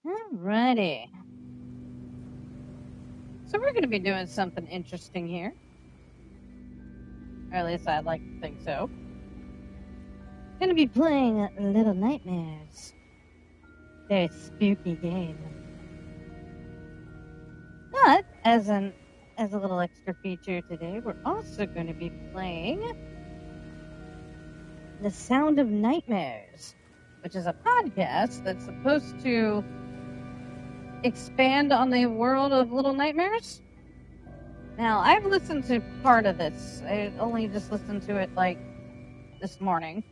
Alrighty. So we're going to be doing something interesting here. Or at least I'd like to think so. Going to be playing Little Nightmares. Very spooky game. But as a little extra feature today, we're also going to be playing The Sound of Nightmares, which is a podcast that's supposed to expand on the world of Little Nightmares. Now, I've listened to part of this. I only just listened to it, this morning.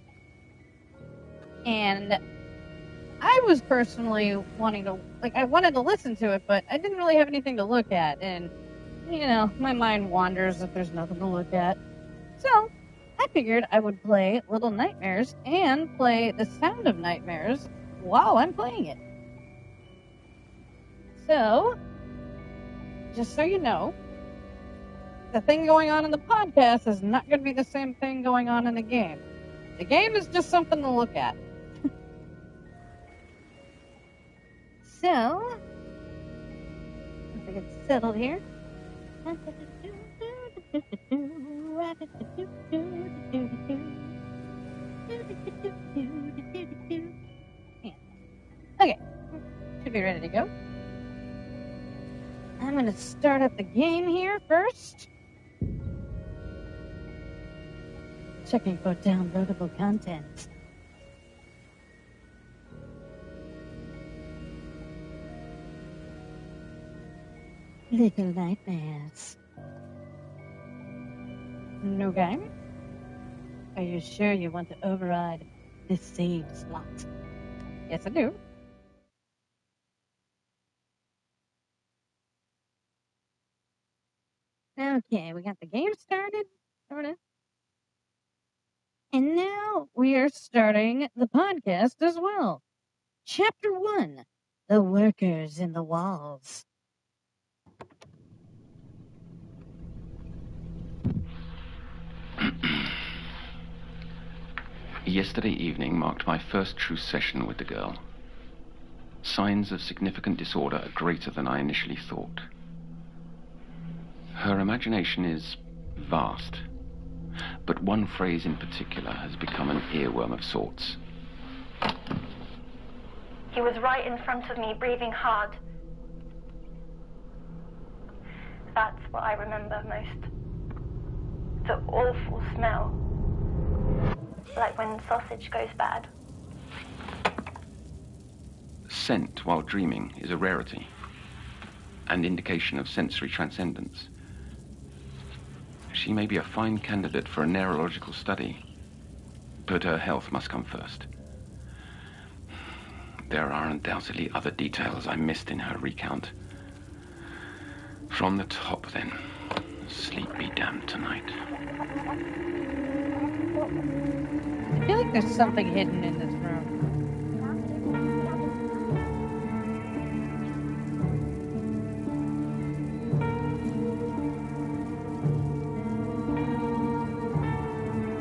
And I was personally I wanted to listen to it, but I didn't really have anything to look at. And, my mind wanders if there's nothing to look at. So, I figured I would play Little Nightmares and play The Sound of Nightmares while I'm playing it. So, just so you know, the thing going on in the podcast is not going to be the same thing going on in the game. The game is just something to look at. So, let's get settled here. Okay, should be ready to go. I'm going to start up the game here first. Checking for downloadable content. Little Nightmares. No game? Are you sure you want to override this save slot? Yes, I do. Okay, we got the game started, sort of. And now we are starting the podcast as well. Chapter 1, The Workers in the Walls. Yesterday evening marked my first true session with the girl. Signs of significant disorder are greater than I initially thought. Her imagination is vast, but one phrase in particular has become an earworm of sorts. He was right in front of me, breathing hard. That's what I remember most. The awful smell. Like when sausage goes bad. Scent while dreaming is a rarity, an indication of sensory transcendence. She may be a fine candidate for a neurological study, but her health must come first. There are undoubtedly other details I missed in her recount. From the top, then. Sleep be damned tonight. I feel like there's something hidden in this room.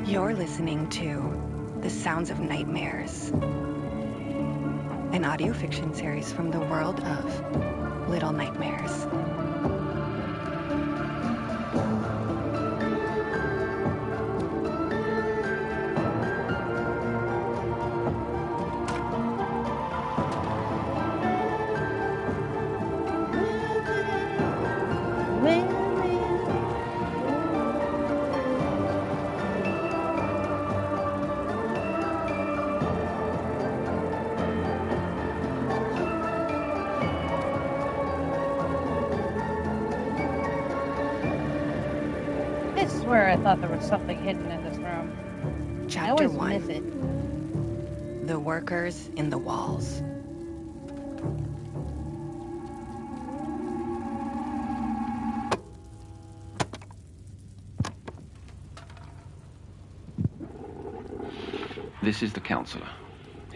You're listening to The Sounds of Nightmares, an audio fiction series from the world of Little Nightmares. I swear I thought there was something hidden in this room. Chapter I always 1. miss it. The Workers in the Walls. This is the counselor.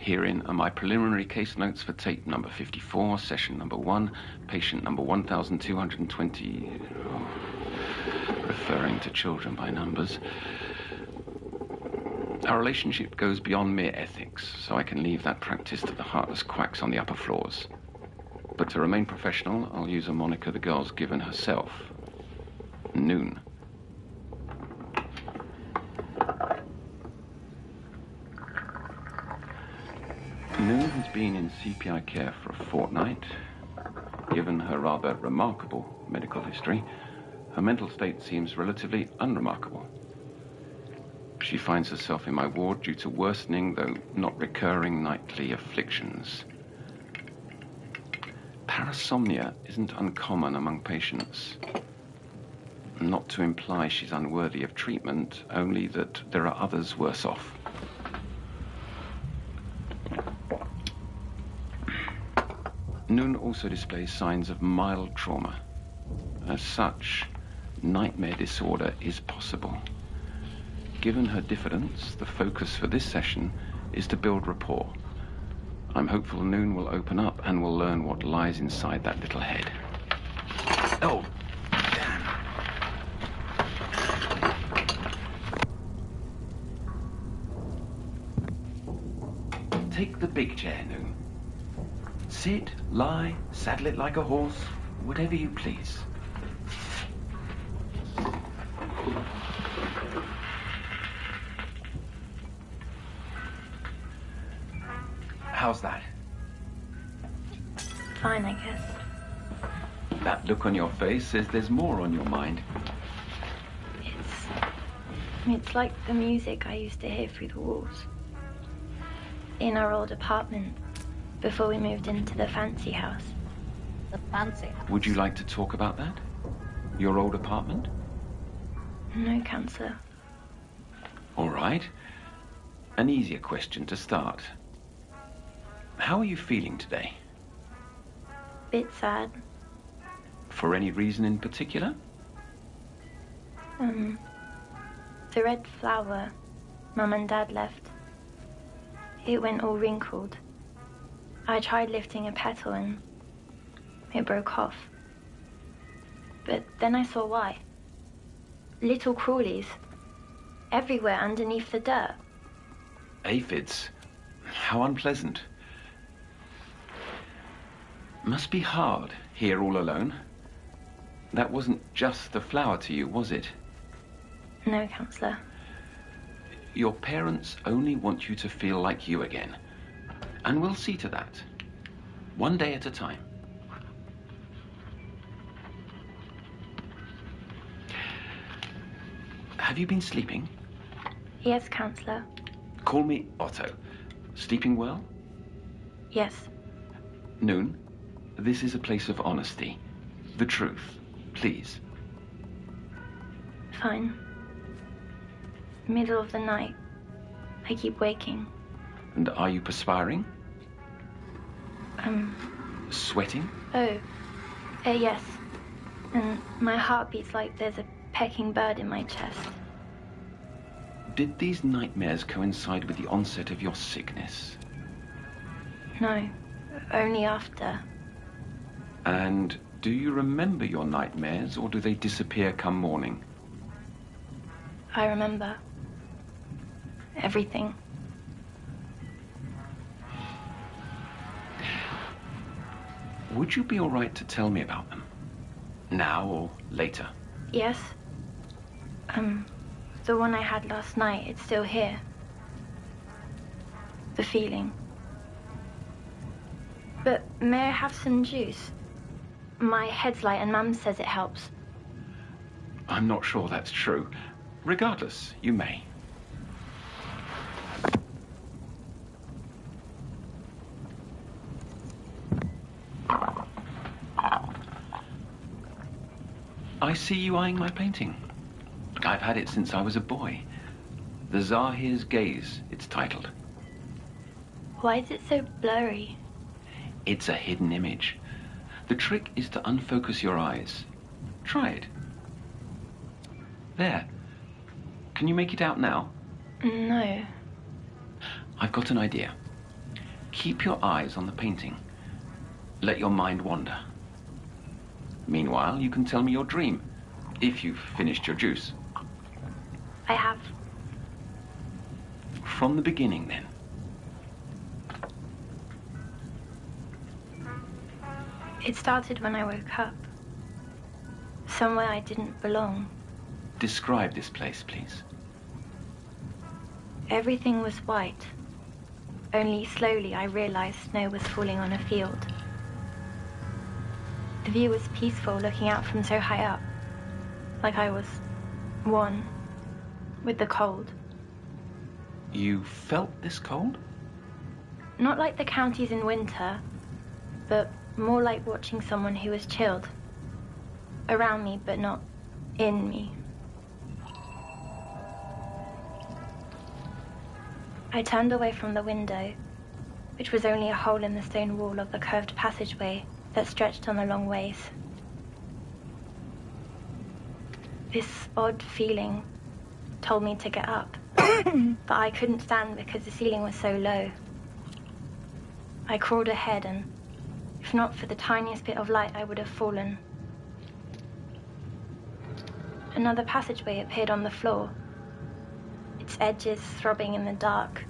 Herein are my preliminary case notes for tape number 54, session number 1, patient number 1220, referring to children by numbers. Our relationship goes beyond mere ethics, so I can leave that practice to the heartless quacks on the upper floors. But to remain professional, I'll use a moniker the girl's given herself. Noon. Noon has been in CPI care for a fortnight. Given her rather remarkable medical history, her mental state seems relatively unremarkable. She finds herself in my ward due to worsening, though not recurring, nightly afflictions. Parasomnia isn't uncommon among patients. Not to imply she's unworthy of treatment, only that there are others worse off. Noon also displays signs of mild trauma. As such, nightmare disorder is possible. Given her diffidence, the focus for this session is to build rapport. I'm hopeful Noon will open up and will learn what lies inside that little head. Oh, damn. Take the big chair, Noon. Sit, lie, saddle it like a horse, whatever you please. How's that? Fine, I guess. That look on your face says there's more on your mind. It's like the music I used to hear through the walls. In our old apartment, before we moved into the fancy house. The fancy house. Would you like to talk about that? Your old apartment? No, Counselor. All right. An easier question to start. How are you feeling today? Bit sad. For any reason in particular? The red flower Mum and Dad left. It went all wrinkled. I tried lifting a petal and it broke off. But then I saw why. Little crawlies. Everywhere underneath the dirt. Aphids. How unpleasant. Must be hard, here all alone. That wasn't just the flower to you, was it? No, Counselor. Your parents only want you to feel like you again. And we'll see to that. One day at a time. Have you been sleeping? Yes, Counselor. Call me Otto. Sleeping well? Yes. Noon, this is a place of honesty. The truth, please. Fine. Middle of the night. I keep waking. And are you perspiring? Sweating? Oh. Yes. And my heart beats like there's a pecking bird in my chest. Did these nightmares coincide with the onset of your sickness? No. Only after. And do you remember your nightmares, or do they disappear come morning? I remember. Everything. Would you be all right to tell me about them? Now or later? Yes. The one I had last night, it's still here. The feeling. But may I have some juice? My head's light and Mum says it helps. I'm not sure that's true. Regardless, you may. I see you eyeing my painting. I've had it since I was a boy. The Zahir's Gaze, it's titled. Why is it so blurry? It's a hidden image. The trick is to unfocus your eyes. Try it. There. Can you make it out now? No. I've got an idea. Keep your eyes on the painting. Let your mind wander. Meanwhile, you can tell me your dream, if you've finished your juice. I have. From the beginning, then. It started when I woke up. Somewhere I didn't belong. Describe this place, please. Everything was white. Only slowly I realized snow was falling on a field. The view was peaceful, looking out from so high up. Like I was one with the cold. You felt this cold? Not like the counties in winter, but more like watching someone who was chilled. Around me, but not in me. I turned away from the window, which was only a hole in the stone wall of the curved passageway that stretched on a long ways. This odd feeling told me to get up, but I couldn't stand because the ceiling was so low. I crawled ahead, and if not for the tiniest bit of light, I would have fallen. Another passageway appeared on the floor, its edges throbbing in the dark.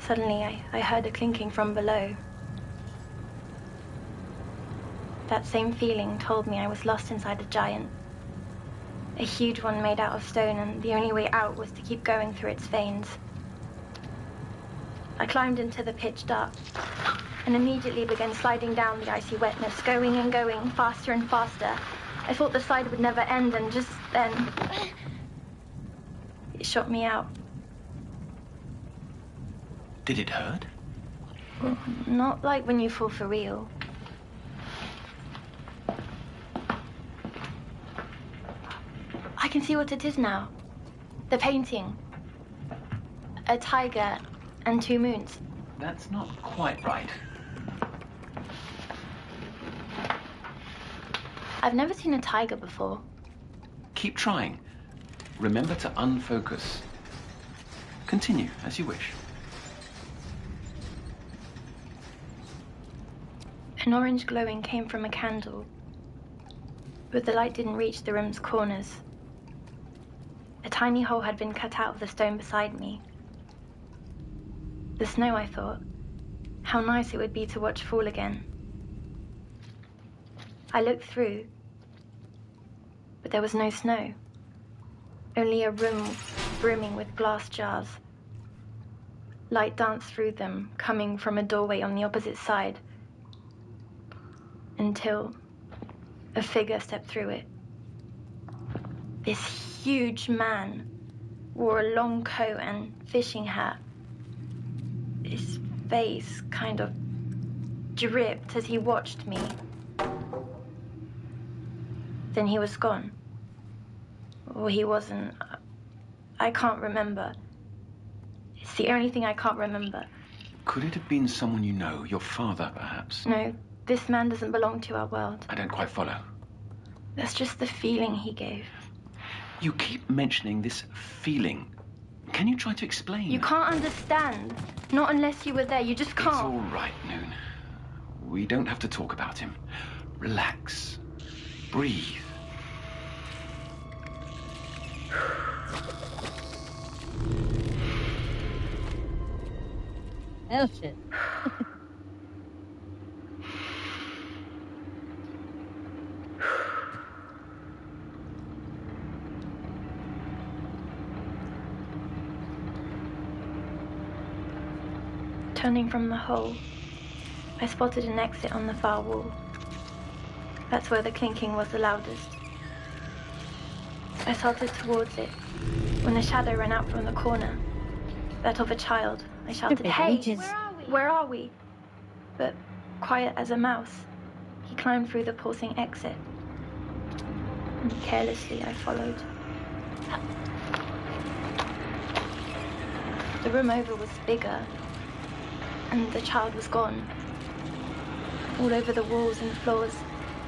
Suddenly, I heard a clinking from below. That same feeling told me I was lost inside a giant. A huge one made out of stone, and the only way out was to keep going through its veins. I climbed into the pitch dark and immediately began sliding down the icy wetness, going and going, faster and faster. I thought the slide would never end, and just then, it shot me out. Did it hurt? Not like when you fall for real. I can see what it is now. The painting. A tiger and 2 moons. That's not quite right. I've never seen a tiger before. Keep trying. Remember to unfocus. Continue, as you wish. An orange glowing came from a candle, but the light didn't reach the room's corners. A tiny hole had been cut out of the stone beside me. The snow, I thought. How nice it would be to watch fall again. I looked through, but there was no snow. Only a room brimming with glass jars. Light danced through them, coming from a doorway on the opposite side, until a figure stepped through it. This huge man wore a long coat and fishing hat. His face kind of dripped as he watched me. Then he was gone. Or he wasn't. I can't remember. It's the only thing I can't remember. Could it have been someone you know? Your father, perhaps? No, this man doesn't belong to our world. I don't quite follow. That's just the feeling he gave. You keep mentioning this feeling. Can you try to explain? You can't understand. Not unless you were there. You just can't. It's all right, Noon. We don't have to talk about him. Relax. Breathe. Oh, shit. Turning from the hole, I spotted an exit on the far wall. That's where the clinking was the loudest. I started towards it when a shadow ran out from the corner. That of a child. I shouted, "Hey, where are we? But quiet as a mouse, he climbed through the pulsing exit. And carelessly I followed. The room over was bigger, and the child was gone. All over the walls and floors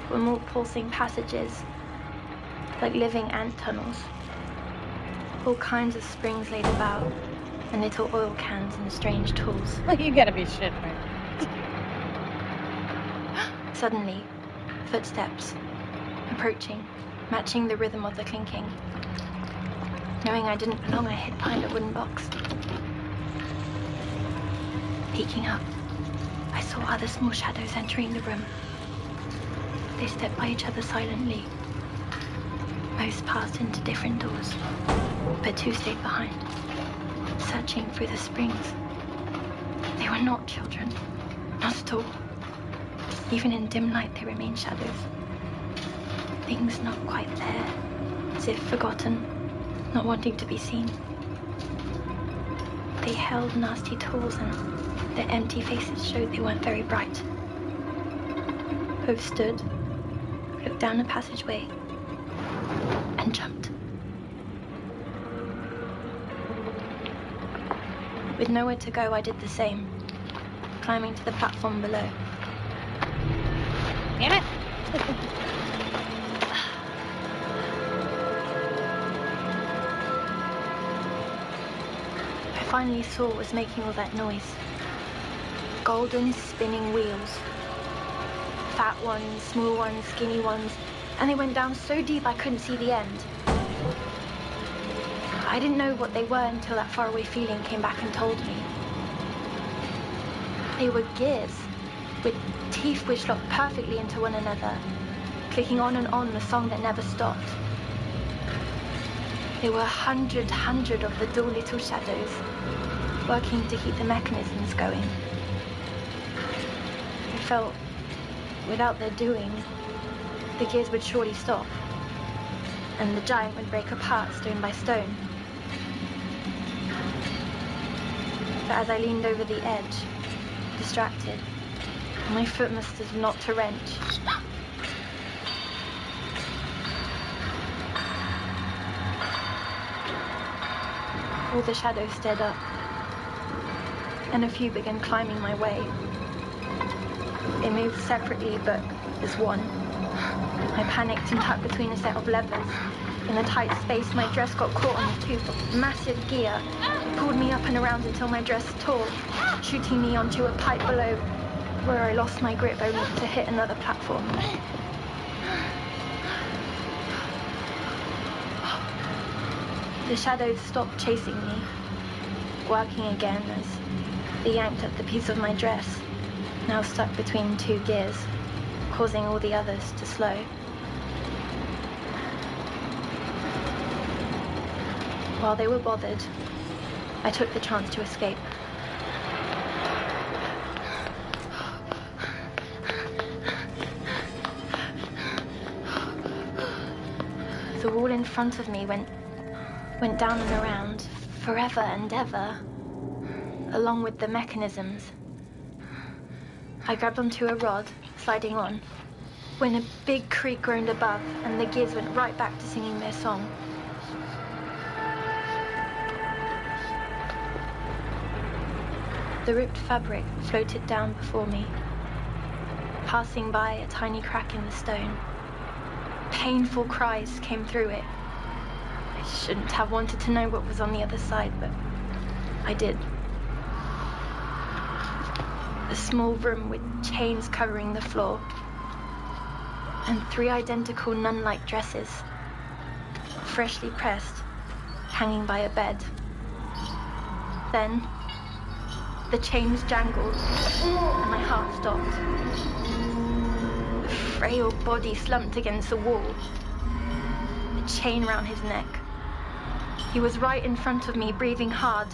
were more pulsing passages, like living ant tunnels. All kinds of springs laid about, and little oil cans and strange tools. You gotta be shitting me. Suddenly, footsteps, approaching, matching the rhythm of the clinking. Knowing I didn't belong, I hid behind a wooden box. Peeking up, I saw other small shadows entering the room. They stepped by each other silently. Most passed into different doors, but 2 stayed behind, searching through the springs. They were not children, not at all. Even in dim light, they remained shadows. Things not quite there, as if forgotten, not wanting to be seen. They held nasty tools, and their empty faces showed they weren't very bright. Both stood, looked down a passageway, and jumped. With nowhere to go, I did the same, climbing to the platform below. Damn it! I finally saw what was making all that noise. Golden spinning wheels. Fat ones, small ones, skinny ones, and they went down so deep I couldn't see the end. I didn't know what they were until that faraway feeling came back and told me. They were gears, with teeth which locked perfectly into one another, clicking on and on a song that never stopped. There were hundred of the dull little shadows, working to keep the mechanisms going. I felt, without their doing, the gears would surely stop, and the giant would break apart stone by stone. But as I leaned over the edge, distracted, my foot must have knocked a wrench. All the shadows stared up, and a few began climbing my way. They moved separately, but as one. I panicked and tucked between a set of levers. In a tight space, my dress got caught on the tooth of massive gear. It pulled me up and around until my dress tore, shooting me onto a pipe below, where I lost my grip only to hit another platform. The shadows stopped chasing me, working again as they yanked at the piece of my dress, now stuck between 2 gears, causing all the others to slow. While they were bothered, I took the chance to escape. The wall in front of me went down and around, forever and ever, along with the mechanisms. I grabbed onto a rod, sliding on, when a big creak groaned above, and the gears went right back to singing their song. The ripped fabric floated down before me, passing by a tiny crack in the stone. Painful cries came through it. I shouldn't have wanted to know what was on the other side, but I did. A small room with chains covering the floor, and 3 identical nun-like dresses, freshly pressed, hanging by a bed. Then, the chains jangled, and my heart stopped. A frail body slumped against the wall, a chain round his neck. He was right in front of me, breathing hard.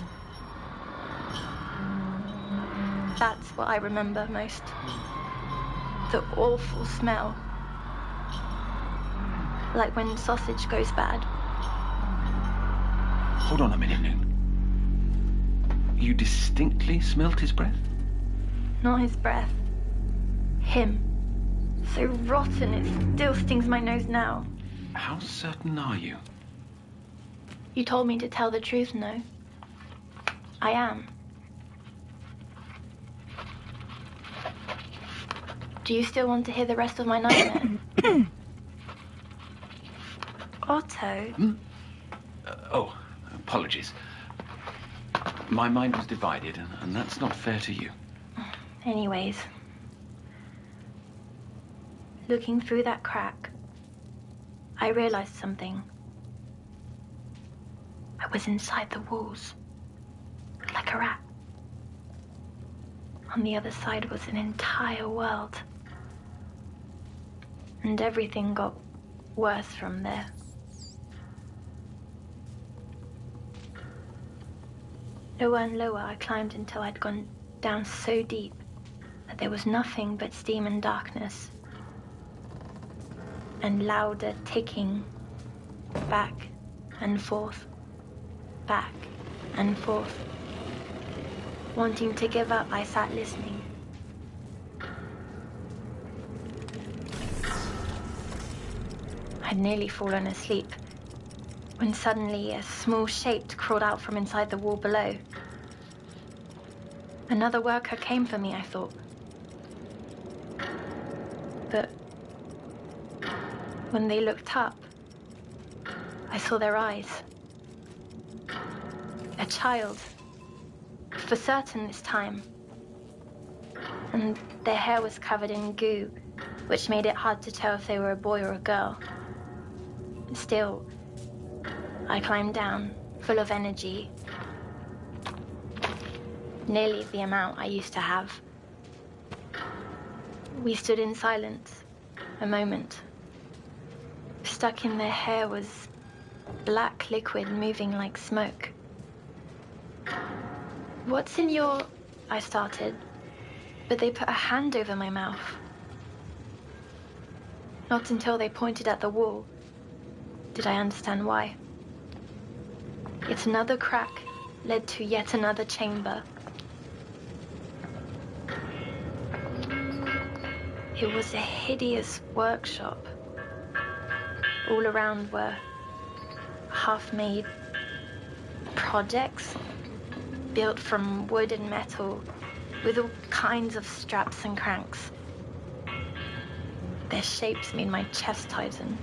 That's what I remember most. The awful smell. Like when sausage goes bad. Hold on a minute, Noon. You distinctly smelt his breath? Not his breath. Him. So rotten it still stings my nose now. How certain are you? You told me to tell the truth, no? I am. Do you still want to hear the rest of my nightmare? Otto? Oh, apologies. My mind was divided, and that's not fair to you. Anyways, looking through that crack, I realized something. I was inside the walls, like a rat. On the other side was an entire world. And everything got worse from there. Lower and lower I climbed until I'd gone down so deep that there was nothing but steam and darkness. And louder ticking, back and forth, back and forth. Wanting to give up, I sat listening. I'd nearly fallen asleep when suddenly a small shape crawled out from inside the wall below. Another worker came for me, I thought. But when they looked up, I saw their eyes. A child, for certain this time. And their hair was covered in goo, which made it hard to tell if they were a boy or a girl. Still, I climbed down, full of energy. Nearly the amount I used to have. We stood in silence, a moment. Stuck in their hair was black liquid moving like smoke. "What's in your..." I started, but they put a hand over my mouth. Not until they pointed at the wall did I understand why. Yet another crack led to yet another chamber. It was a hideous workshop. All around were half-made projects built from wood and metal with all kinds of straps and cranks. Their shapes made my chest tighten.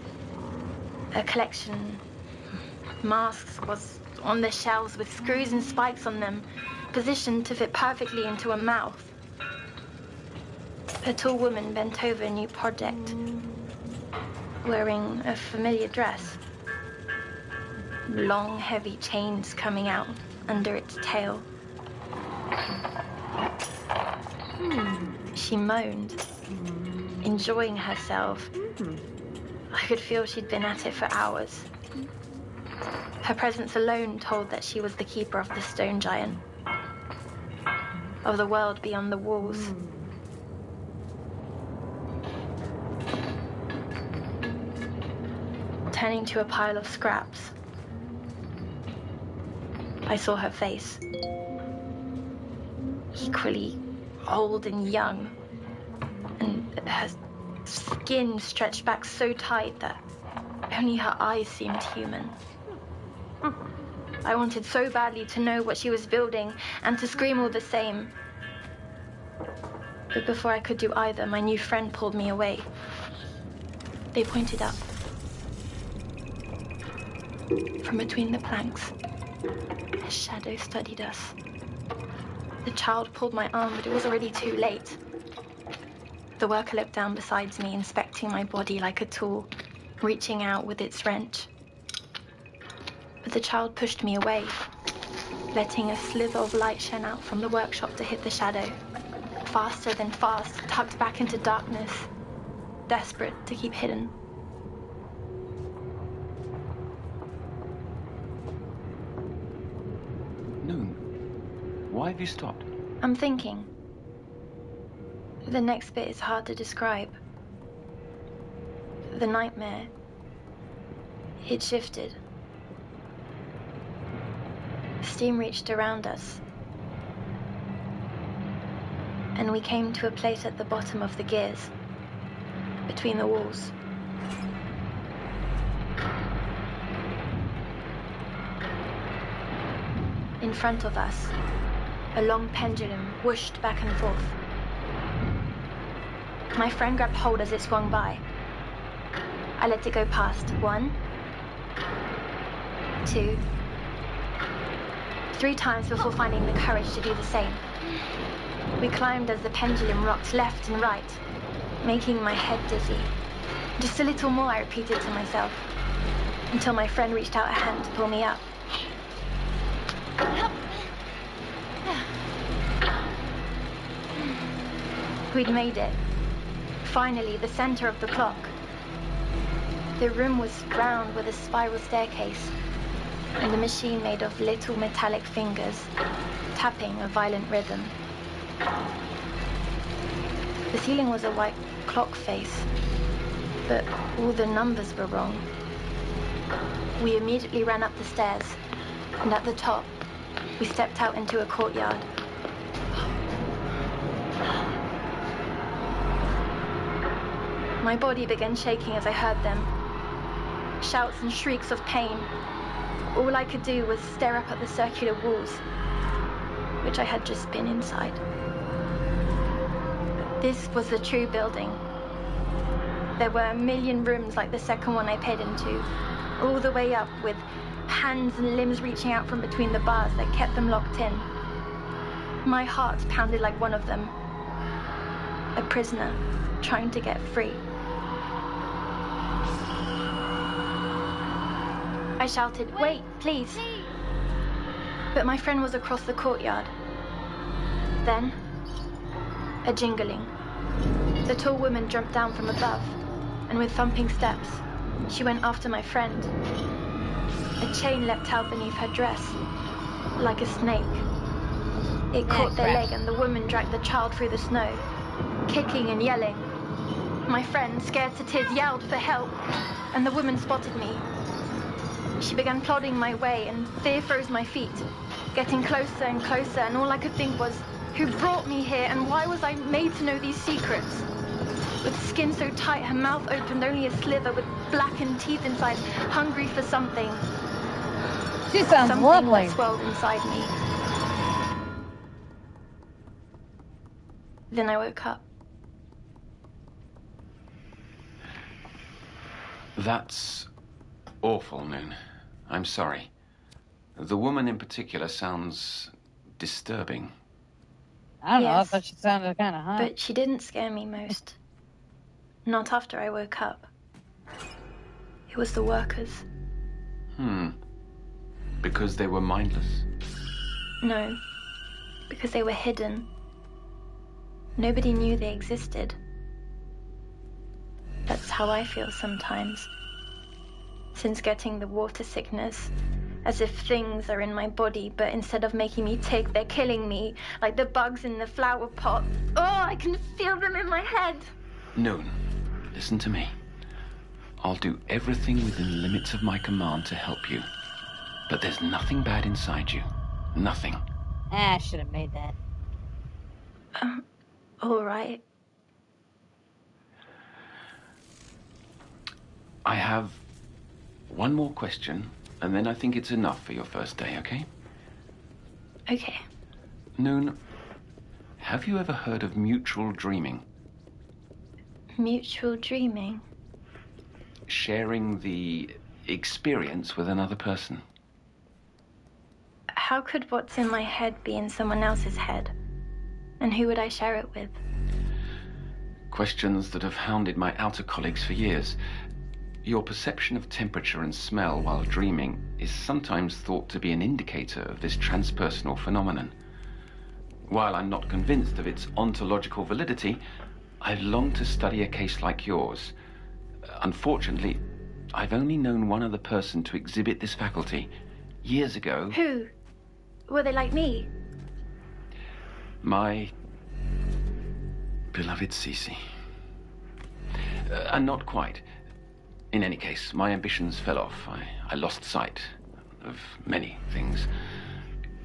A collection masks was on the shelves with screws and spikes on them, positioned to fit perfectly into a mouth. A tall woman bent over a new project, wearing a familiar dress. Long, heavy chains coming out under its tail. She moaned, enjoying herself. I could feel she'd been at it for hours. Her presence alone told that she was the keeper of the stone giant, of the world beyond the walls. Turning to a pile of scraps, I saw her face. Equally old and young, and her skin stretched back so tight that only her eyes seemed human. I wanted so badly to know what she was building and to scream all the same. But before I could do either, my new friend pulled me away. They pointed up. From between the planks, a shadow studied us. The child pulled my arm, but it was already too late. The worker looked down beside me, inspecting my body like a tool, reaching out with its wrench. But the child pushed me away, letting a slither of light shine out from the workshop to hit the shadow. Faster than fast, tugged back into darkness, desperate to keep hidden. Noon, why have you stopped? I'm thinking. The next bit is hard to describe. The nightmare, it shifted. Steam reached around us, and we came to a place at the bottom of the gears, between the walls. In front of us, a long pendulum whooshed back and forth. My friend grabbed hold as it swung by. I let it go past. 1, 2, 3 times before finding the courage to do the same. We climbed as the pendulum rocked left and right, making my head dizzy. Just a little more, I repeated to myself, until my friend reached out a hand to pull me up. We'd made it. Finally, the center of the clock. The room was round with a spiral staircase, and the machine made of little metallic fingers, tapping a violent rhythm. The ceiling was a white clock face, but all the numbers were wrong. We immediately ran up the stairs, and at the top, we stepped out into a courtyard. My body began shaking as I heard them. Shouts and shrieks of pain. All I could do was stare up at the circular walls, which I had just been inside. This was the true building. There were a million rooms like the second one I peered into, all the way up with hands and limbs reaching out from between the bars that kept them locked in. My heart pounded like one of them, a prisoner trying to get free. I shouted, "Wait, please." But my friend was across the courtyard. Then, a jingling. The tall woman jumped down from above, and with thumping steps, she went after my friend. A chain leapt out beneath her dress, like a snake. It caught their leg, and the woman dragged the child through the snow, kicking and yelling. My friend, scared to tears, yelled for help, and the woman spotted me. She began plodding my way, and fear froze my feet, getting closer and closer, and all I could think was, who brought me here, and why was I made to know these secrets? With skin so tight, her mouth opened only a sliver, with blackened teeth inside, hungry for something. She sounds Something lovely. that swelled inside me. Then I woke up. That's awful, Noon. I'm sorry. The woman in particular sounds disturbing. I don't know. I Yes. thought she sounded kind of hot. But she didn't scare me most. Not after I woke up. It was the workers. Because they were mindless? No, because they were hidden. Nobody knew they existed. That's how I feel sometimes. Since getting the water sickness, as if things are in my body, but instead of making me tick, they're killing me, like the bugs in the flower pot. Oh, I can feel them in my head. Noon, listen to me. I'll do everything within the limits of my command to help you. But there's nothing bad inside you. Nothing. I should have made that. All right. I have one more question, and then I think it's enough for your first day, okay? Okay. Noon, have you ever heard of mutual dreaming? Mutual dreaming. Sharing the experience with another person. How could what's in my head be in someone else's head? And who would I share it with? Questions that have hounded my outer colleagues for years. Your perception of temperature and smell while dreaming is sometimes thought to be an indicator of this transpersonal phenomenon. While I'm not convinced of its ontological validity, I've longed to study a case like yours. Unfortunately, I've only known one other person to exhibit this faculty. Years ago... Who? Were they like me? My beloved Cece. And not quite. In any case, my ambitions fell off. I lost sight of many things.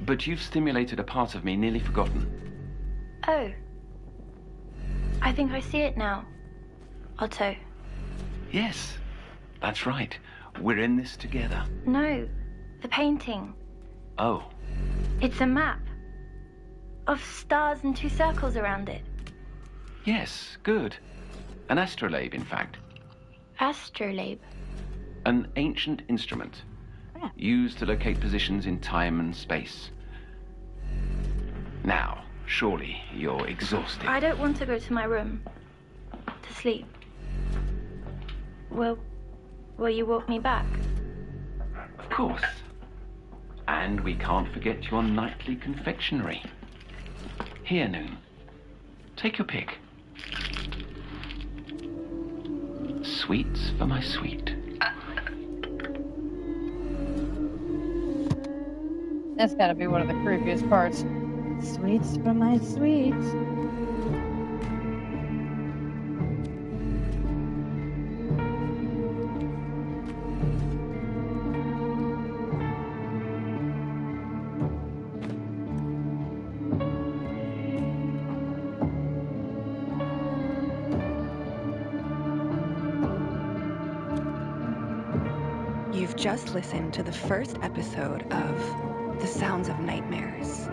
But you've stimulated a part of me nearly forgotten. Oh. I think I see it now. Otto. Yes, that's right. We're in this together. No, the painting. Oh. It's a map. Of stars and 2 circles around it. Yes, good. An astrolabe, in fact. Astrolabe. An ancient instrument used to locate positions in time and space. Now, surely you're exhausted. I don't want to go to my room to sleep. Will you walk me back? Of course. And we can't forget your nightly confectionery. Here, Noon. Take your pick. Sweets for my sweet. That's gotta be one of the creepiest parts. Sweets for my sweets. You've just listened to the first episode of The Sounds of Nightmares.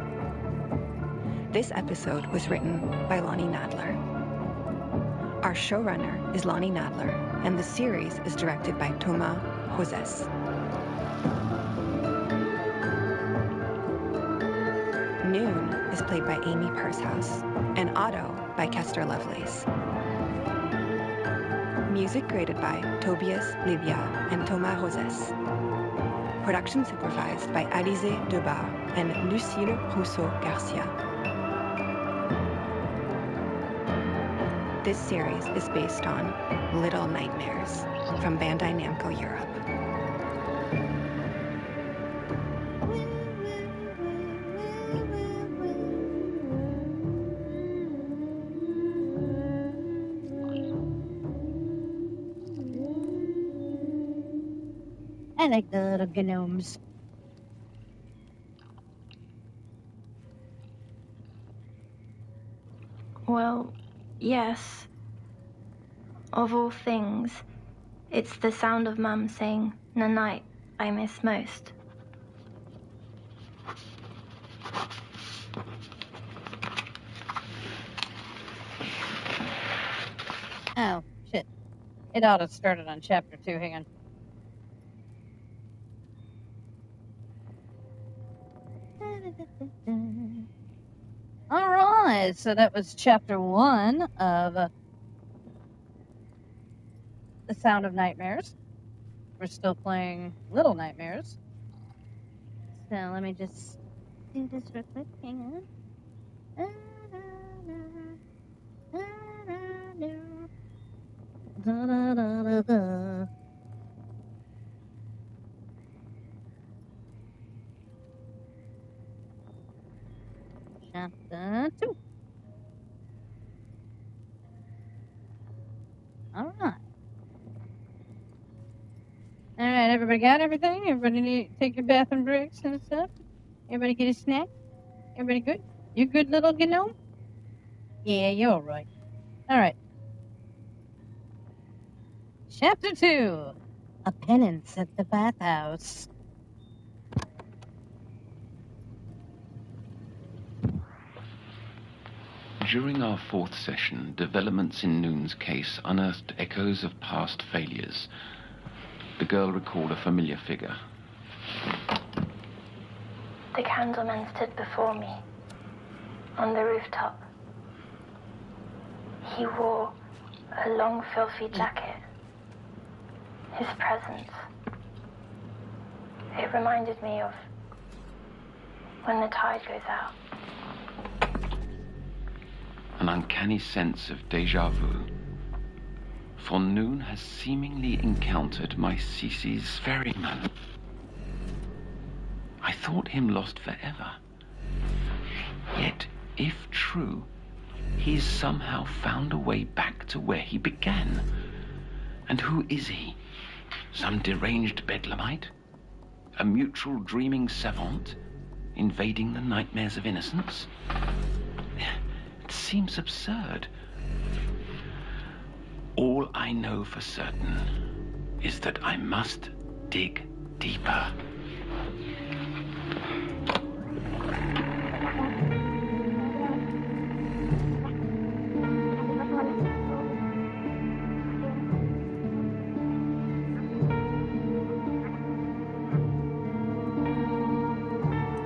This episode was written by Lonnie Nadler. Our showrunner is Lonnie Nadler, and the series is directed by Thomas Joses. Noon is played by Amy Pursehouse, and Otto by Kester Lovelace. Music created by Tobias Livia and Thomas Joses. Production supervised by Alizé Debar and Lucille Rousseau-Garcia. This series is based on Little Nightmares from Bandai Namco Europe. I like the little gnomes. Well, yes. Of all things, it's the sound of Mum saying "Nanite" I miss most. Oh, shit. It ought to have started on chapter 2. Hang on. Alright, so that was chapter 1 of The Sound of Nightmares. We're still playing Little Nightmares. So let me just do this real quick. Hang on. Chapter 2. Alright. Alright, everybody got everything? Everybody need take your bathroom breaks and stuff? Everybody get a snack? Everybody good? You good, little gnome? Yeah, you're alright. Alright. Chapter 2. A penance at the bathhouse. During our fourth session, developments in Noon's case unearthed echoes of past failures. The girl recalled a familiar figure. The candleman stood before me, on the rooftop. He wore a long, filthy jacket. His presence. It reminded me of when the tide goes out. An uncanny sense of déjà vu. For Noon has seemingly encountered my Cece's ferryman. I thought him lost forever. Yet, if true, he's somehow found a way back to where he began. And who is he? Some deranged bedlamite? A mutual dreaming savant? Invading the nightmares of innocence? It seems absurd. All I know for certain is that I must dig deeper.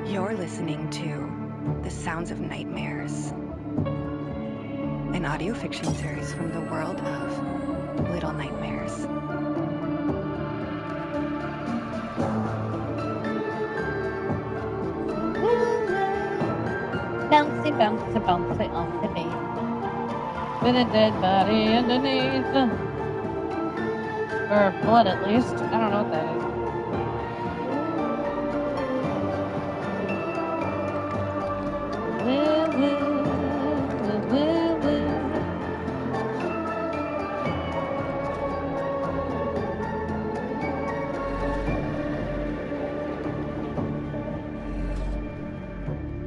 You're listening to The Sounds of Nightmares, an audio fiction series from the world of Little Nightmares. Bouncy, bouncy, bouncy off the beat. With a dead body underneath. Or blood, at least. I don't know what that is.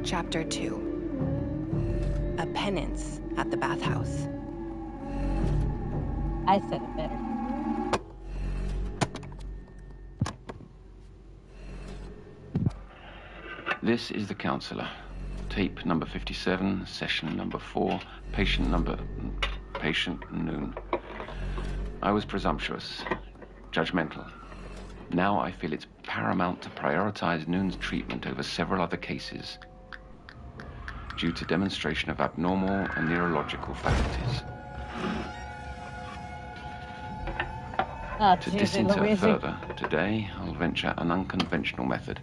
Chapter 2. A Penance at the Bathhouse. I said it better. This is the counselor. Tape number 57, session number 4, patient noon. I was presumptuous, judgmental. Now I feel it's paramount to prioritize Noon's treatment over several other cases due to demonstration of abnormal and neurological faculties. To disinter further, today I'll venture an unconventional method.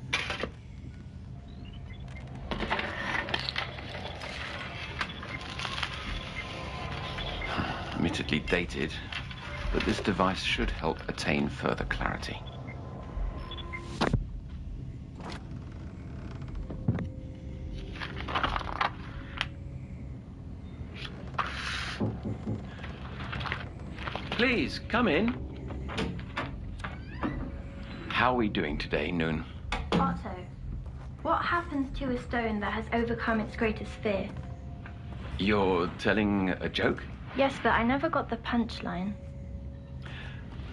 Admittedly dated, but this device should help attain further clarity. Please, come in. How are we doing today, Noon? Otto, what happens to a stone that has overcome its greatest fear? You're telling a joke? Yes, but I never got the punchline.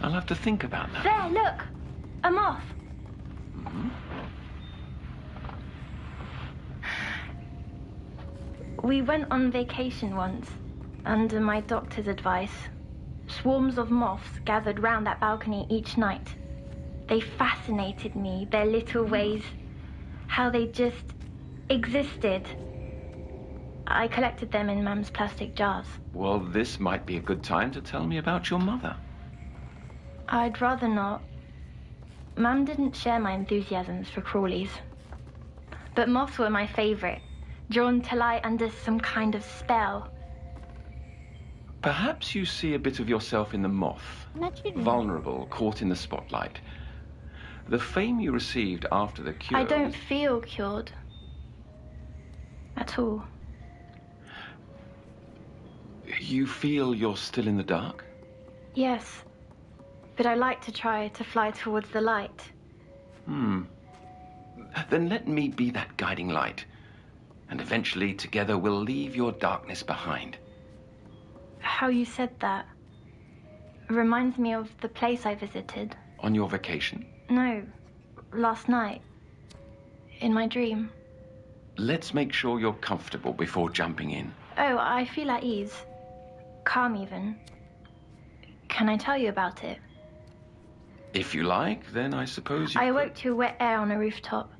I'll have to think about that. There, look! A moth! Mm-hmm. We went on vacation once, under my doctor's advice. Swarms of moths gathered round that balcony each night. They fascinated me, their little ways, how they just existed. I collected them in Mum's plastic jars. Well, this might be a good time to tell me about your mother. I'd rather not. Mum didn't share my enthusiasms for crawlies. But moths were my favorite, drawn to lie under some kind of spell. Perhaps you see a bit of yourself in the moth. Vulnerable, caught in the spotlight. The fame you received after the cure... I don't feel cured. At all. You feel you're still in the dark? Yes. But I like to try to fly towards the light. Then let me be that guiding light. And eventually, together, we'll leave your darkness behind. How you said that reminds me of the place I visited. On your vacation? No, last night. In my dream. Let's make sure you're comfortable before jumping in. Oh, I feel at ease. Calm, even. Can I tell you about it? If you like, then I suppose you I could. awoke to wet air on a rooftop.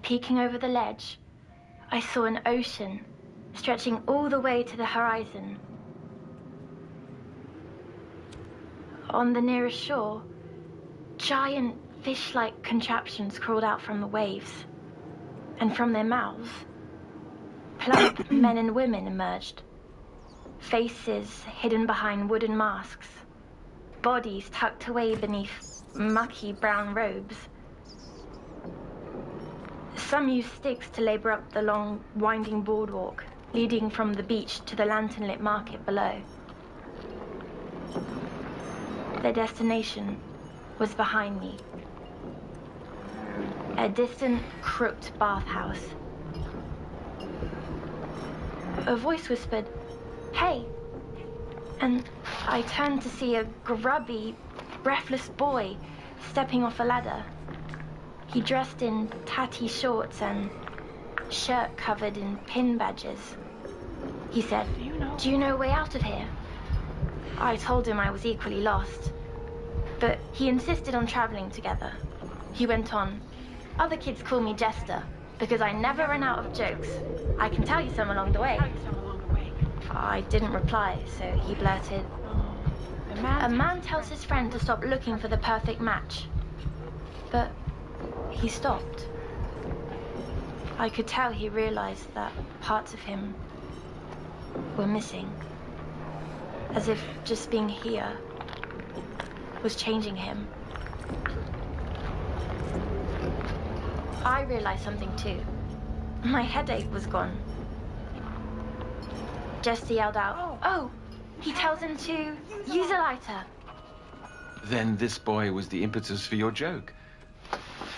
Peeking over the ledge, I saw an ocean stretching all the way to the horizon. On the nearest shore, giant fish-like contraptions crawled out from the waves, and from their mouths, plump men and women emerged. Faces hidden behind wooden masks, bodies tucked away beneath mucky brown robes. Some used sticks to labor up the long, winding boardwalk leading from the beach to the lantern-lit market below. Their destination was behind me. A distant, crooked bathhouse. A voice whispered, "Hey!" And I turned to see a grubby, breathless boy stepping off a ladder. He dressed in tatty shorts and shirt covered in pin badges. He said, "Do you know a way out of here?" I told him I was equally lost, but he insisted on traveling together. He went on, Other kids call me Jester because I never run out of jokes. I can tell you some along the way. I didn't reply, so he blurted, "A man tells his friend to stop looking for the perfect match." But he stopped. I could tell he realized that parts of him were missing. As if just being here was changing him. I realized something too. My headache was gone. Jester yelled out, "Oh, he tells him to use a lighter." Then this boy was the impetus for your joke.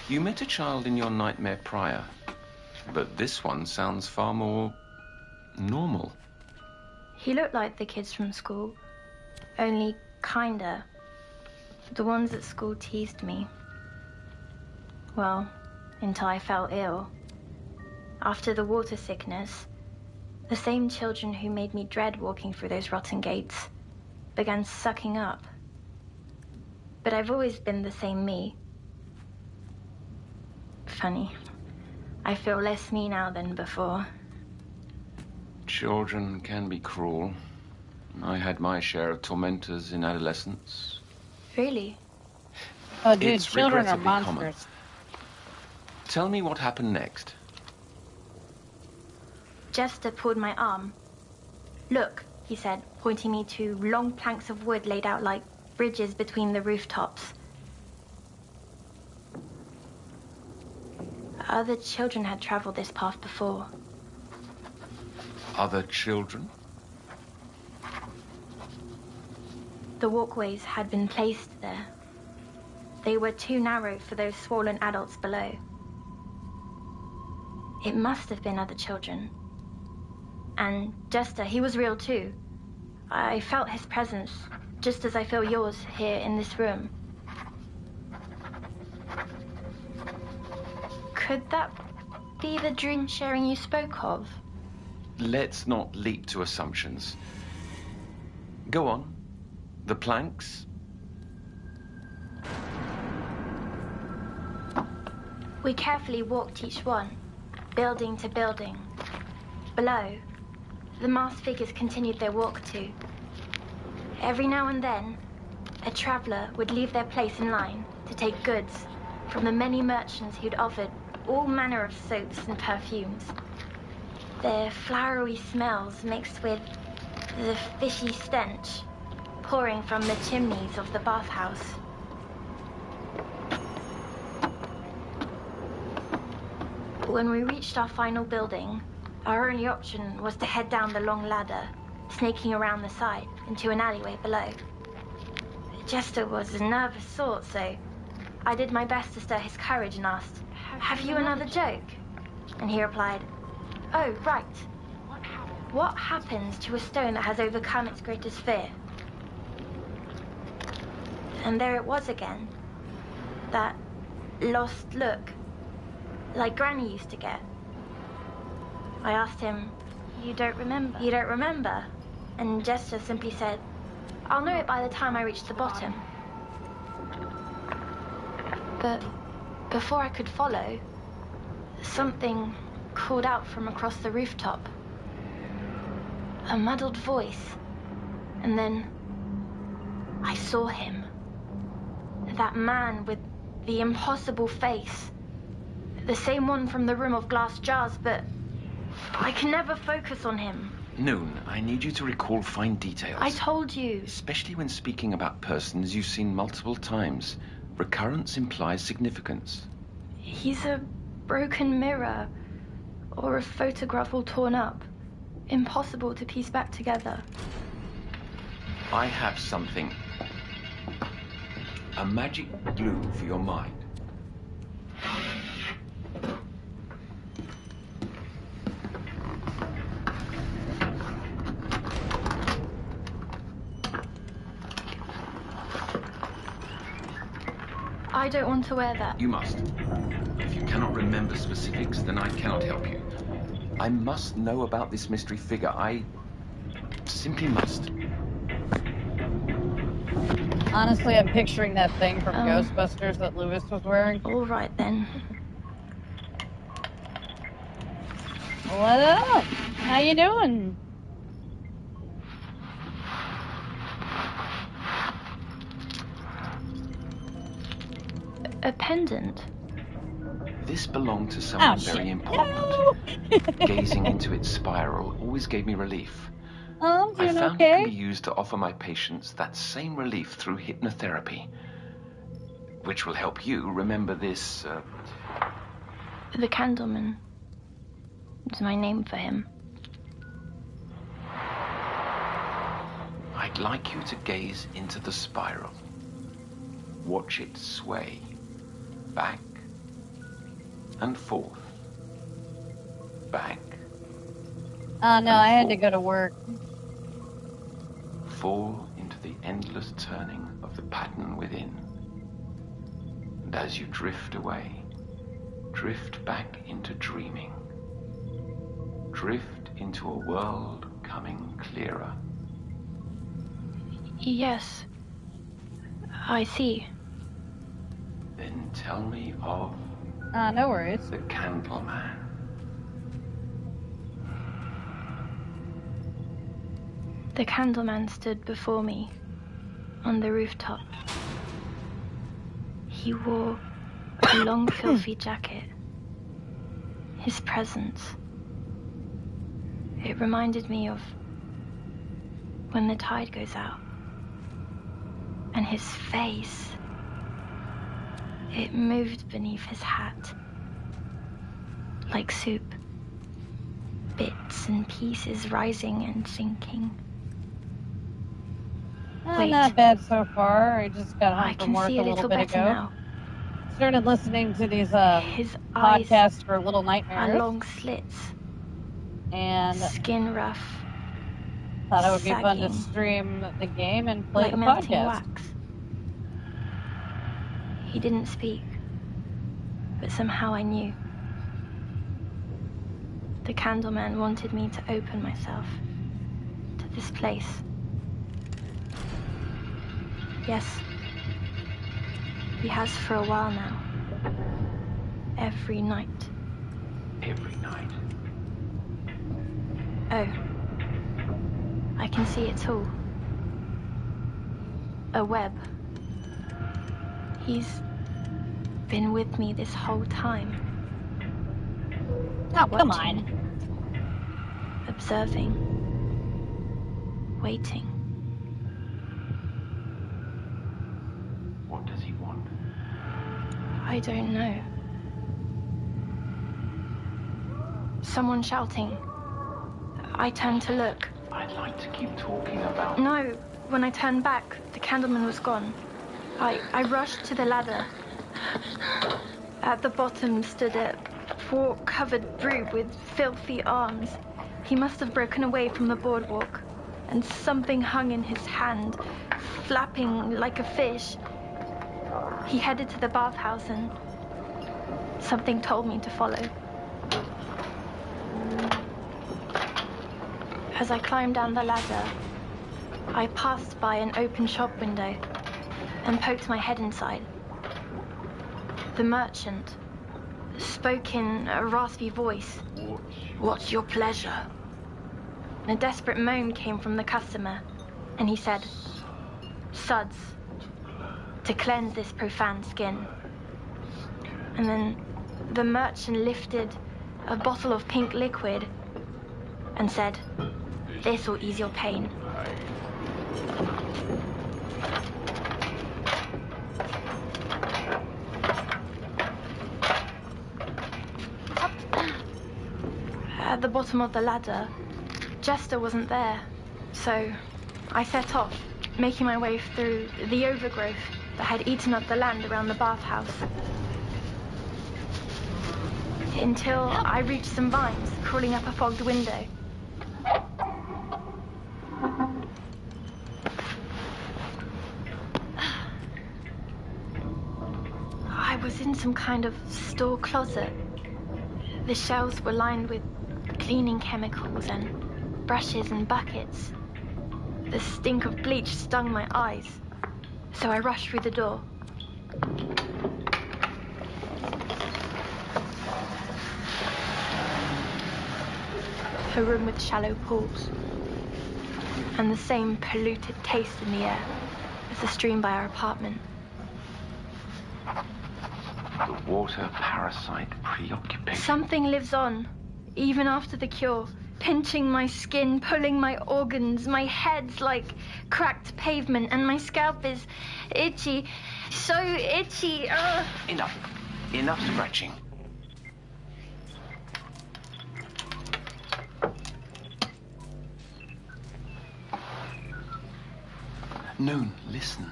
You met a child in your nightmare prior, but this one sounds far more normal. He looked like the kids from school, only kinder. The ones at school teased me. Well, until I fell ill. After the water sickness, the same children who made me dread walking through those rotten gates began sucking up. But I've always been the same me. Funny. I feel less me now than before. Children can be cruel. I had my share of tormentors in adolescence. Really? Oh, dude, It's children are regrettably common. monsters. Tell me what happened next. Jester pulled my arm. "Look," he said, pointing me to long planks of wood laid out like bridges between the rooftops. Other children had traveled this path before. Other children? The walkways had been placed there. They were too narrow for those swollen adults below. It must have been other children. And Jester, he was real too. I felt his presence, just as I feel yours here in this room. Could that be the dream sharing you spoke of? Let's not leap to assumptions. Go on. The planks? We carefully walked each one, building to building. Below, the masked figures continued their walk too. Every now and then, a traveler would leave their place in line to take goods from the many merchants who'd offered all manner of soaps and perfumes. Their flowery smells mixed with the fishy stench pouring from the chimneys of the bathhouse. When we reached our final building, our only option was to head down the long ladder, snaking around the side into an alleyway below. Jester was a nervous sort, so I did my best to stir his courage and asked, "Have you another joke?" And he replied, "Oh, right. What happens to a stone that has overcome its greatest fear?" And there it was again. That lost look, like Granny used to get. I asked him, "You don't remember?" "You don't remember?" And Jester simply said, "I'll know it by the time I reach the bottom." But before I could follow, something called out from across the rooftop. A muddled voice. And then I saw him. That man with the impossible face. The same one from the room of glass jars, but I can never focus on him. Noon, I need you to recall fine details. I told you. Especially when speaking about persons you've seen multiple times. Recurrence implies significance. He's a broken mirror, or a photograph all torn up. Impossible to piece back together. I have something. A magic glue for your mind. I don't want to wear that. You must. If you cannot remember specifics, then I cannot help you. I must know about this mystery figure. I simply must. Honestly, I'm picturing that thing from Ghostbusters that Lewis was wearing. All right then. What up? How you doing? A pendant? This belonged to someone very important. No! Gazing into its spiral always gave me relief. I'm I doing found it can be okay. used to offer my patients that same relief through hypnotherapy, which will help you remember this. The Candleman is my name for him. I'd like you to gaze into the spiral. Watch it sway back and forth. Back. Oh no, I had to go to work. Fall into the endless turning of the pattern within. And as you drift away, drift back into dreaming. Drift into a world coming clearer. Yes, I see. Then tell me of No worries. the Candleman. The Candleman stood before me on the rooftop. He wore a long, filthy jacket. His presence, it reminded me of when the tide goes out. And his face, it moved beneath his hat like soup, bits and pieces rising and sinking. Wait. Not bad so far. I just got I home can from work see a a little little bit better ago. now. Started listening to these His eyes podcasts for Little are Nightmares. long slits, And skin rough, thought it would be fun to sagging, stream the game and play like the melting podcast. wax. He didn't speak, but somehow I knew. The Candleman wanted me to open myself to this place. Yes, he has for a while now. Every night. Every night. Oh, I can see it all. A web. He's been with me this whole time. Oh, come Watching, on. observing, waiting. What does he want? I don't know. Someone shouting. I turned to look. I'd like to keep talking about... No, when I turned back, the Candleman was gone. I rushed to the ladder. At the bottom stood a poor-covered brute with filthy arms. He must have broken away from the boardwalk, and something hung in his hand, flapping like a fish. He headed to the bathhouse, and something told me to follow. As I climbed down the ladder, I passed by an open shop window and poked my head inside. The merchant spoke in a raspy voice. "What's your pleasure?" A desperate moan came from the customer, and he said, "Suds, to cleanse this profane skin." And then the merchant lifted a bottle of pink liquid and said, "This'll ease your pain." At the bottom of the ladder, Jester wasn't there, so I set off, making my way through the overgrowth that had eaten up the land around the bathhouse, until I reached some vines crawling up a fogged window. I was in some kind of store closet. The shelves were lined with cleaning chemicals and brushes and buckets. The stink of bleach stung my eyes, so I rushed through the door. a room with shallow pools, and the same polluted taste in the air as the stream by our apartment. The water parasite preoccupation. Something lives on, even after the cure, pinching my skin, pulling my organs. My head's like cracked pavement, and my scalp is itchy, so itchy. Ugh. Enough scratching. Noon, listen.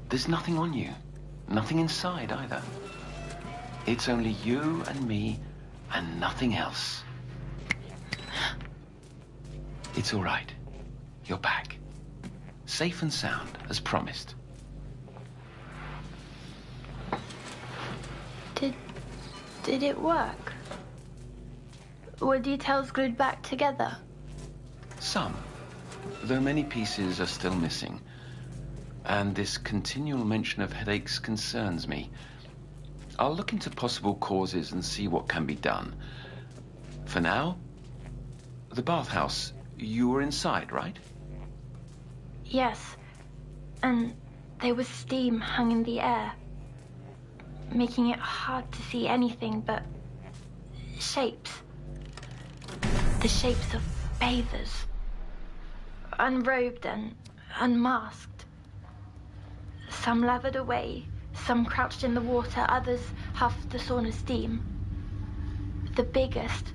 There's nothing on you. Nothing inside either. It's only you and me and nothing else. It's all right. You're back. Safe and sound, as promised. Did it work? Were details glued back together? Some, though many pieces are still missing. And this continual mention of headaches concerns me. I'll look into possible causes and see what can be done. For now, the bathhouse, you were inside, right? Yes, and there was steam hung in the air, making it hard to see anything but shapes. The shapes of bathers, unrobed and unmasked. Some lathered away, some crouched in the water, others huffed the sauna steam. The biggest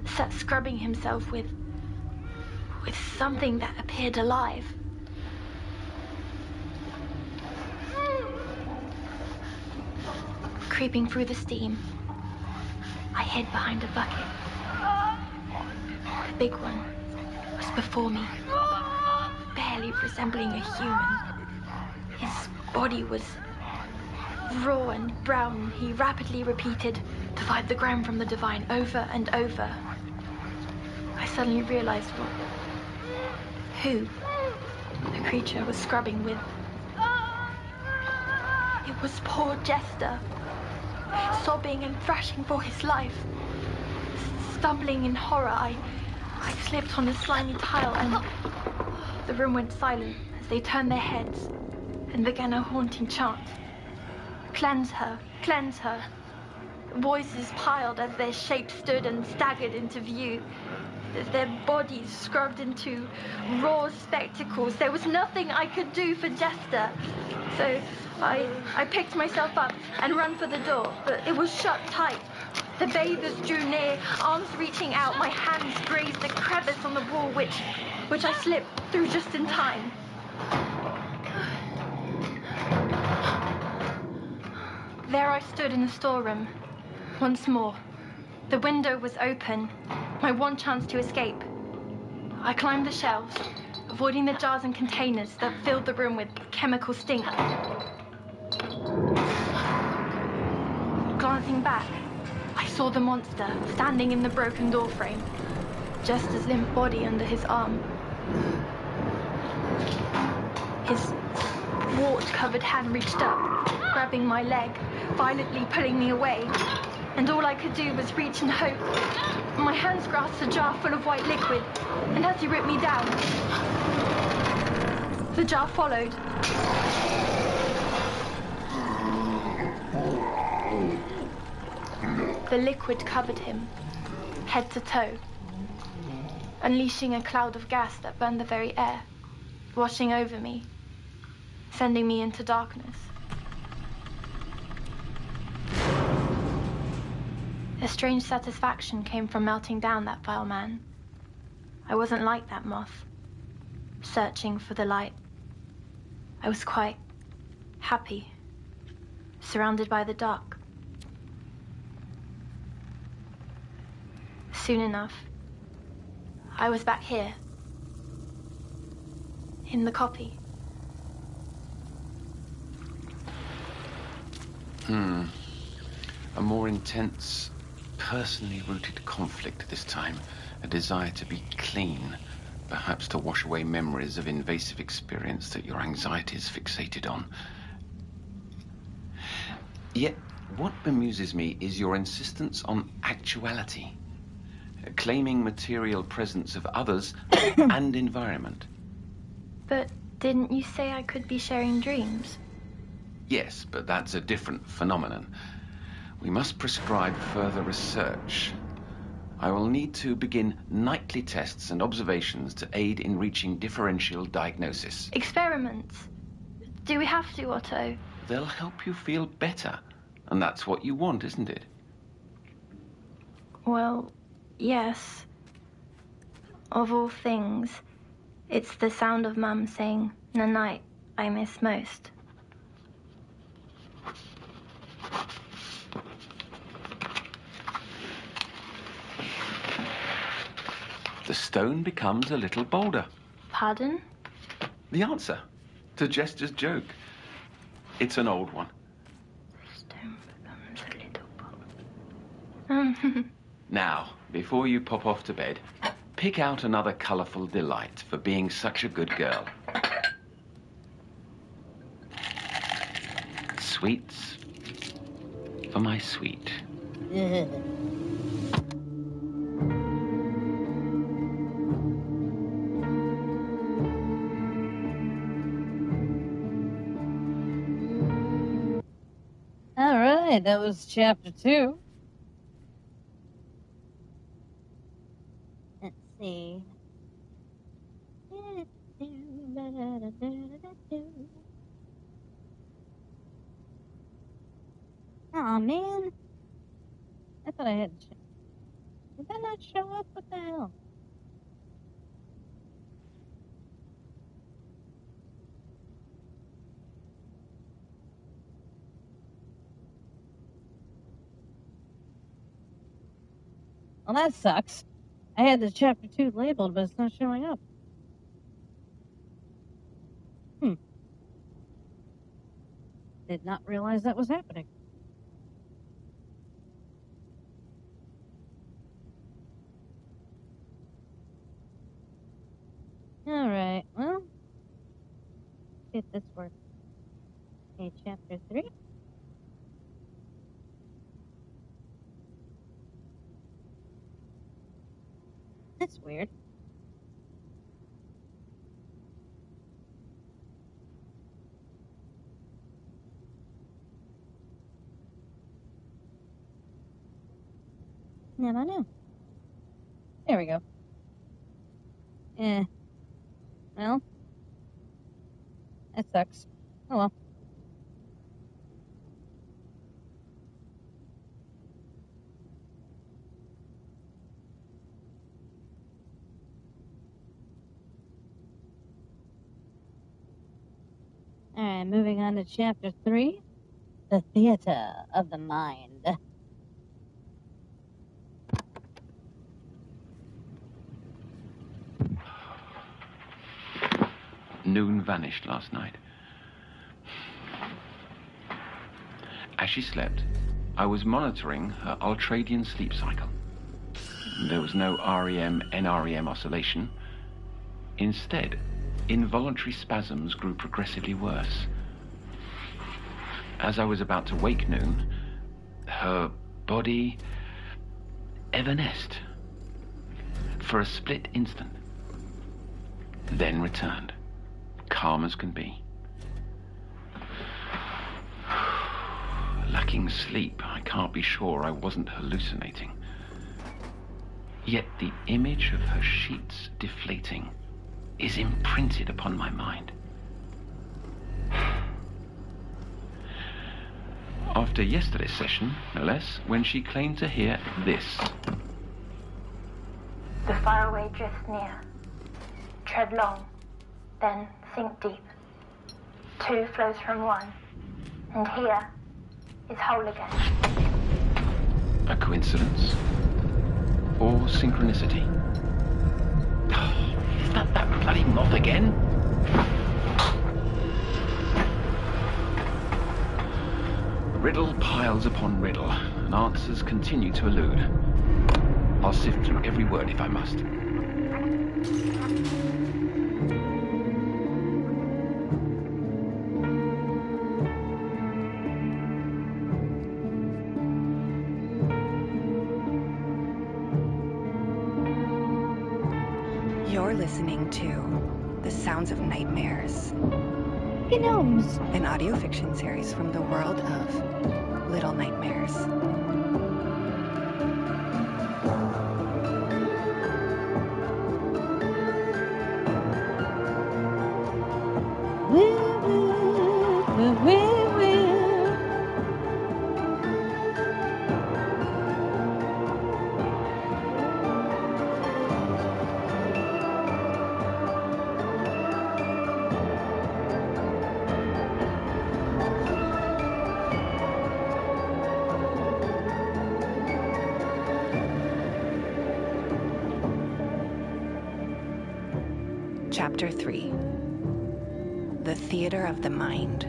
sat scrubbing himself with something that appeared alive. Creeping through the steam, I hid behind a bucket. The big one was before me, barely resembling a human. His body was raw and brown. He rapidly repeated, "Divide the ground from the divine," over and over. I suddenly realized who the creature was scrubbing with. It was poor Jester, sobbing and thrashing for his life. Stumbling in horror, I slipped on the slimy tile, and the room went silent as they turned their heads and began a haunting chant. Cleanse her, cleanse her. Voices piled as their shapes stood and staggered into view, their bodies scrubbed into raw spectacles. There was nothing I could do for Jester, so I picked myself up and ran for the door, but it was shut tight. The bathers drew near, arms reaching out. My hands grazed a crevice on the wall, which I slipped through just in time. There I stood in the storeroom, once more. The window was open, my one chance to escape. I climbed the shelves, avoiding the jars and containers that filled the room with chemical stink. Glancing back, I saw the monster standing in the broken doorframe, Jester's limp body under his arm. His wart-covered hand reached up, grabbing my leg, violently pulling me away. And all I could do was reach and hope. My hands grasped a jar full of white liquid, and as he ripped me down, the jar followed. The liquid covered him, head to toe, unleashing a cloud of gas that burned the very air, washing over me, sending me into darkness. A strange satisfaction came from melting down that vile man. I wasn't like that moth, searching for the light. I was quite happy, surrounded by the dark. Soon enough, I was back here, in the copy. A more intense, personally rooted conflict this time. A desire to be clean, perhaps to wash away memories of invasive experience that your anxiety is fixated on. Yet, what bemuses me is your insistence on actuality. claiming material presence of others and environment. But didn't you say I could be sharing dreams? Yes, but that's a different phenomenon. We must prescribe further research. I will need to begin nightly tests and observations to aid in reaching differential diagnosis. Experiments? Do we have to, Otto? They'll help you feel better, and that's what you want, isn't it? Well, yes. Of all things, it's the sound of Mum saying, "The night I miss most." The stone becomes a little bolder. Pardon? The answer to Jester's joke. It's an old one. The stone becomes a little bolder. Now, before you pop off to bed, pick out another colourful delight for being such a good girl. Sweets for my sweet. All right, that was chapter 2. Let's see. Aw, man. I thought I had... Did that not show up? What the hell? Well, that sucks. I had the chapter 2 labeled, but it's not showing up. Did not realize that was happening. Alright, well, let's get this working. Okay, chapter 3. That's weird. Never know. There we go. Well, that sucks. Oh well. Alright, moving on to chapter 3. The Theater of the Mind. Noon vanished last night. As she slept, I was monitoring her ultradian sleep cycle. There was no REM-NREM oscillation. Instead, involuntary spasms grew progressively worse. As I was about to wake Noon, her body evanesced for a split instant, then returned, calm as can be. Lacking sleep, I can't be sure I wasn't hallucinating. Yet the image of her sheets deflating is imprinted upon my mind. After yesterday's session, no less, when she claimed to hear this. The faraway drift near. Tread long, then sink deep. Two flows from one, and here is whole again. A coincidence? Or synchronicity? Oh, is that bloody moth again? Riddle piles upon riddle, and answers continue to elude. I'll sift through every word if I must. You're listening to The Sounds of Nightmares, Gnomes. an audio fiction series from the world of Little Nightmares. Woo, woo, woo, woo, woo. Chapter 3. The Theater of the Mind.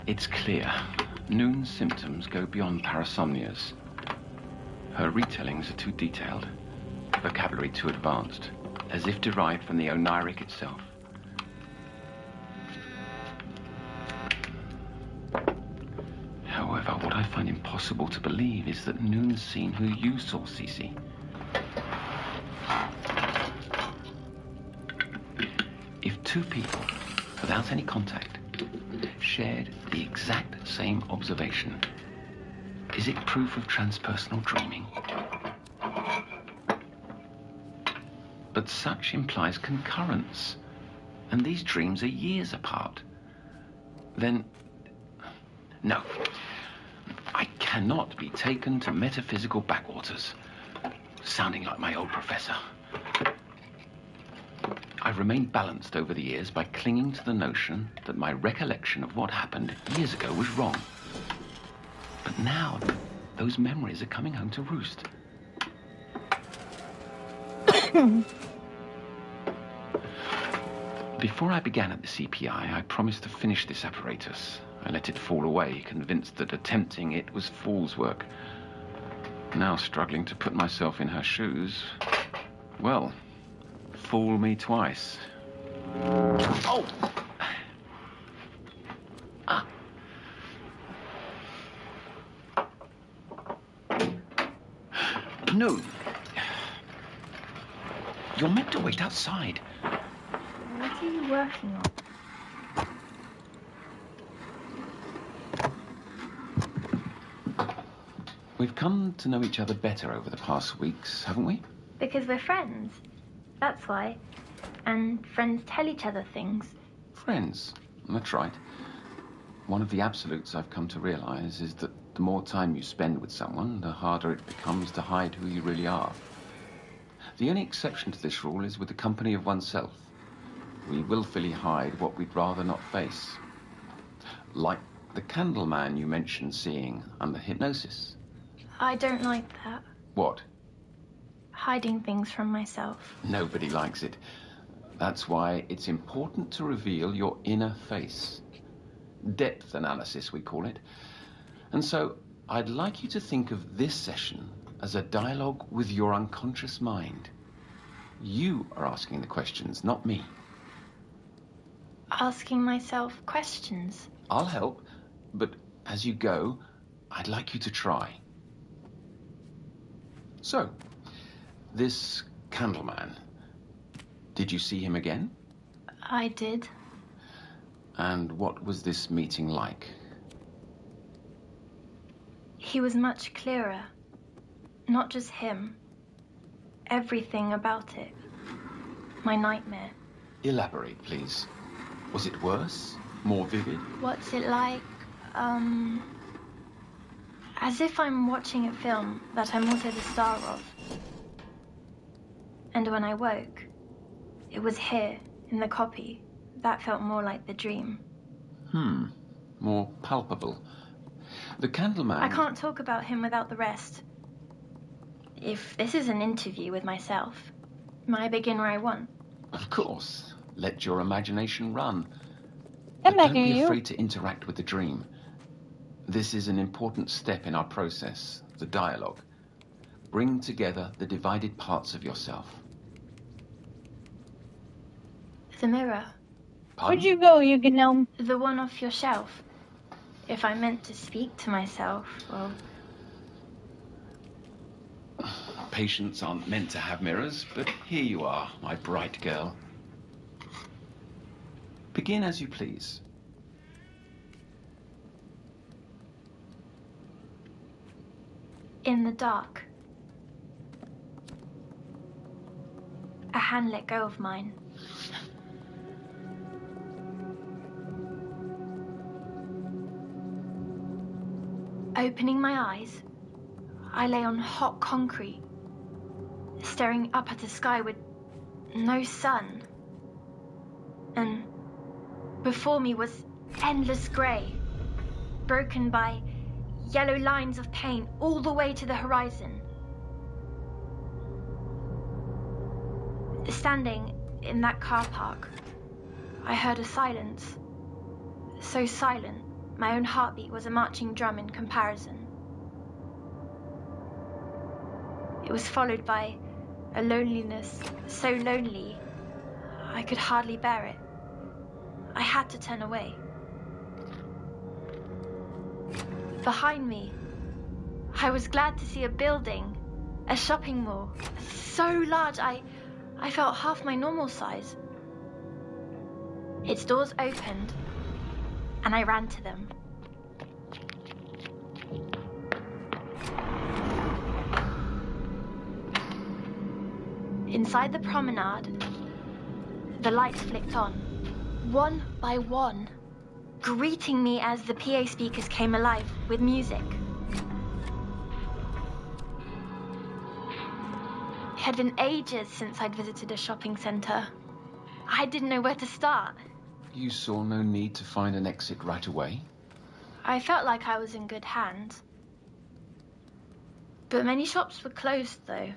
It's clear. Noon's symptoms go beyond parasomnias. Her retellings are too detailed, vocabulary too advanced, as if derived from the oniric itself. However, what I find impossible to believe is that Noon's seen who you saw, Cece. If two people, without any contact, shared the exact same observation, is it proof of transpersonal dreaming? But such implies concurrence, and these dreams are years apart. Then, no, I cannot be taken to metaphysical backwaters, sounding like my old professor. I've remained balanced over the years by clinging to the notion that my recollection of what happened years ago was wrong. But now, those memories are coming home to roost. Before I began at the CPI, I promised to finish this apparatus. I let it fall away, convinced that attempting it was fool's work. Now struggling to put myself in her shoes, well, fool me twice. Oh! Ah! No. You're meant to wait outside. What are you working on? We've come to know each other better over the past weeks, haven't we? Because we're friends. That's why. And friends tell each other things. Friends. That's right. One of the absolutes I've come to realize is that the more time you spend with someone, the harder it becomes to hide who you really are. The only exception to this rule is with the company of oneself. We willfully hide what we'd rather not face. Like the Candleman you mentioned seeing under hypnosis. I don't like that. What? Hiding things from myself. Nobody likes it. That's why it's important to reveal your inner face. Depth analysis, we call it. And so I'd like you to think of this session as a dialogue with your unconscious mind. You are asking the questions, not me. Asking myself questions. I'll help, but as you go, I'd like you to try. So, this Candleman, did you see him again? I did. And what was this meeting like? He was much clearer. Not just him. Everything about it. My nightmare. Elaborate, please. Was it worse? More vivid? What's it like? As if I'm watching a film that I'm also the star of. And when I woke, it was here, in the copy. That felt more like the dream. More palpable. The Candleman... I can't talk about him without the rest. If this is an interview with myself, may I begin where I want? Of course. Let your imagination run. I'm But back don't at be you. afraid to interact with the dream. This is an important step in our process, the dialogue. Bring together the divided parts of yourself. The mirror. Pardon? Where'd you go, you gnome? The one off your shelf. If I meant to speak to myself, well... Patients aren't meant to have mirrors, but here you are, my bright girl. Begin as you please. In the dark. A hand let go of mine. Opening my eyes, I lay on hot concrete, staring up at the sky with no sun. And before me was endless grey, broken by yellow lines of paint all the way to the horizon. Standing in that car park, I heard a silence. So silent, my own heartbeat was a marching drum in comparison. It was followed by a loneliness so lonely, I could hardly bear it. I had to turn away. Behind me, I was glad to see a building, a shopping mall, so large I felt half my normal size. Its doors opened, and I ran to them. Inside the promenade, the lights flicked on, one by one, greeting me as the PA speakers came alive with music. It had been ages since I'd visited a shopping centre. I didn't know where to start. You saw no need to find an exit right away? I felt like I was in good hands. But many shops were closed, though.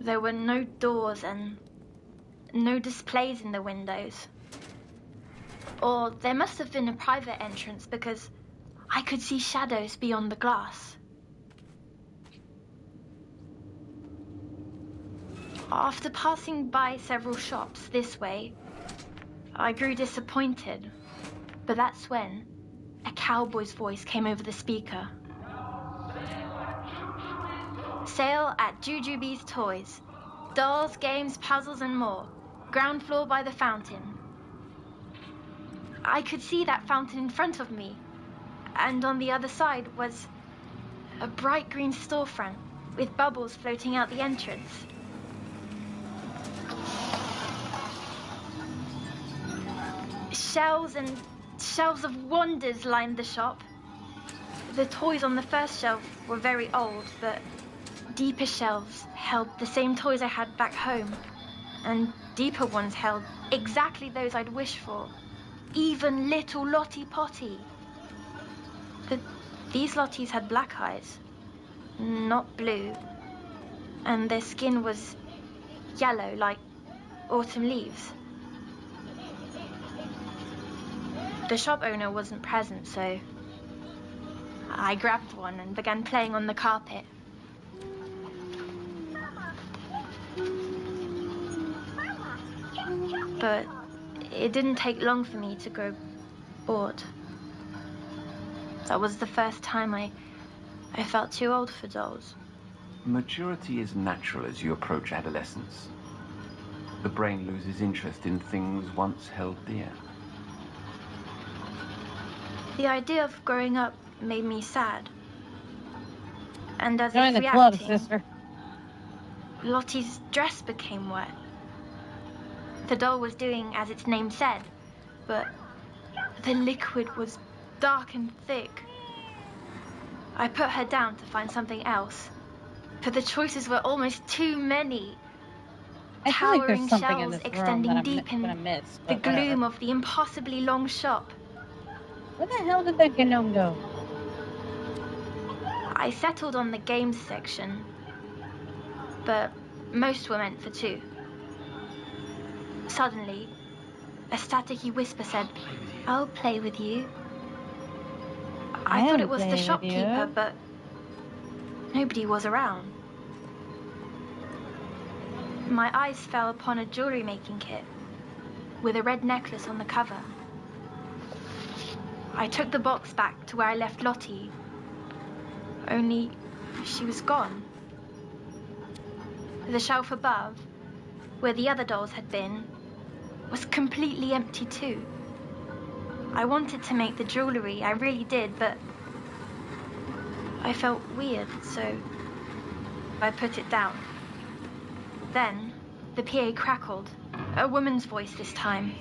There were no doors and no displays in the windows. Or there must have been a private entrance because I could see shadows beyond the glass. After passing by several shops this way, I grew disappointed. But that's when a cowboy's voice came over the speaker. Sale at Jujubee's Toys. Dolls, games, puzzles, and more. Ground floor by the fountain. I could see that fountain in front of me, and on the other side was a bright green storefront with bubbles floating out the entrance. Shelves and shelves of wonders lined the shop. The toys on the first shelf were very old, but deeper shelves held the same toys I had back home, and deeper ones held exactly those I'd wished for, even little Lottie Potty. But these Lotties had black eyes, not blue, and their skin was yellow like autumn leaves. The shop owner wasn't present, so I grabbed one and began playing on the carpet. But it didn't take long for me to grow bored. That was the first time I felt too old for dolls. Maturity is natural as you approach adolescence. The brain loses interest in things once held dear. The idea of growing up made me sad. And as Join if the club, reacting, sister. Lottie's dress became wet. The doll was doing as its name said, but the liquid was dark and thick. I put her down to find something else, but the choices were almost too many. I feel like Towering there's something in shelves this room extending that I'm deep in gonna miss. the But whatever. gloom of the impossibly long shop. Where the hell did that gnome go? I settled on the games section, but most were meant for two. Suddenly, a staticky whisper said, "I'll play with you." I thought it was the shopkeeper, but nobody was around. My eyes fell upon a jewellery making kit with a red necklace on the cover. I took the box back to where I left Lottie, only she was gone. The shelf above, where the other dolls had been, was completely empty too. I wanted to make the jewellery, I really did, but I felt weird, so I put it down. Then the PA crackled, a woman's voice this time.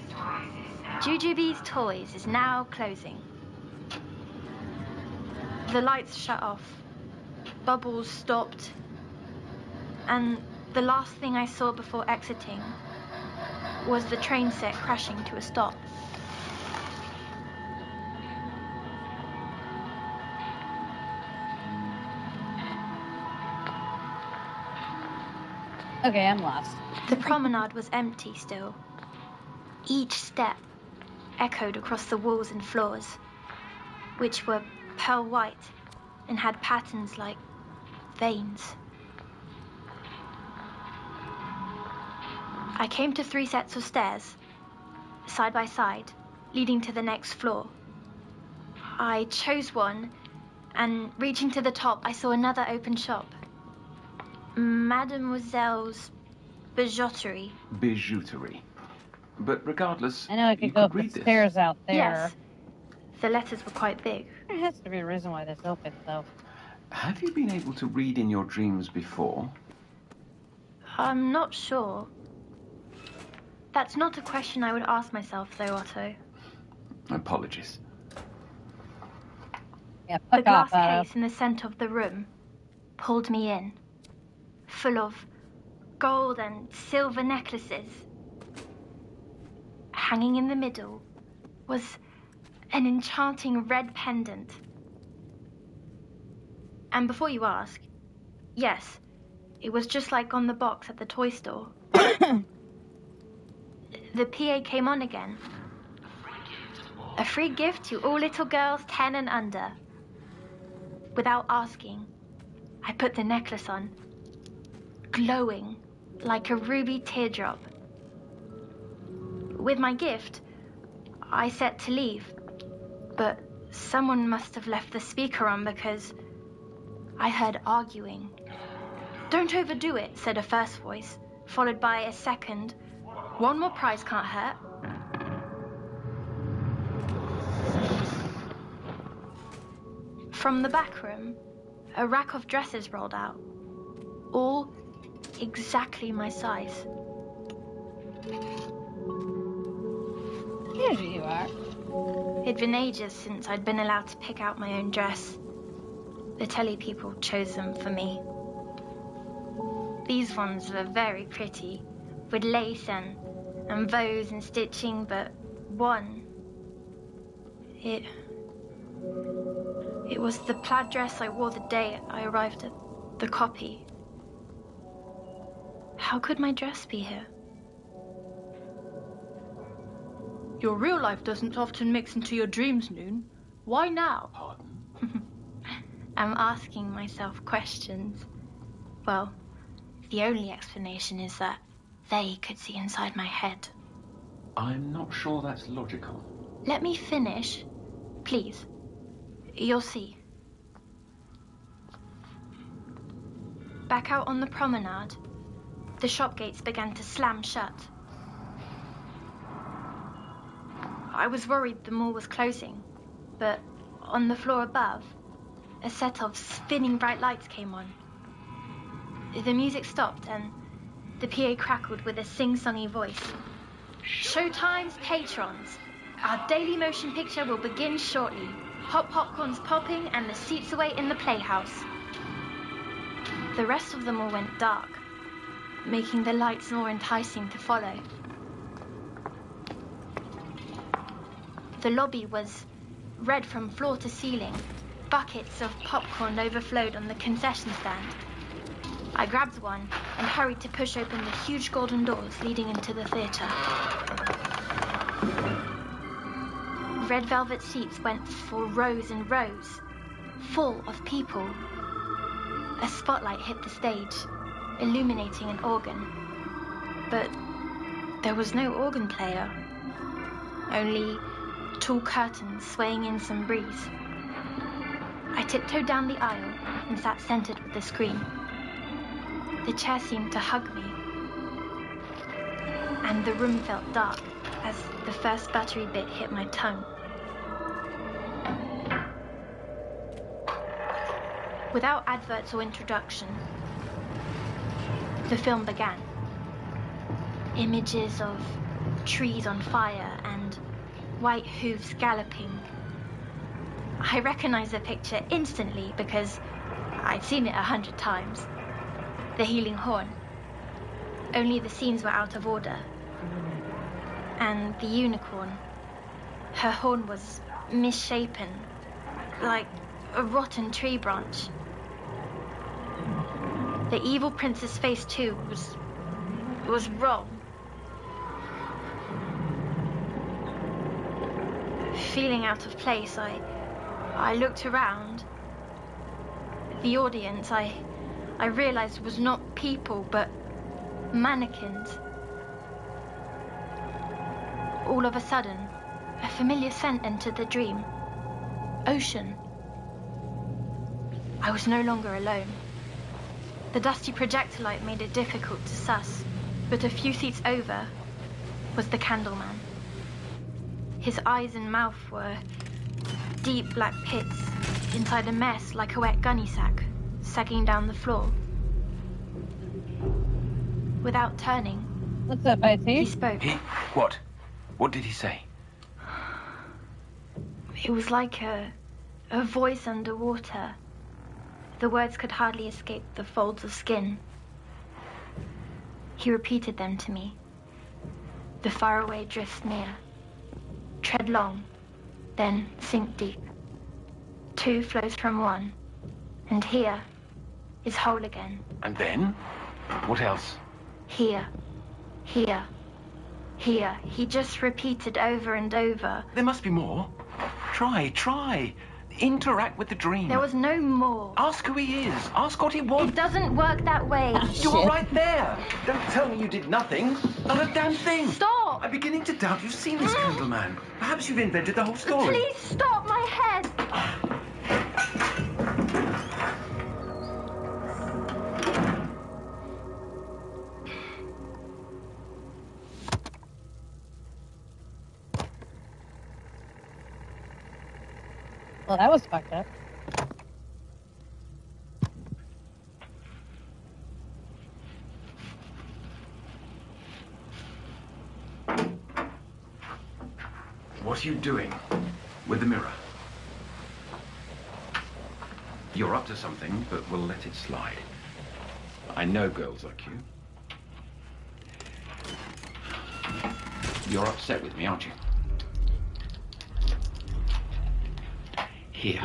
Jujubee's Toys is now closing. The lights shut off, bubbles stopped, and the last thing I saw before exiting was the train set crashing to a stop. Okay, I'm lost. The promenade was empty still. Each step echoed across the walls and floors, which were pearl white and had patterns like veins. I came to 3 sets of stairs, side by side, leading to the next floor. I chose one, and reaching to the top, I saw another open shop. Mademoiselle's Bijouterie. Bijouterie. But regardless, I know I could go up the read this. stairs out there. Yes. The letters were quite big. There has to be a reason why this opened, though. Have you been able to read in your dreams before? I'm not sure. That's not a question I would ask myself, though, Otto. Apologies. Yeah, The fuck glass off, Otto. case in the centre of the room pulled me in, full of gold and silver necklaces. Hanging in the middle was an enchanting red pendant. And before you ask, yes, it was just like on the box at the toy store. The PA came on again. A free gift to all little girls 10 and under. Without asking, I put the necklace on, glowing like a ruby teardrop. With my gift, I set to leave, but someone must have left the speaker on because I heard arguing. "Don't overdo it," said a first voice, followed by a second. "One more prize can't hurt." From the back room, a rack of dresses rolled out, all exactly my size. Here you are. It'd been ages since I'd been allowed to pick out my own dress. The telly people chose them for me. These ones were very pretty, with lace and bows and stitching, but one, it was the plaid dress I wore the day I arrived at the copy. How could my dress be here? Your real life doesn't often mix into your dreams, Noon. Why now? Pardon? I'm asking myself questions. Well, the only explanation is that they could see inside my head. I'm not sure that's logical. Let me finish, please. You'll see. Back out on the promenade, the shop gates began to slam shut. I was worried the mall was closing, but on the floor above, a set of spinning bright lights came on. The music stopped and the PA crackled with a sing-songy voice. "Showtime's patrons. Our daily motion picture will begin shortly. Hot popcorn's popping and the seats await in the playhouse." The rest of them all went dark, making the lights more enticing to follow. The lobby was red from floor to ceiling. Buckets of popcorn overflowed on the concession stand. I grabbed one and hurried to push open the huge golden doors leading into the theatre. Red velvet seats went for rows and rows, full of people. A spotlight hit the stage, illuminating an organ. but there was no organ player. Only tall curtains swaying in some breeze. I tiptoed down the aisle and sat centered with the screen. The chair seemed to hug me, and the room felt dark as the first buttery bit hit my tongue. Without adverts or introduction, the film began. Images of trees on fire and white hooves galloping. I recognized the picture instantly because I'd seen it 100 times. The healing horn. Only the scenes were out of order. And the unicorn. Her horn was misshapen, like a rotten tree branch. The evil prince's face, too, was wrong. Feeling out of place, I looked around. The audience, I realized, was not people, but mannequins. All of a sudden, a familiar scent entered the dream. Ocean. I was no longer alone. The dusty projector light made it difficult to suss, but a few seats over was the Candleman. His eyes and mouth were deep black pits inside a mess like a wet gunny sack, sagging down the floor. Without turning, What's up, I he see? spoke. What? What did he say? It was like a voice underwater. The words could hardly escape the folds of skin. He repeated them to me. The faraway drifts near. Tread long, then sink deep. Two flows from one, and here is whole again. And then? What else? Here, here, here. He just repeated over and over. There must be more. Try. Interact with the dream. There was no more. Ask who he is. Ask what he wants. It doesn't work that way. You were right there. Don't tell me you did nothing. Not a damn thing. Stop! I'm beginning to doubt you've seen this Candleman. Perhaps you've invented the whole story. Please stop my head! Well, that was fucked up. What are you doing with the mirror? You're up to something, but we'll let it slide. I know girls like you. You're upset with me, aren't you? Here,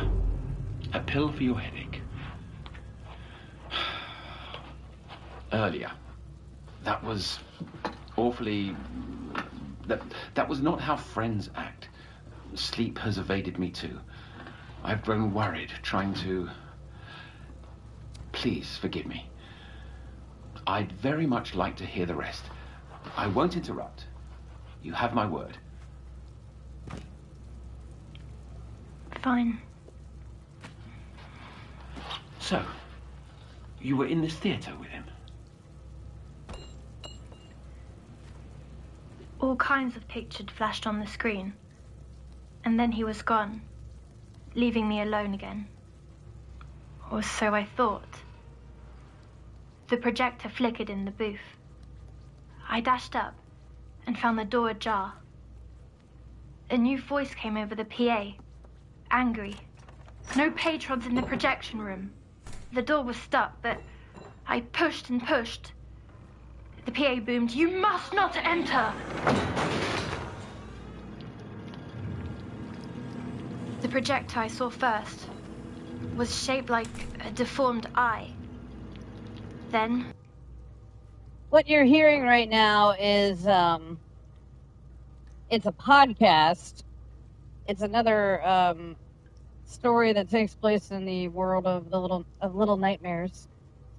a pill for your headache. Earlier, that was awfully... That was not how friends act. Sleep has evaded me too. I've grown worried, trying to... Please forgive me. I'd very much like to hear the rest. I won't interrupt. You have my word. Fine. So, you were in this theatre with him? All kinds of pictures flashed on the screen. And then he was gone, leaving me alone again. Or so I thought. The projector flickered in the booth. I dashed up and found the door ajar. A new voice came over the PA, angry. No patrons in the projection room. The door was stuck, but I pushed and pushed. The PA boomed, "You must not enter!" The projector I saw first was shaped like a deformed eye. Then... What you're hearing right now is, it's a podcast. It's another, story that takes place in the world of Little Nightmares. It's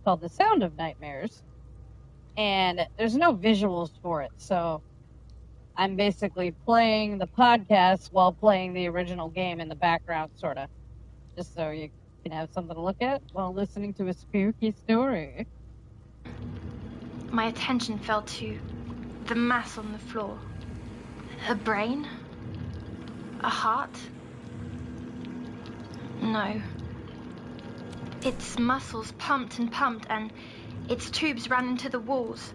called The Sound of Nightmares. and there's no visuals for it, so I'm basically playing the podcast while playing the original game in the background, sort of, just so you can have something to look at while listening to a spooky story. My attention fell to the mass on the floor. A brain? A heart? No. Its muscles pumped and pumped, and its tubes ran into the walls.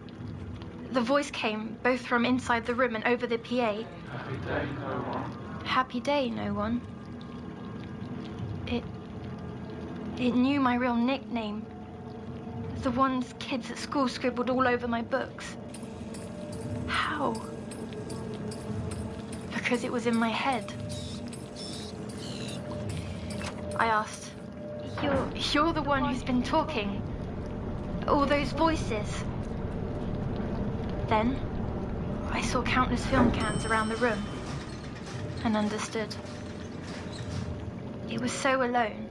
The voice came both from inside the room and over the PA. Happy day, no one. Happy day, no one. It knew my real nickname. The ones kids at school scribbled all over my books. How? Because it was in my head. I asked, You're the one who's been talking. All those voices. Then, I saw countless film cans around the room and understood. It was so alone,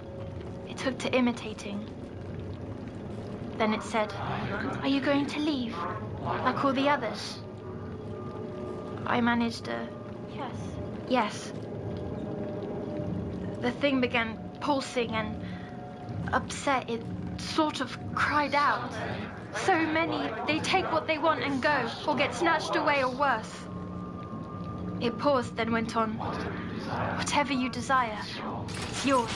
it took to imitating. Then it said, Are you going to leave, like all the others? I managed a yes. The thing began pulsing and upset. It sort of cried out. So many, they take what they want and go, or get snatched away, or worse. It paused, then went on. Whatever you desire, it's yours.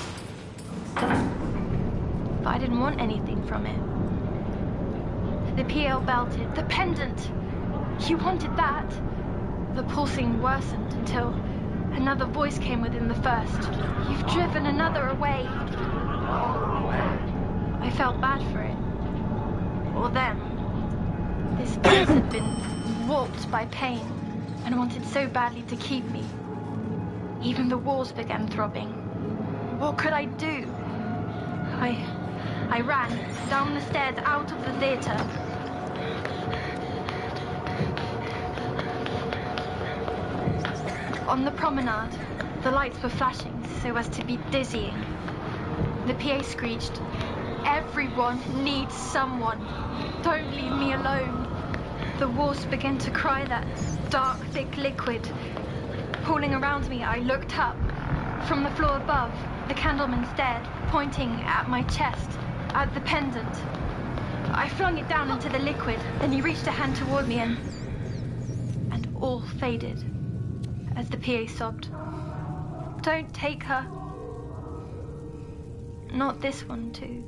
But I didn't want anything from it. The PL belted. The pendant! You wanted that! The pulsing worsened until another voice came within the first. You've driven another away. I felt bad for it. Or them. This place had been warped by pain and wanted so badly to keep me. Even the walls began throbbing. What could I do? I ran down the stairs out of the theatre. On the promenade, the lights were flashing so as to be dizzying. The PA screeched, Everyone needs someone. Don't leave me alone. The walls began to cry that dark, thick liquid. Pulling around me, I looked up. From the floor above, the candleman stared, pointing at my chest, at the pendant. I flung it down into the liquid, then he reached a hand toward me and all faded as the PA sobbed. Don't take her. Not this one, too.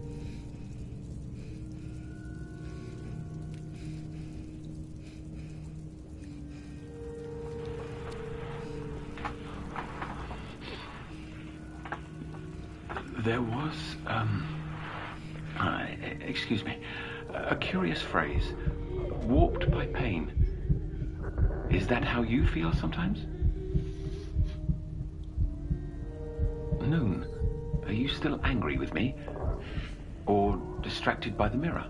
There was, excuse me, a curious phrase, warped by pain. Is that how you feel sometimes? Noon, are you still angry with me? Or distracted by the mirror?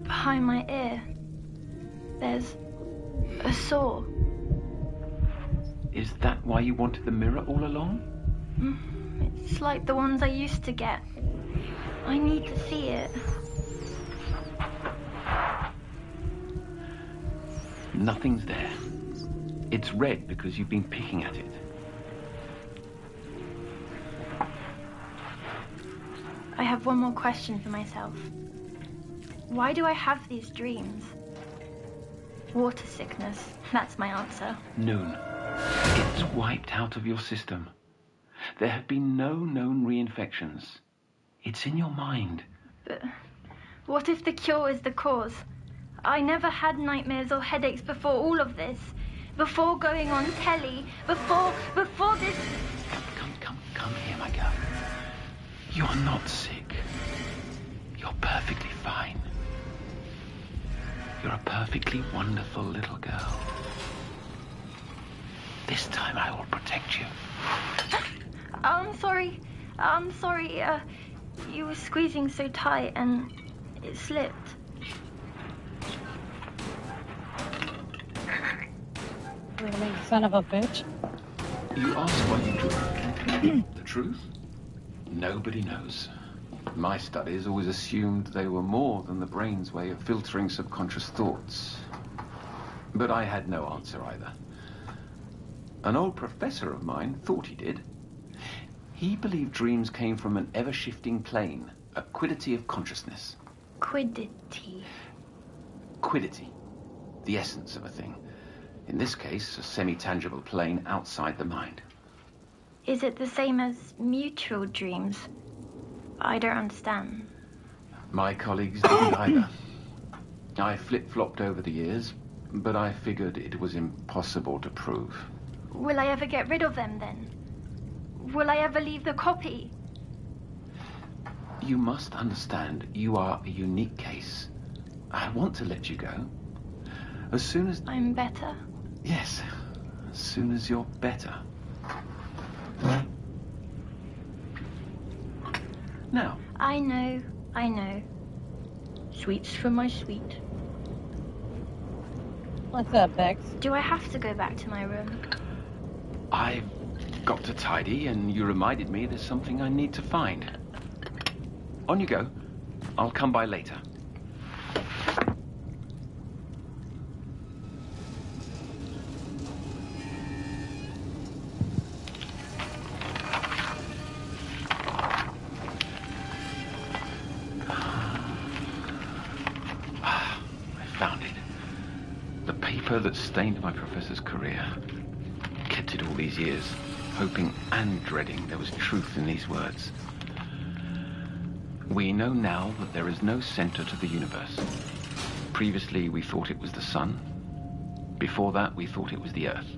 Behind my ear, there's a saw. Is that why you wanted the mirror all along? It's like the ones I used to get. I need to see it. Nothing's there. It's red because you've been picking at it. I have one more question for myself. Why do I have these dreams? Water sickness, that's my answer. Noon, it's wiped out of your system. There have been no known reinfections. It's in your mind. But what if the cure is the cause? I never had nightmares or headaches before all of this. Before going on telly. Before this... Come here, my girl. You're not sick. You're perfectly fine. You're a perfectly wonderful little girl. This time I will protect you. I'm sorry. You were squeezing so tight and it slipped. Really, son of a bitch. You ask why you drew. The truth? Nobody knows. My studies always assumed they were more than the brain's way of filtering subconscious thoughts. But I had no answer either. An old professor of mine thought he did. He believed dreams came from an ever-shifting plane, a quiddity of consciousness. Quiddity. Quiddity, the essence of a thing. In this case, a semi-tangible plane outside the mind. Is it the same as mutual dreams? I don't understand. My colleagues didn't either. I flip-flopped over the years, but I figured it was impossible to prove. Will I ever get rid of them then? Will I ever leave the copy? You must understand, you are a unique case. I want to let you go. As soon as... I'm better. Yes, as soon as you're better. Now. I know. Sweets for my sweet. What's up, Bex? Do I have to go back to my room? I've got to tidy, and you reminded me there's something I need to find. On you go. I'll come by later. That stained my professor's career. Kept it all these years, hoping and dreading there was truth in these words. We know now that there is no center to the universe. Previously, we thought it was the sun. Before that, we thought it was the earth.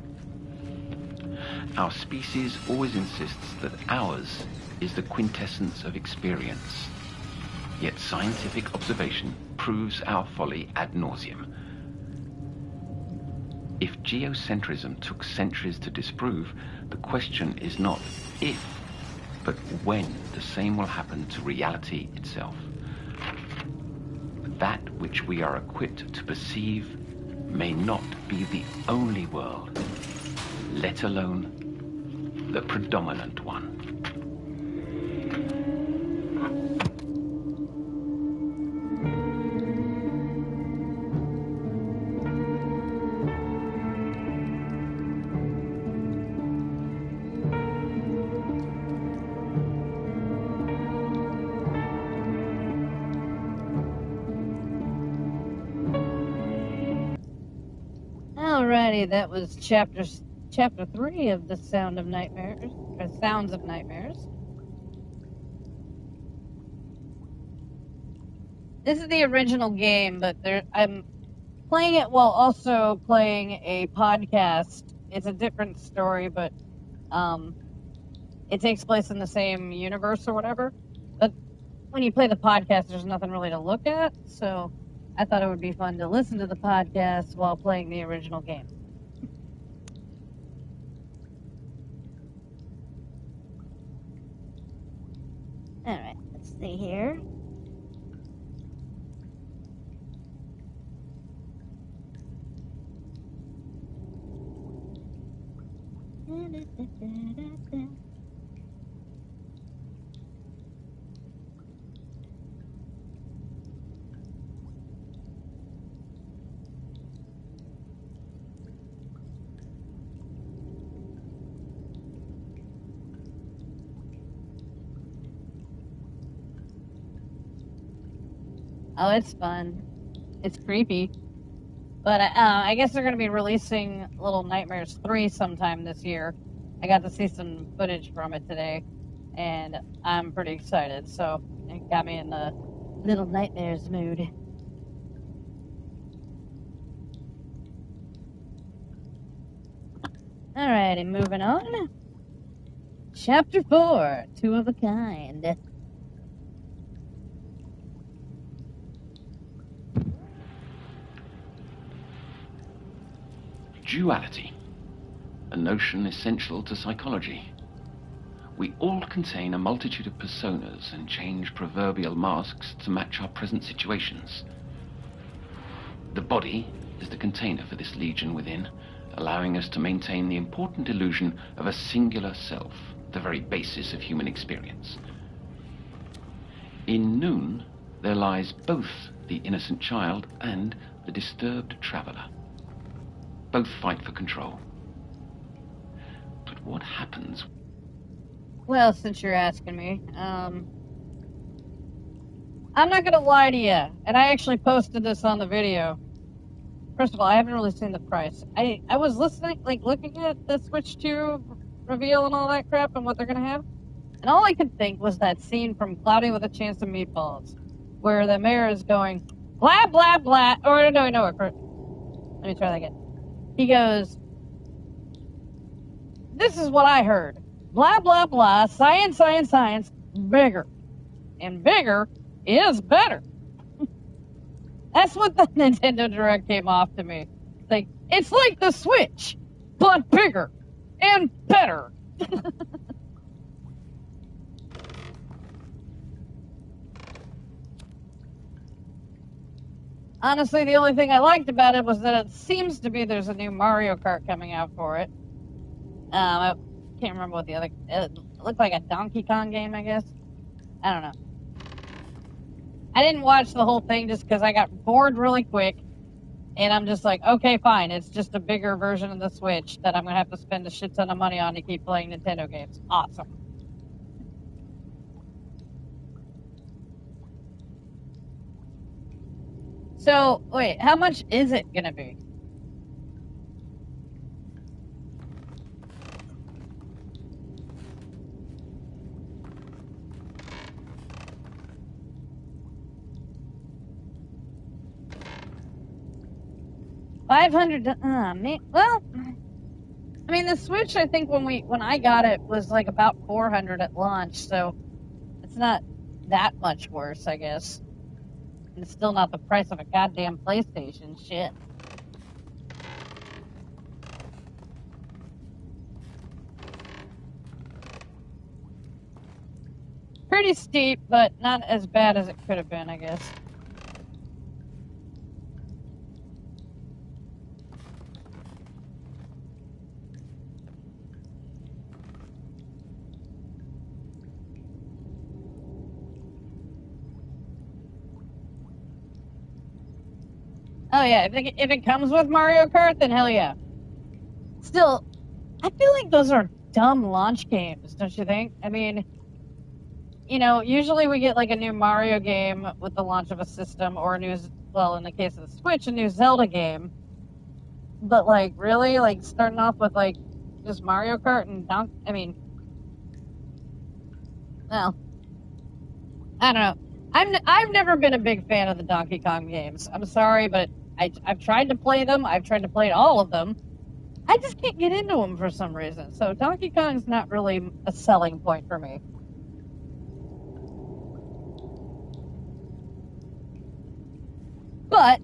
Our species always insists that ours is the quintessence of experience. Yet scientific observation proves our folly ad nauseum. If geocentrism took centuries to disprove, the question is not if, but when the same will happen to reality itself. That which we are equipped to perceive may not be the only world, let alone the predominant one. Alrighty, that was chapter 3 of The Sound of Nightmares, or Sounds of Nightmares. This is the original game, but I'm playing it while also playing a podcast. It's a different story, but it takes place in the same universe or whatever. But when you play the podcast, there's nothing really to look at, so I thought it would be fun to listen to the podcast while playing the original game. Alright, let's see here. Oh, it's fun. It's creepy. But I guess they're going to be releasing Little Nightmares 3 sometime this year. I got to see some footage from it today, and I'm pretty excited. So it got me in the Little Nightmares mood. Alrighty, moving on. Chapter 4, Two of a Kind. Duality, a notion essential to psychology. We all contain a multitude of personas and change proverbial masks to match our present situations. The body is the container for this legion within, allowing us to maintain the important illusion of a singular self, the very basis of human experience. In Noon, there lies both the innocent child and the disturbed traveler. Both fight for control. But what happens? Well, since you're asking me, I'm not gonna lie to you, and I actually posted this on the video. First of all, I haven't really seen the price. I was listening, like, looking at the Switch 2 reveal and all that crap and what they're gonna have, and all I could think was that scene from Cloudy with a Chance of Meatballs, where the mayor is going, blah, blah, blah, or no, let me try that again. He goes, this is what I heard. Blah, blah, blah, science, science, science, bigger. And bigger is better. That's what the Nintendo Direct came off to me. Like, it's like the Switch, but bigger and better. Honestly, the only thing I liked about it was that it seems to be there's a new Mario Kart coming out for it. I can't remember what the other... It looked like a Donkey Kong game, I guess. I don't know. I didn't watch the whole thing just because I got bored really quick. And I'm just like, okay, fine. It's just a bigger version of the Switch that I'm going to have to spend a shit ton of money on to keep playing Nintendo games. Awesome. So, wait, how much is it going to be? $500. Well, I mean, the Switch, I think when I got it was like about $400 at launch, so it's not that much worse, I guess. And it's still not the price of a goddamn PlayStation. Shit. Pretty steep, but not as bad as it could have been, I guess. Oh yeah, if it comes with Mario Kart, then hell yeah. Still, I feel like those are dumb launch games, don't you think? I mean, you know, usually we get like a new Mario game with the launch of a system, or a new, well, in the case of the Switch, a new Zelda game. But like, really, like starting off with like just Mario Kart and I mean, well, I don't know. I've never been a big fan of the Donkey Kong games. I'm sorry, but I've tried to play them. I've tried to play all of them. I just can't get into them for some reason. So Donkey Kong's not really a selling point for me. But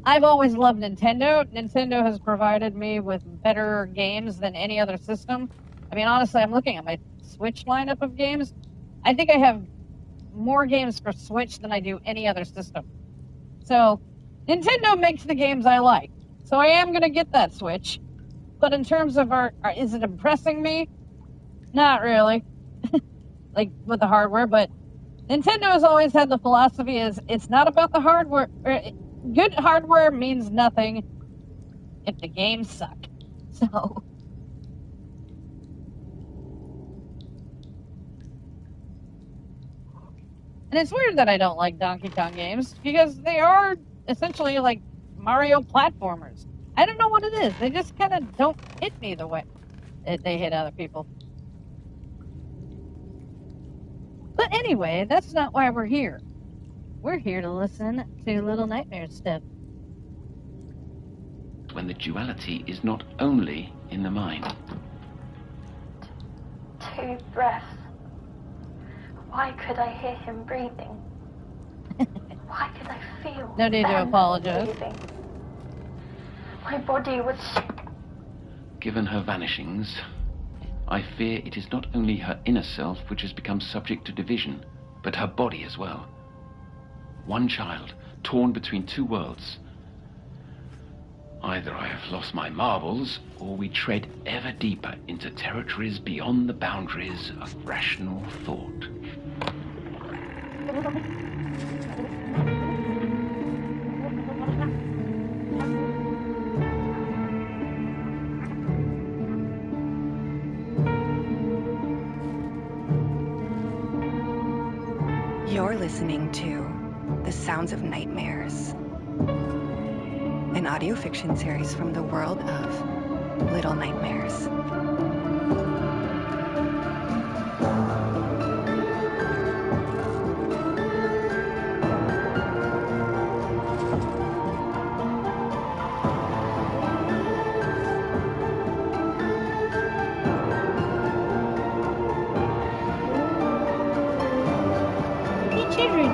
I've always loved Nintendo. Nintendo has provided me with better games than any other system. I mean, honestly, I'm looking at my Switch lineup of games. I think I have more games for Switch than I do any other system. So, Nintendo makes the games I like. So I am going to get that Switch. But in terms of is it impressing me? Not really. Like, with the hardware, but Nintendo has always had the philosophy is it's not about the hardware. Good hardware means nothing if the games suck. So... And it's weird that I don't like Donkey Kong games, because they are essentially like Mario platformers. I don't know what it is. They just kind of don't hit me the way they hit other people. But anyway, that's not why we're here. We're here to listen to Little Nightmare stuff. When the duality is not only in the mind. 2 breaths. Why could I hear him breathing? Why could I feel No need to apologize. Breathing? My body was... Given her vanishings, I fear it is not only her inner self which has become subject to division, but her body as well. One child, torn between 2 worlds. Either I have lost my marbles, or we tread ever deeper into territories beyond the boundaries of rational thought. You're listening to The Sounds of Nightmares, an audio fiction series from the world of Little Nightmares. Hey, children.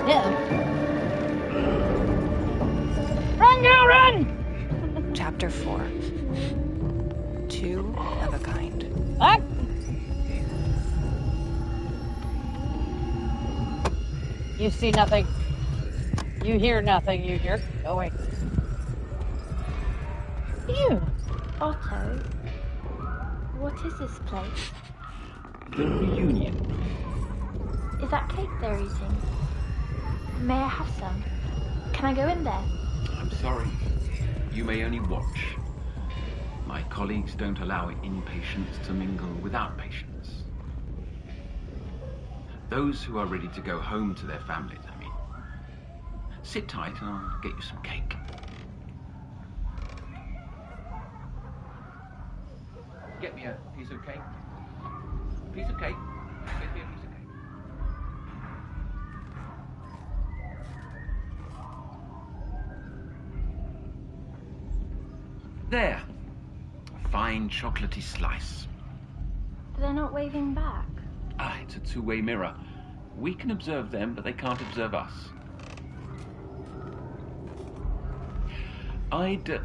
Yeah. Run, girl, run! Chapter 4. Two of a Kind. What? You see nothing. You hear nothing, you jerk. Oh, wait. You. Otto, what is this place? The reunion. Is that cake they're eating? May I have some? Can I go in there? I'm sorry. You may only watch. My colleagues don't allow inpatients to mingle with outpatients. Those who are ready to go home to their families, I mean. Sit tight and I'll get you some cake. Get me a piece of cake. Piece of cake. Get me a piece of cake. There. A fine chocolatey slice. They're not waving back. Ah, it's a two-way mirror. We can observe them, but they can't observe us. I'd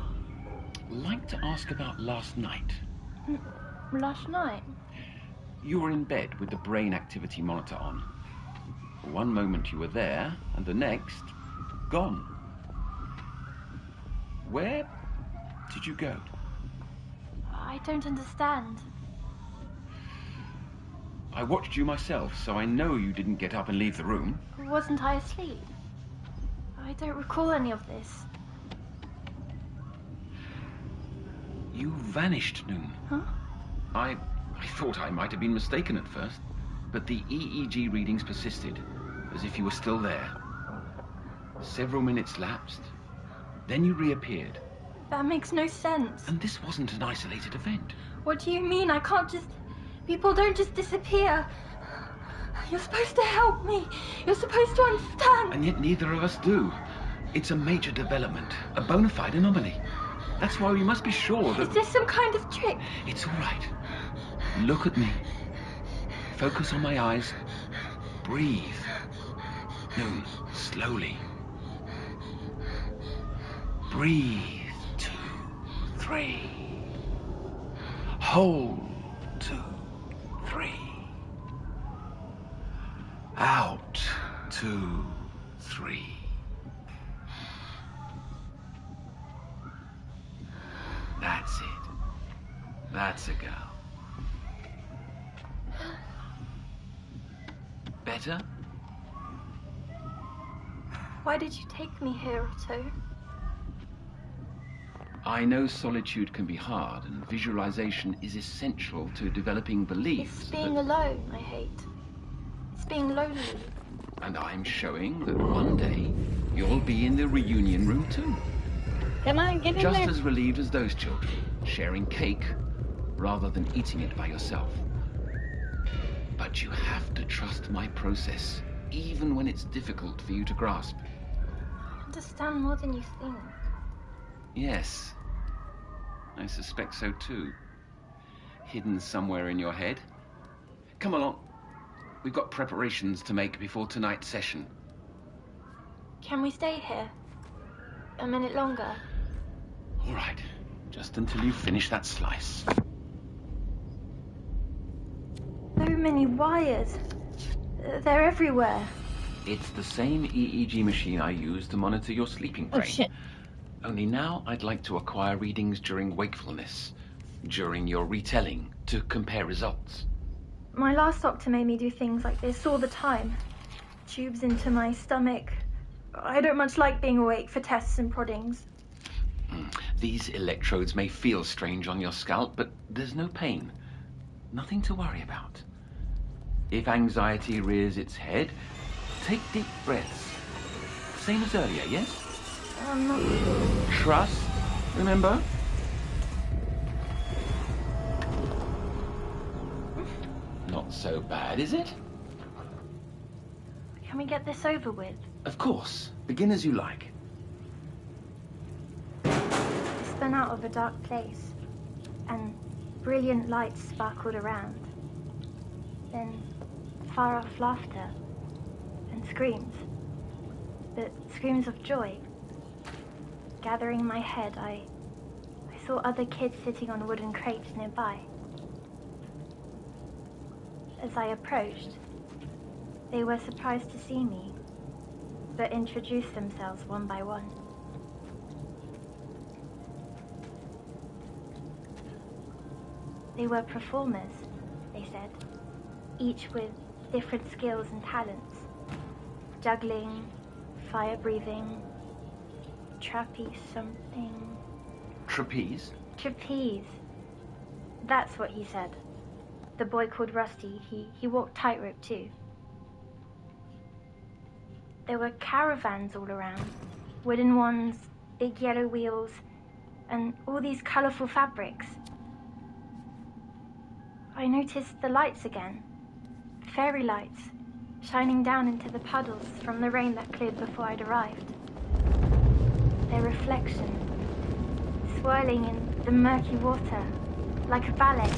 like to ask about last night. Last night? You were in bed with the brain activity monitor on. One moment you were there, and the next, gone. Where did you go? I don't understand. I watched you myself, so I know you didn't get up and leave the room. Wasn't I asleep? I don't recall any of this. You vanished, Noon. Huh? I thought I might have been mistaken at first, but the EEG readings persisted, as if you were still there. Several minutes lapsed, then you reappeared. That makes no sense. And this wasn't an isolated event. What do you mean? I can't just... People don't just disappear. You're supposed to help me. You're supposed to understand. And yet neither of us do. It's a major development, a bona fide anomaly. That's why we must be sure that... Is this some kind of trick? It's all right. Look at me. Focus on my eyes. Breathe. No, slowly. Breathe. 2, 3. Hold. 2, 3. Out. 2, 3. That's it. That's a girl. Better? Why did you take me here, Otto? I know solitude can be hard, and visualization is essential to developing beliefs. It's being alone I hate. It's being lonely. And I'm showing that one day you'll be in the reunion room too. Come on, get in Just there. as relieved as those children, sharing cake rather than eating it by yourself. But you have to trust my process, even when it's difficult for you to grasp. I understand more than you think. Yes, I suspect so too. Hidden somewhere in your head. Come along. We've got preparations to make before tonight's session. Can we stay here? A minute longer? All right, just until you finish that slice. So many wires. They're everywhere. It's the same EEG machine I use to monitor your sleeping Oh, brain. shit. Only now I'd like to acquire readings during wakefulness, during your retelling, to compare results. My last doctor made me do things like this all the time. Tubes into my stomach. I don't much like being awake for tests and proddings. These electrodes may feel strange on your scalp, but there's no pain. Nothing to worry about. If anxiety rears its head, take deep breaths. Same as earlier, yes? I'm not sure. Trust, remember? Not so bad, is it? Can we get this over with? Of course. Begin as you like. I spun out of a dark place, and brilliant lights sparkled around. Then far-off laughter and screams, but screams of joy. Gathering my head, I saw other kids sitting on wooden crates nearby. As I approached, they were surprised to see me, but introduced themselves one by one. They were performers, they said, each with different skills and talents. Juggling, fire breathing, trapeze something. Trapeze? Trapeze. That's what he said. The boy called Rusty, he walked tightrope too. There were caravans all around. Wooden ones, big yellow wheels, and all these colourful fabrics. I noticed the lights again. Fairy lights, shining down into the puddles from the rain that cleared before I'd arrived. Their reflection, swirling in the murky water, like a ballet.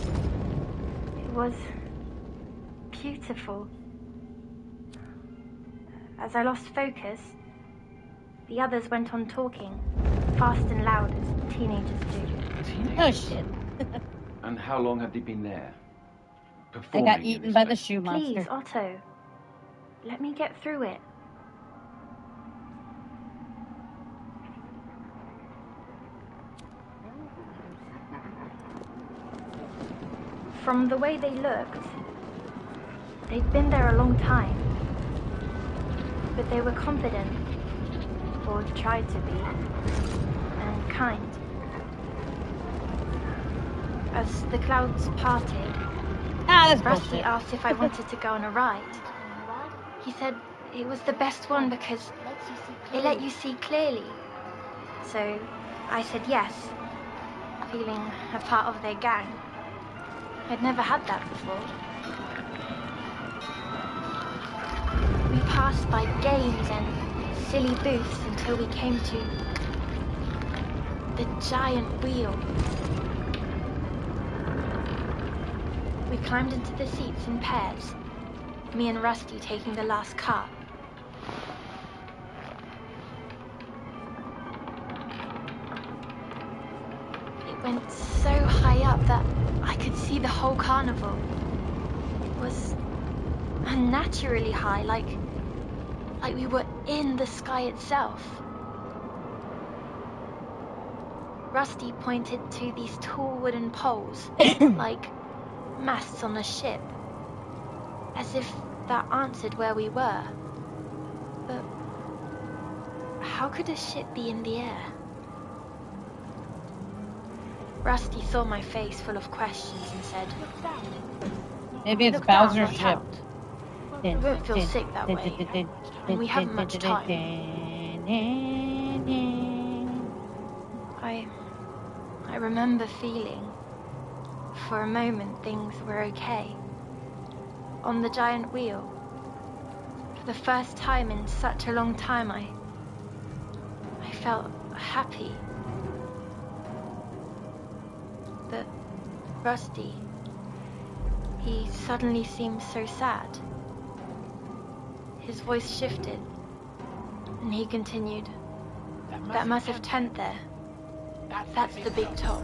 It was beautiful. As I lost focus, the others went on talking, fast and loud as teenagers do. Teenagers? Oh, shit. And how long have they been there? They Performing got in eaten this by the place? shoe monster. Please, Otto, let me get through it. From the way they looked, they'd been there a long time. But they were confident, or tried to be, and kind. As the clouds parted, That's Rusty bullshit. asked if I wanted to go on a ride. He said it was the best one because it let you see clearly. So I said yes, feeling a part of their gang. I'd never had that before. We passed by games and silly booths until we came to the giant wheel. We climbed into the seats in pairs, me and Rusty taking the last car. It went so high up that I could see the whole carnival. It was unnaturally high, like we were in the sky itself. Rusty pointed to these tall wooden poles, like masts on a ship, as if that answered where we were. But how could a ship be in the air? Rusty saw my face full of questions and said, Maybe it's "Look down, Bowser's watch ship. out. You won't feel sick that way, and we haven't much time." I remember feeling, for a moment, things were okay. On the giant wheel, for the first time in such a long time, I felt happy. But Rusty, he suddenly seemed so sad. His voice shifted, and he continued, "That massive tent there, that's the big top."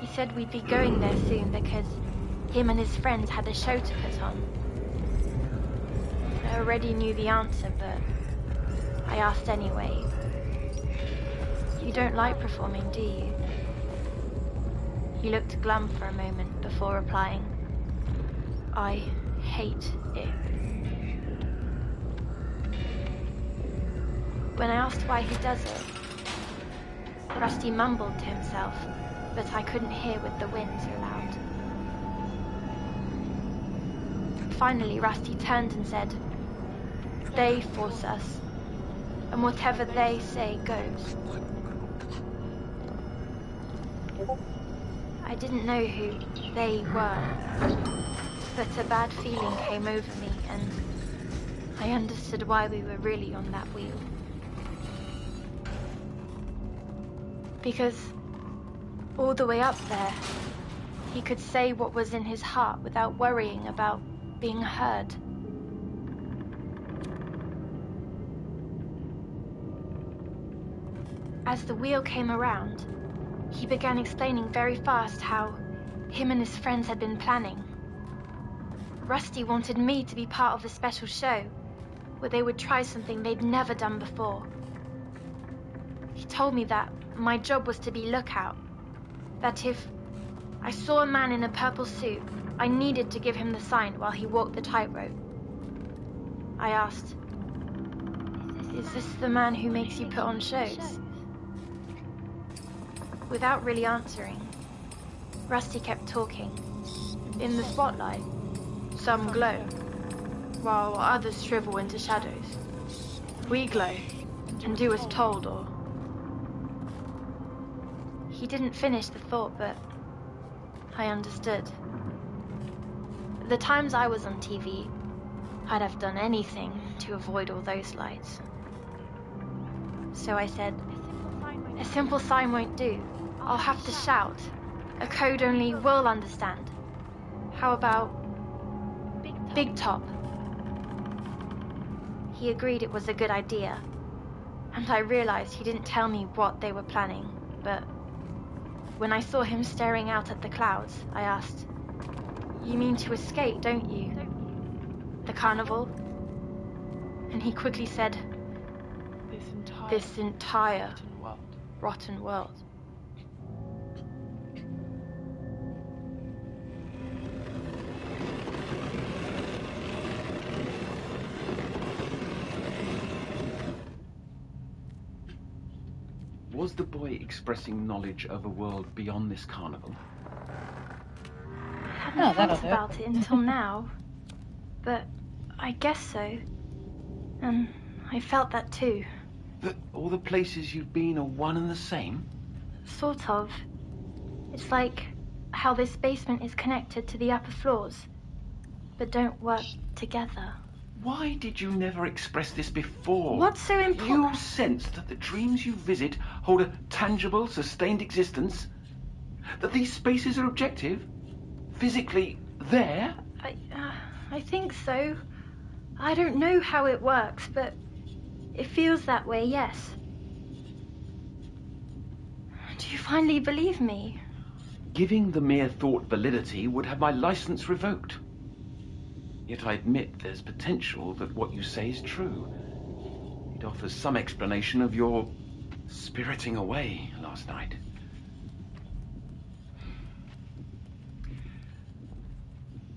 He said we'd be going there soon because him and his friends had a show to put on. I already knew the answer, but I asked anyway. You don't like performing, do you? He looked glum for a moment before replying, I hate it. When I asked why he does it, Rusty mumbled to himself, but I couldn't hear with the wind so loud. Finally, Rusty turned and said, they force us, and whatever they say goes. I didn't know who they were, but a bad feeling came over me, and I understood why we were really on that wheel. Because all the way up there, he could say what was in his heart without worrying about being heard. As the wheel came around, he began explaining very fast how him and his friends had been planning. Rusty wanted me to be part of a special show where they would try something they'd never done before. He told me that my job was to be lookout, that if I saw a man in a purple suit, I needed to give him the sign while he walked the tightrope. I asked, is this the man who makes you put on shows? Without really answering, Rusty kept talking. In the spotlight, some glow, while others shrivel into shadows. We glow and do as told, or... He didn't finish the thought, but I understood. The times I was on TV, I'd have done anything to avoid all those lights. So I said, a simple sign won't do. I'll have to shout. A code only we'll understand. How about Big Top? He agreed it was a good idea, and I realized he didn't tell me what they were planning, but when I saw him staring out at the clouds, I asked, you mean to escape, don't you? The carnival? And he quickly said, this entire rotten world. Was the boy expressing knowledge of a world beyond this carnival? I hadn't thought about it until now, but I guess so. And I felt that too. That all the places you've been are one and the same? Sort of. It's like how this basement is connected to the upper floors, but don't work together. Why did you never express this before? What's so important? You sense that the dreams you visit hold a tangible, sustained existence? That these spaces are objective? Physically there? I think so. I don't know how it works, but it feels that way, yes. Do you finally believe me? Giving the mere thought validity would have my license revoked. Yet I admit there's potential that what you say is true. It offers some explanation of your spiriting away last night.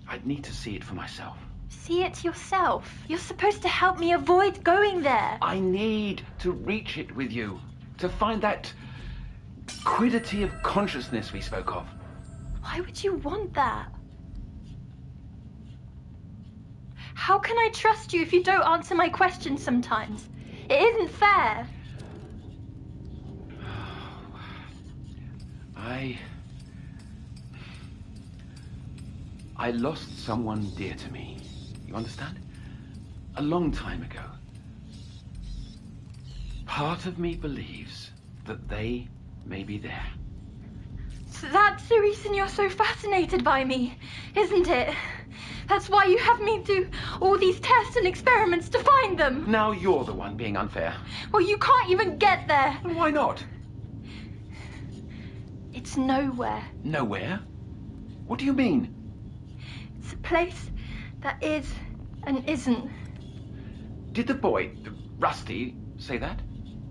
I'd need to see it for myself. See it yourself. You're supposed to help me avoid going there. I need to reach it with you, to find that quiddity of consciousness we spoke of. Why would you want that? How can I trust you if you don't answer my questions sometimes? It isn't fair. I lost someone dear to me. You understand? A long time ago. Part of me believes that they may be there. So that's the reason you're so fascinated by me, isn't it? That's why you have me do all these tests and experiments to find them. Now you're the one being unfair. Well, you can't even get there. Well, why not? It's nowhere. Nowhere? What do you mean? It's a place that is and isn't. Did the boy, Rusty, say that?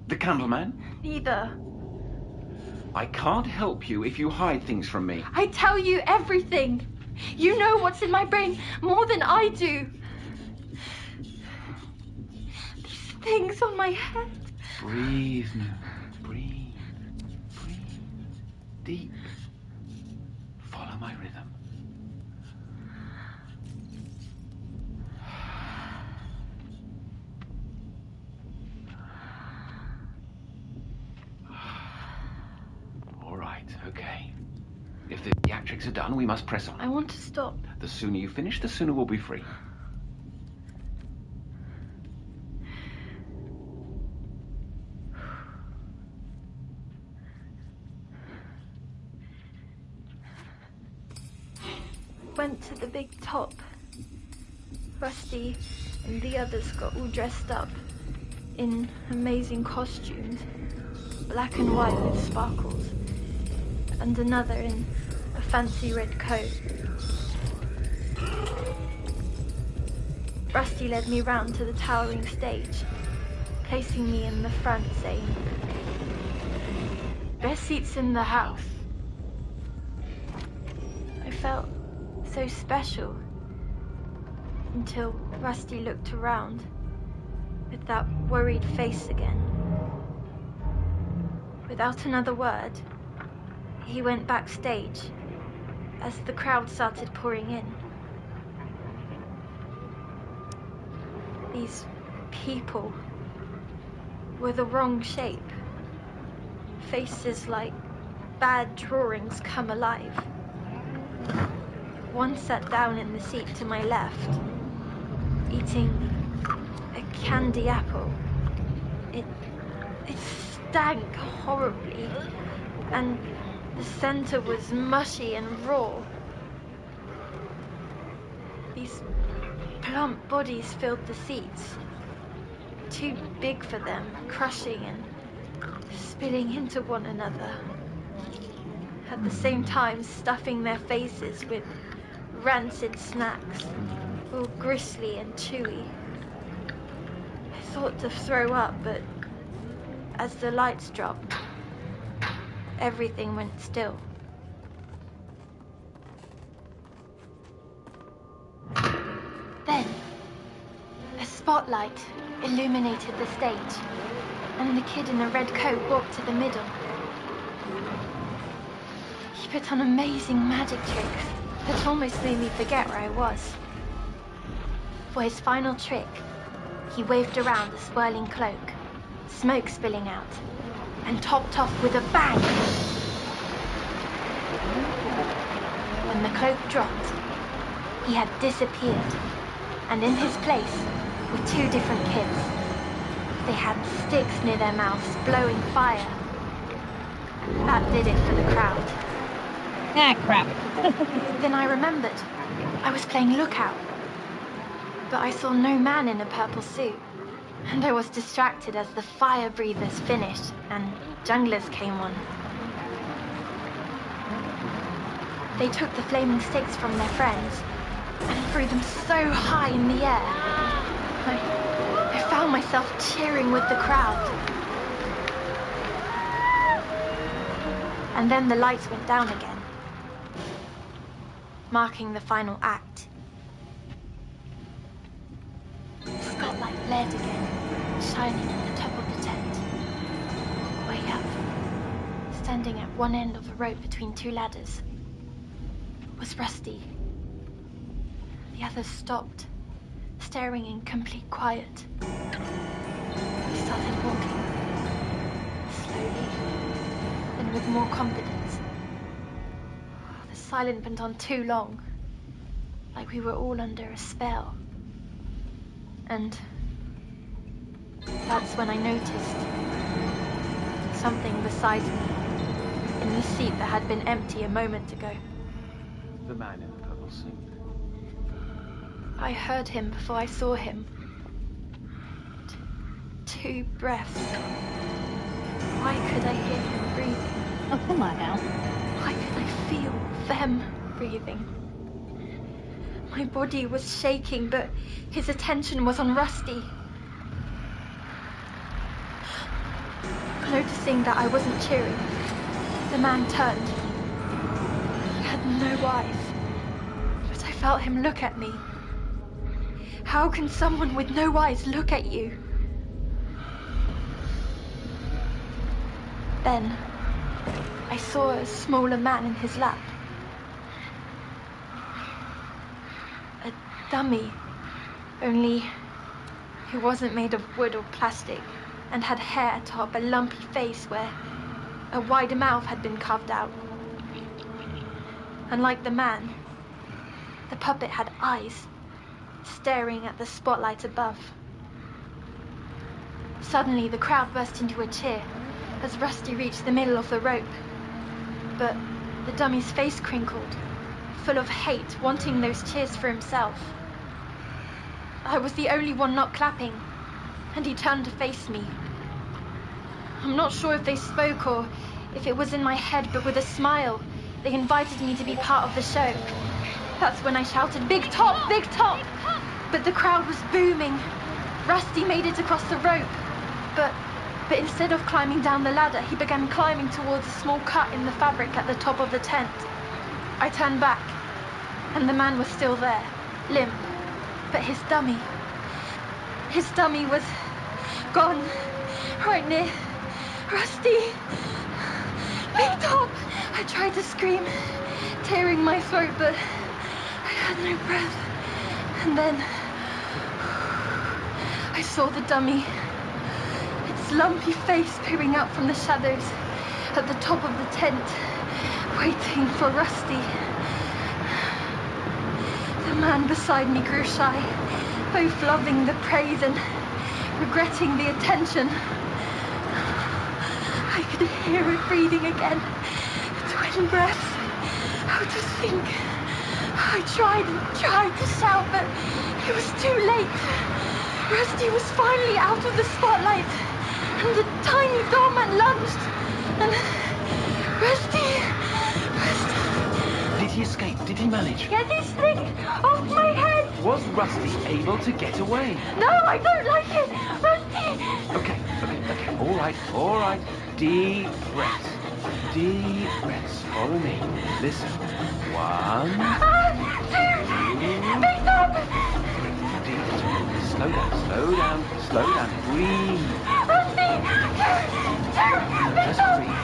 The candleman? Neither. I can't help you if you hide things from me. I tell you everything. You know what's in my brain more than I do. These things on my head. Breathe, Moon. Breathe. Breathe. Deep. Follow my rhythm. All right, okay. If the theatrics are done, we must press on. I want to stop. The sooner you finish, the sooner we'll be free. Went to the big top. Rusty and the others got all dressed up in amazing costumes, black and white with sparkles, and another in a fancy red coat. Rusty led me round to the towering stage, placing me in the front, saying, "Best seats in the house." I felt so special until Rusty looked around with that worried face again. Without another word, he went backstage as the crowd started pouring in. These people were the wrong shape. Faces like bad drawings come alive. One sat down in the seat to my left, eating a candy apple. It stank horribly, and the center was mushy and raw. These plump bodies filled the seats, too big for them, crushing and spilling into one another, at the same time stuffing their faces with rancid snacks, all gristly and chewy. I thought to throw up, but as the lights dropped, everything went still. Then, a spotlight illuminated the stage, and the kid in the red coat walked to the middle. He put on amazing magic tricks that almost made me forget where I was. For his final trick, he waved around a swirling cloak, smoke spilling out, and topped off with a bang. When the cloak dropped, he had disappeared, and in his place were two different kids. They had sticks near their mouths, blowing fire. That did it for the crowd. Ah, crap. Then I remembered. I was playing lookout. But I saw no man in a purple suit. And I was distracted as the fire breathers finished and junglers came on. They took the flaming sticks from their friends and threw them so high in the air. I found myself cheering with the crowd. And then the lights went down again, marking the final act. The spotlight flared again, shining at the top of the tent. Way up, standing at one end of a rope between two ladders, was Rusty. The others stopped, staring in complete quiet. He started walking, slowly, then with more confidence. The silence went on too long, like we were all under a spell. And that's when I noticed something beside me, in the seat that had been empty a moment ago. The man in the purple suit. I heard him before I saw him. Two breaths. Why could I hear him breathing? Oh, come on now. Why could I feel them breathing? My body was shaking, but his attention was on Rusty. Noticing that I wasn't cheering, The man turned. He had no eyes, but I felt him look at me. How can someone with no eyes look at you? Then, I saw a smaller man in his lap. A dummy, only he wasn't made of wood or plastic and had hair atop a lumpy face where a wider mouth had been carved out. Unlike the man, the puppet had eyes, staring at the spotlight above. Suddenly, the crowd burst into a cheer as Rusty reached the middle of the rope. But the dummy's face crinkled, full of hate, wanting those cheers for himself. I was the only one not clapping, and he turned to face me. I'm not sure if they spoke or if it was in my head, but with a smile, they invited me to be part of the show. That's when I shouted, "Big top! Big top!" But the crowd was booming. Rusty made it across the rope, but instead of climbing down the ladder, he began climbing towards a small cut in the fabric at the top of the tent. I turned back, and the man was still there, limp, but his dummy was gone, right near Rusty. Big top! I tried to scream, tearing my throat, but I had no breath. And then I saw the dummy, its lumpy face peering out from the shadows at the top of the tent, waiting for Rusty. The man beside me grew shy, both loving the praise and regretting the attention. I could hear it breathing again, twin breaths, out of sync. I tried and tried to shout, but it was too late. Rusty was finally out of the spotlight, and the tiny doorman lunged, and Rusty... Did he escape? Did he manage? Get this thing off my head! Was Rusty able to get away? No, I don't like it! Rusty! Okay. All right. Deep breaths. Deep breaths. Follow me. Listen. 1, 2, Big dog! Slow down. Breathe. Rusty! Just breathe. 2, 3.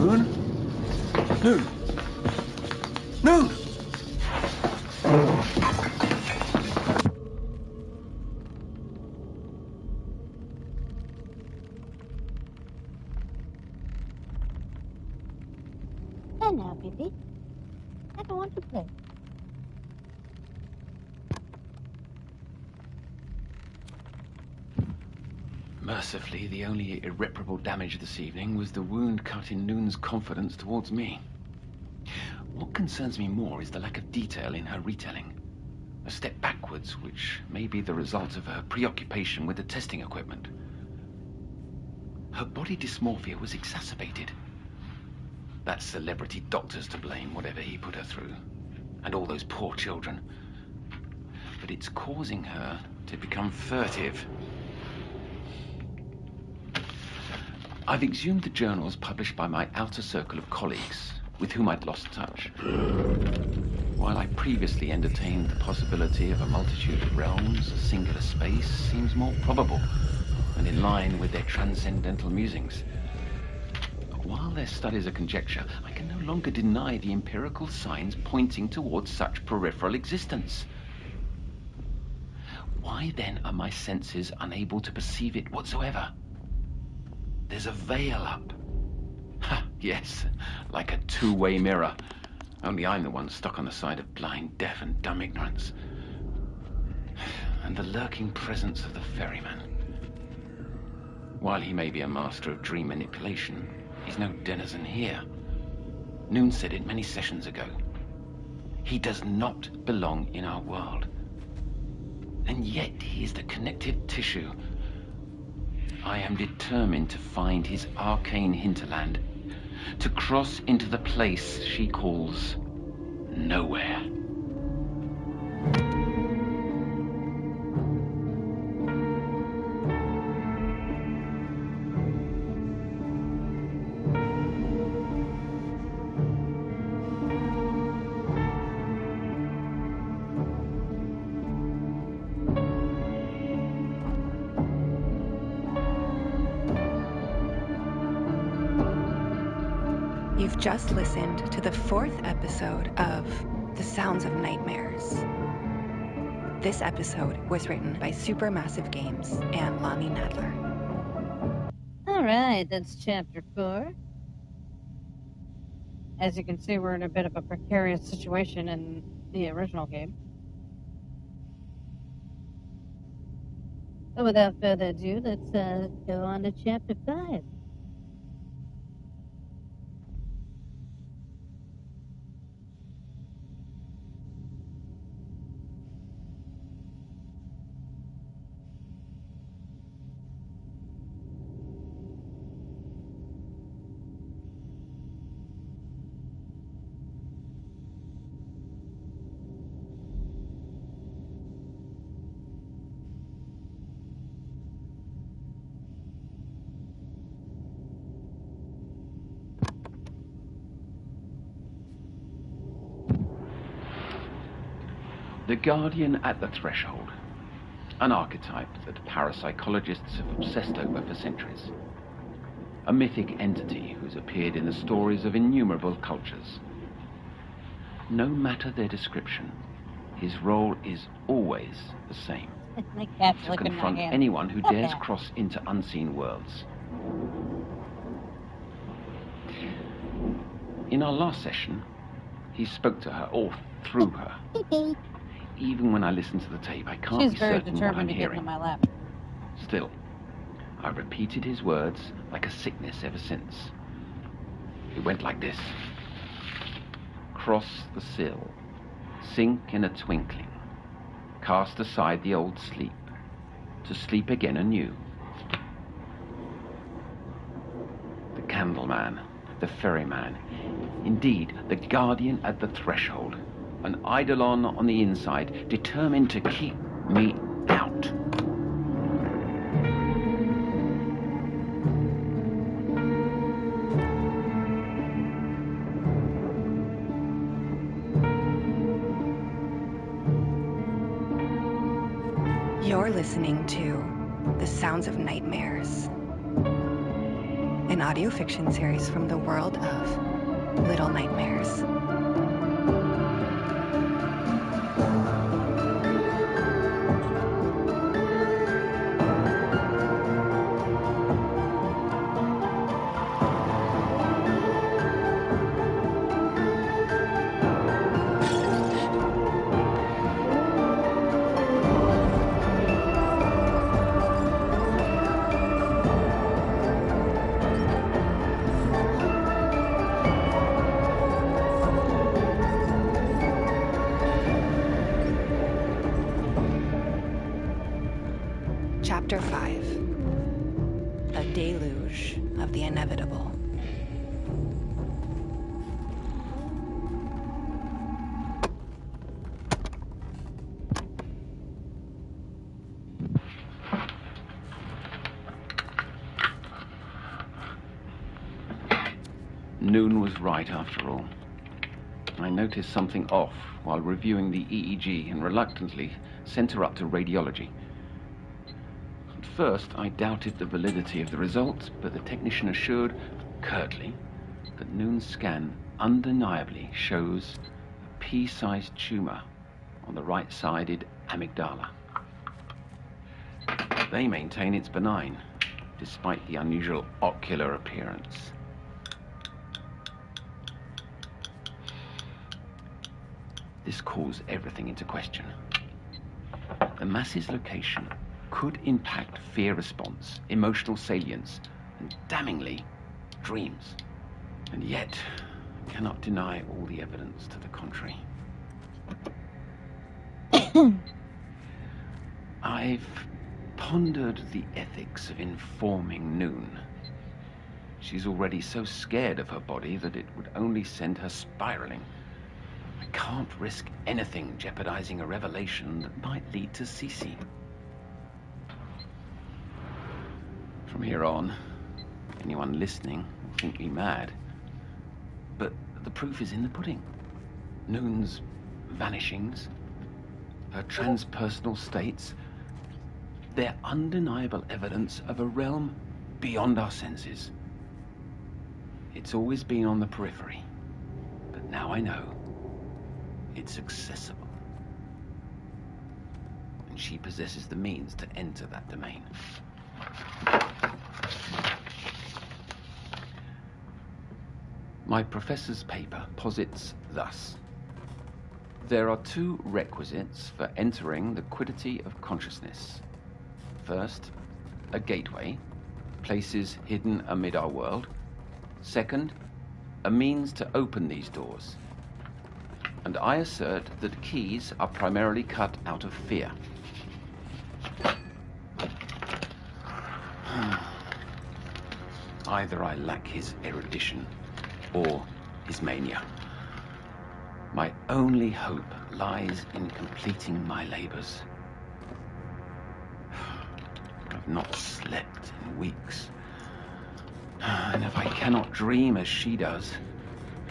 1, 2. Noon! And now, baby, I don't want to play. Mercifully, the only irreparable damage this evening was the wound cut in Noon's confidence towards me. What concerns me more is the lack of detail in her retelling. A step backwards, which may be the result of her preoccupation with the testing equipment. Her body dysmorphia was exacerbated. That celebrity doctor's to blame, whatever he put her through. And all those poor children. But it's causing her to become furtive. I've exhumed the journals published by my outer circle of colleagues, with whom I'd lost touch. While I previously entertained the possibility of a multitude of realms, a singular space seems more probable and in line with their transcendental musings. While their studies are conjecture, I can no longer deny the empirical signs pointing towards such peripheral existence. Why then are my senses unable to perceive it whatsoever? There's a veil up. Ha, yes, like a two-way mirror. Only I'm the one stuck on the side of blind, deaf, and dumb ignorance. And the lurking presence of the ferryman. While he may be a master of dream manipulation, he's no denizen here. Noon said it many sessions ago. He does not belong in our world. And yet he is the connective tissue. I am determined to find his arcane hinterland, to cross into the place she calls nowhere. just listened to the 4th episode of The Sounds of Nightmares. This episode was written by Supermassive Games and Lonnie Nadler. All right, that's chapter 4. As you can see, we're in a bit of a precarious situation in the original game. But without further ado, let's go on to chapter 5. The Guardian at the Threshold. An archetype that parapsychologists have obsessed over for centuries. A mythic entity who's appeared in the stories of innumerable cultures. No matter their description, his role is always the same. My cat's To licking my confront hand. anyone who Stop dares that. cross into unseen worlds. In our last session, he spoke to her, or through her. Even when I listen to the tape, I can't She's be very certain what I'm determined to get hearing. into my lap. Still, I've repeated his words like a sickness ever since. It went like this. Cross the sill, sink in a twinkling, cast aside the old sleep, to sleep again anew. The Candleman, the Ferryman, indeed the Guardian at the Threshold, an eidolon on the inside, determined to keep me out. You're listening to The Sounds of Nightmares, an audio fiction series from the world of Little Nightmares. Chapter 5. A Deluge of the Inevitable. Noon was right after all. I noticed something off while reviewing the EEG and reluctantly sent her up to radiology. At first, I doubted the validity of the results, but the technician assured, curtly, that Noon's scan undeniably shows a pea-sized tumor on the right-sided amygdala. They maintain it's benign, despite the unusual ocular appearance. This calls everything into question. The mass's location could impact fear response, emotional salience, and damningly, dreams. And yet, I cannot deny all the evidence to the contrary. I've pondered the ethics of informing Noon. She's already so scared of her body that it would only send her spiraling. I can't risk anything jeopardizing a revelation that might lead to Cece. From here on, anyone listening will think me mad. But the proof is in the pudding. Noon's vanishings, her transpersonal states, they're undeniable evidence of a realm beyond our senses. It's always been on the periphery. But now I know. It's accessible. And she possesses the means to enter that domain. My professor's paper posits thus. There are two requisites for entering the quiddity of consciousness. First, a gateway, places hidden amid our world. Second, a means to open these doors. And I assert that keys are primarily cut out of fear. Either I lack his erudition or his mania. My only hope lies in completing my labors. I've not slept in weeks. And if I cannot dream as she does,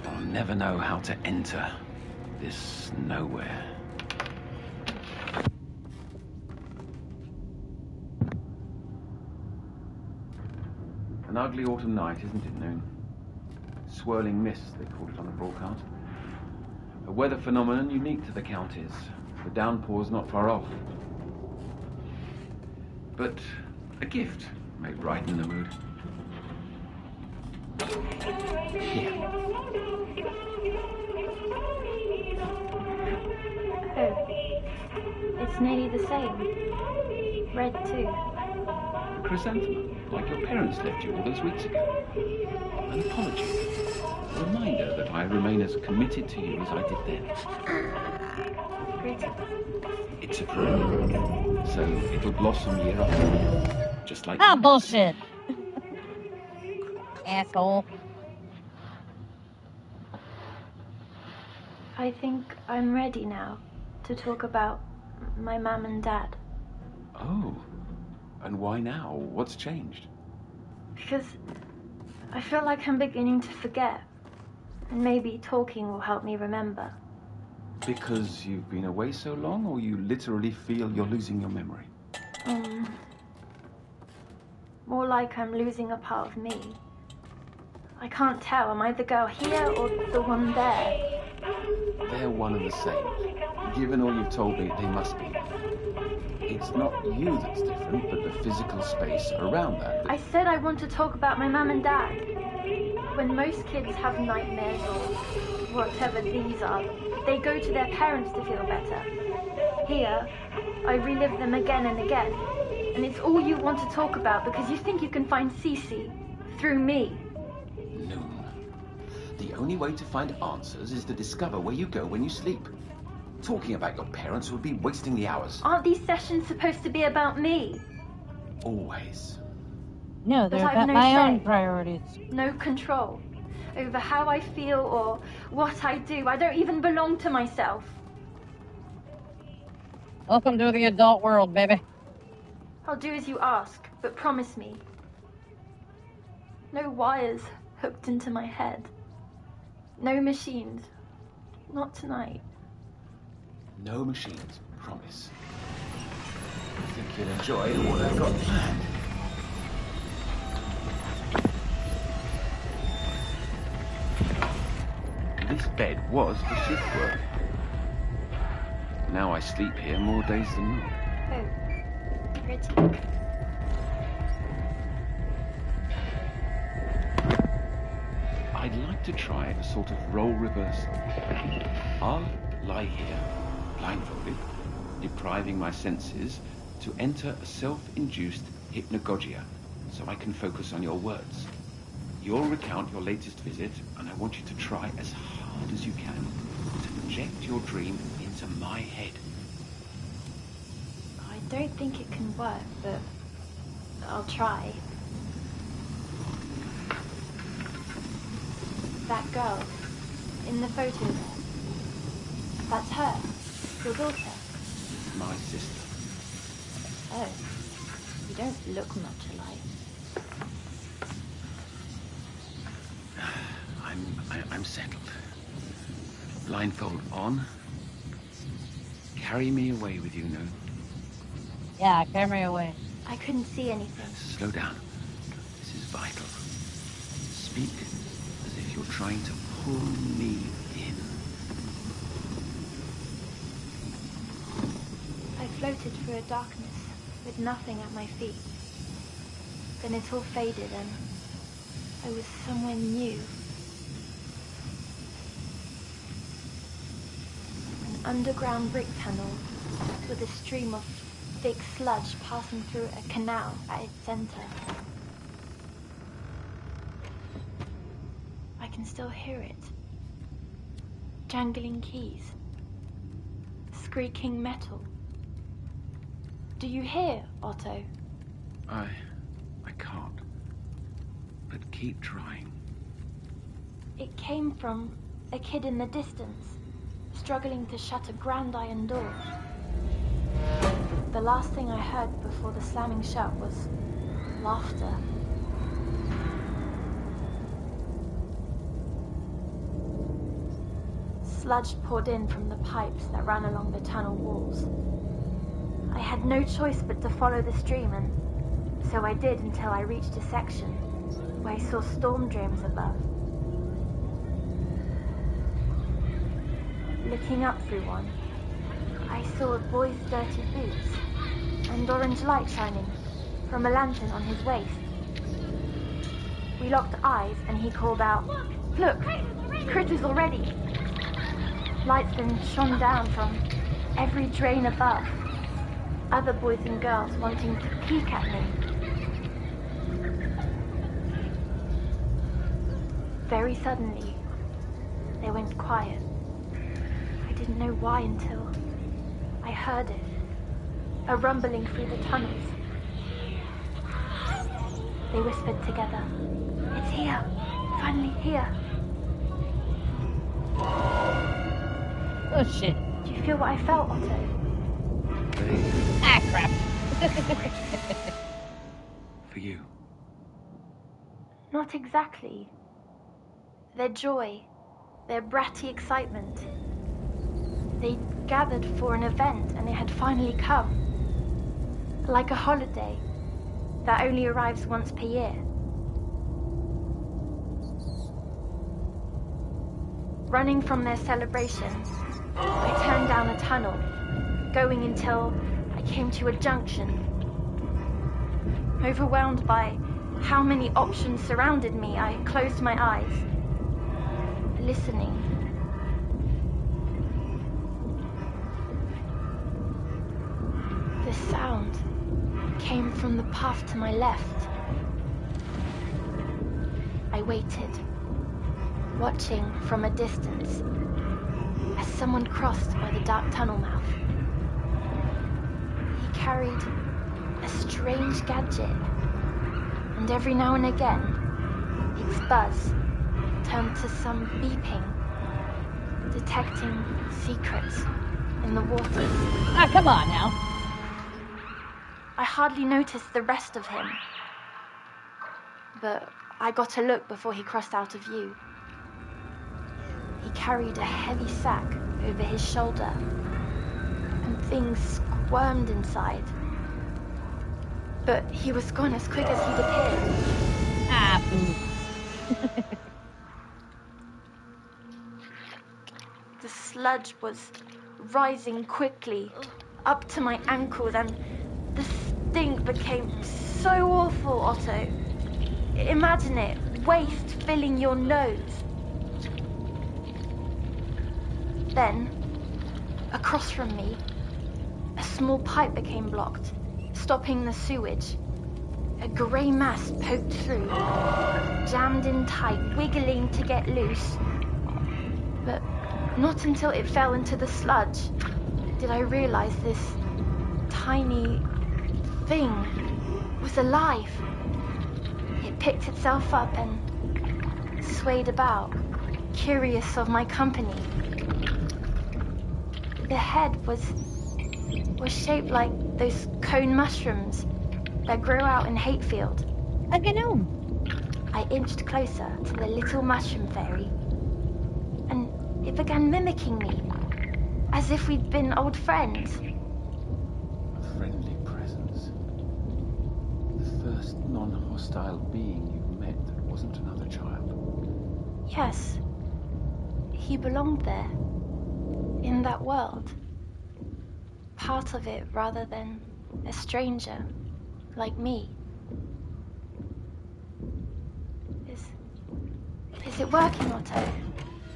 I'll never know how to enter this nowhere. An ugly autumn night, isn't it, Noon? Swirling mist, they called it on the broadcast. A weather phenomenon unique to the counties. The downpour's not far off. But a gift may brighten the mood. Here. Oh, it's nearly the same. Red too. A chrysanthemum, like your parents left you all those weeks ago. An apology. A reminder that I remain as committed to you as I did then. Greeting. It's a perennial, so it'll blossom year after year, just like... Oh, bullshit. Asshole. I think I'm ready now to talk about my mum and dad. Oh, and why now? What's changed? Because I feel like I'm beginning to forget. And maybe talking will help me remember. Because you've been away so long, or you literally feel you're losing your memory? More like I'm losing a part of me. I can't tell. Am I the girl here or the one there? They're one and the same. Given all you've told me, they must be. It's not you that's different, but the physical space around that. I said I want to talk about my mum and dad. When most kids have nightmares or whatever these are, they go to their parents to feel better. Here, I relive them again and again. And it's all you want to talk about because you think you can find Cece through me. Noon. The only way to find answers is to discover where you go when you sleep. Talking about your parents would be wasting the hours. Aren't these sessions supposed to be about me? Always. No, they're But I've about no my say. own priorities. No control over how I feel or what I do. I don't even belong to myself. Welcome to the adult world, baby. I'll do as you ask, but promise me. No wires hooked into my head. No machines. Not tonight. No machines, promise. I think you'll enjoy what I've got planned. This bed was for shift work. Now I sleep here more days than not. Oh, pretty. I'd like to try a sort of role reversal. I'll lie here, blindfolded, depriving my senses to enter a self-induced hypnagogia so I can focus on your words. You'll recount your latest visit, and I want you to try as hard as you can to project your dream into my head. I don't think it can work, but I'll try. That girl in the photo there. That's her, your daughter. My sister. Oh, you don't look much alike. I'm settled. Blindfold on. Carry me away with you, Noon. Yeah, carry me away. I couldn't see anything. Slow down. This is vital. Speak you're trying to pull me in. I floated through a darkness with nothing at my feet. Then it all faded and I was somewhere new. An underground brick tunnel with a stream of thick sludge passing through a canal at its center. I can still hear it. Jangling keys. Squeaking metal. Do you hear, Otto? I can't. But keep trying. It came from a kid in the distance, struggling to shut a grand iron door. The last thing I heard before the slamming shut was laughter. Sludge poured in from the pipes that ran along the tunnel walls. I had no choice but to follow the stream, and so I did until I reached a section where I saw storm drains above. Looking up through one, I saw a boy's dirty boots and orange light shining from a lantern on his waist. We locked eyes and he called out, "Look, critters already!" Lights then shone down from every drain above, other boys and girls wanting to peek at me. Very suddenly, they went quiet. I didn't know why until I heard it, a rumbling through the tunnels. They whispered together, "It's here, finally here." Oh shit. Do you feel what I felt, Otto? Ah, crap. For you. Not exactly. Their joy, their bratty excitement. They gathered for an event and it had finally come. Like a holiday that only arrives once per year. Running from their celebration, I turned down a tunnel, going until I came to a junction. Overwhelmed by how many options surrounded me, I closed my eyes, listening. The sound came from the path to my left. I waited, watching from a distance as someone crossed by the dark tunnel mouth. He carried a strange gadget, and every now and again, its buzz turned to some beeping, detecting secrets in the waters. Ah, come on now. I hardly noticed the rest of him, but I got a look before he crossed out of view. He carried a heavy sack over his shoulder, and things squirmed inside. But he was gone as quick as he'd appeared. Ah, boo. The sludge was rising quickly, up to my ankles, and the stink became so awful, Otto. Imagine it, waste filling your nose. Then, across from me, a small pipe became blocked, stopping the sewage. A grey mass poked through, jammed in tight, wiggling to get loose. But not until it fell into the sludge did I realize this tiny thing was alive. It picked itself up and swayed about, curious of my company. The head was shaped like those cone mushrooms that grow out in Hatefield. A gnome. I inched closer to the little mushroom fairy, and it began mimicking me, as if we'd been old friends. A friendly presence. The first non-hostile being you've met that wasn't another child. Yes. He belonged there. In that world. Part of it rather than a stranger, like me. Is it working, Otto?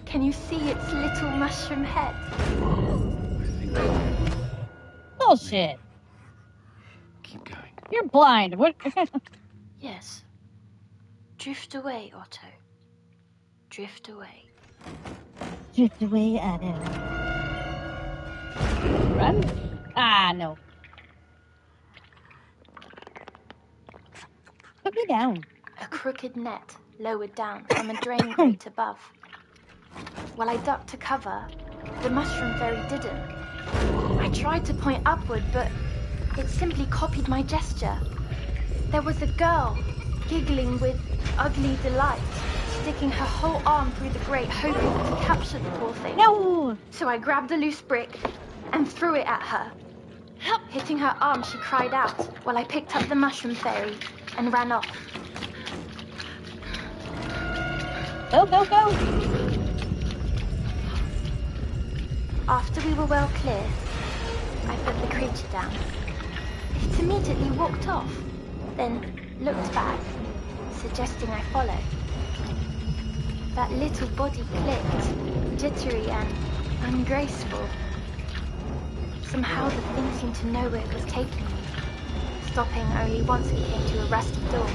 Can you see its little mushroom head? Bullshit. Keep going. You're blind. What? Yes. Drift away, Otto. Drift away. Drift away, Otto. Run? Ah, no. Put me down. A crooked net lowered down from a drain grate above. While I ducked to cover, the mushroom fairy didn't. I tried to point upward, but it simply copied my gesture. There was a girl, giggling with ugly delight, sticking her whole arm through the grate, hoping to capture the poor thing. No! So I grabbed a loose brick and threw it at her. Hitting her arm, she cried out, while I picked up the mushroom fairy and ran off. Go, go, go! After we were well clear, I put the creature down. It immediately walked off, then looked back, suggesting I follow. That little body clicked, jittery and ungraceful. Somehow the thing seemed to know where it was taking me, stopping only once we came to a rusty door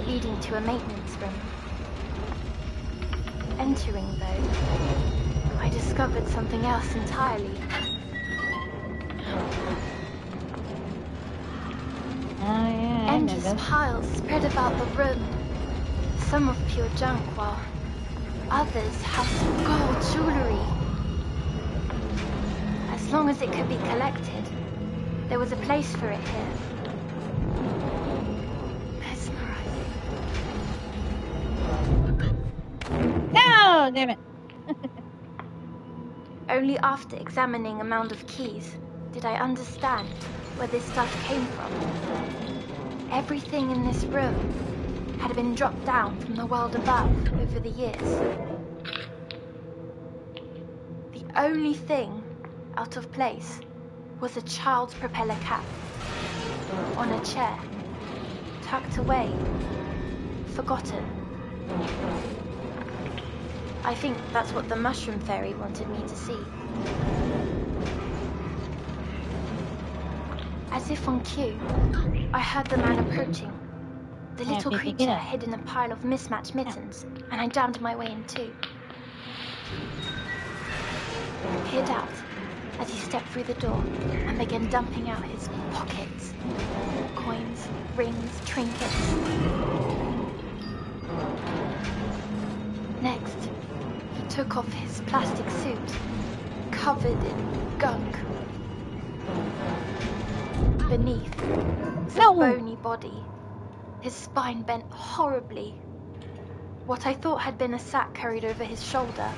leading to a maintenance room. Entering, though, I discovered something else entirely. Oh, yeah, Endless piles spread about the room, some of pure junk, while others housed gold jewelry. As long as it could be collected, there was a place for it here. Mesmerizing. No, damn it. Only after examining a mound of keys did I understand where this stuff came from. Everything in this room had been dropped down from the world above over the years. The only thing out of place was a child's propeller cap on a chair, tucked away, forgotten. I think that's what the mushroom fairy wanted me to see. As if on cue, I heard the man approaching. The little creature hid in a pile of mismatched mittens, and I jammed my way in too. Peered out as he stepped through the door and began dumping out his pockets. Coins, rings, trinkets. Next, he took off his plastic suit, covered in gunk. Beneath, the bony body, his spine bent horribly. What I thought had been a sack carried over his shoulder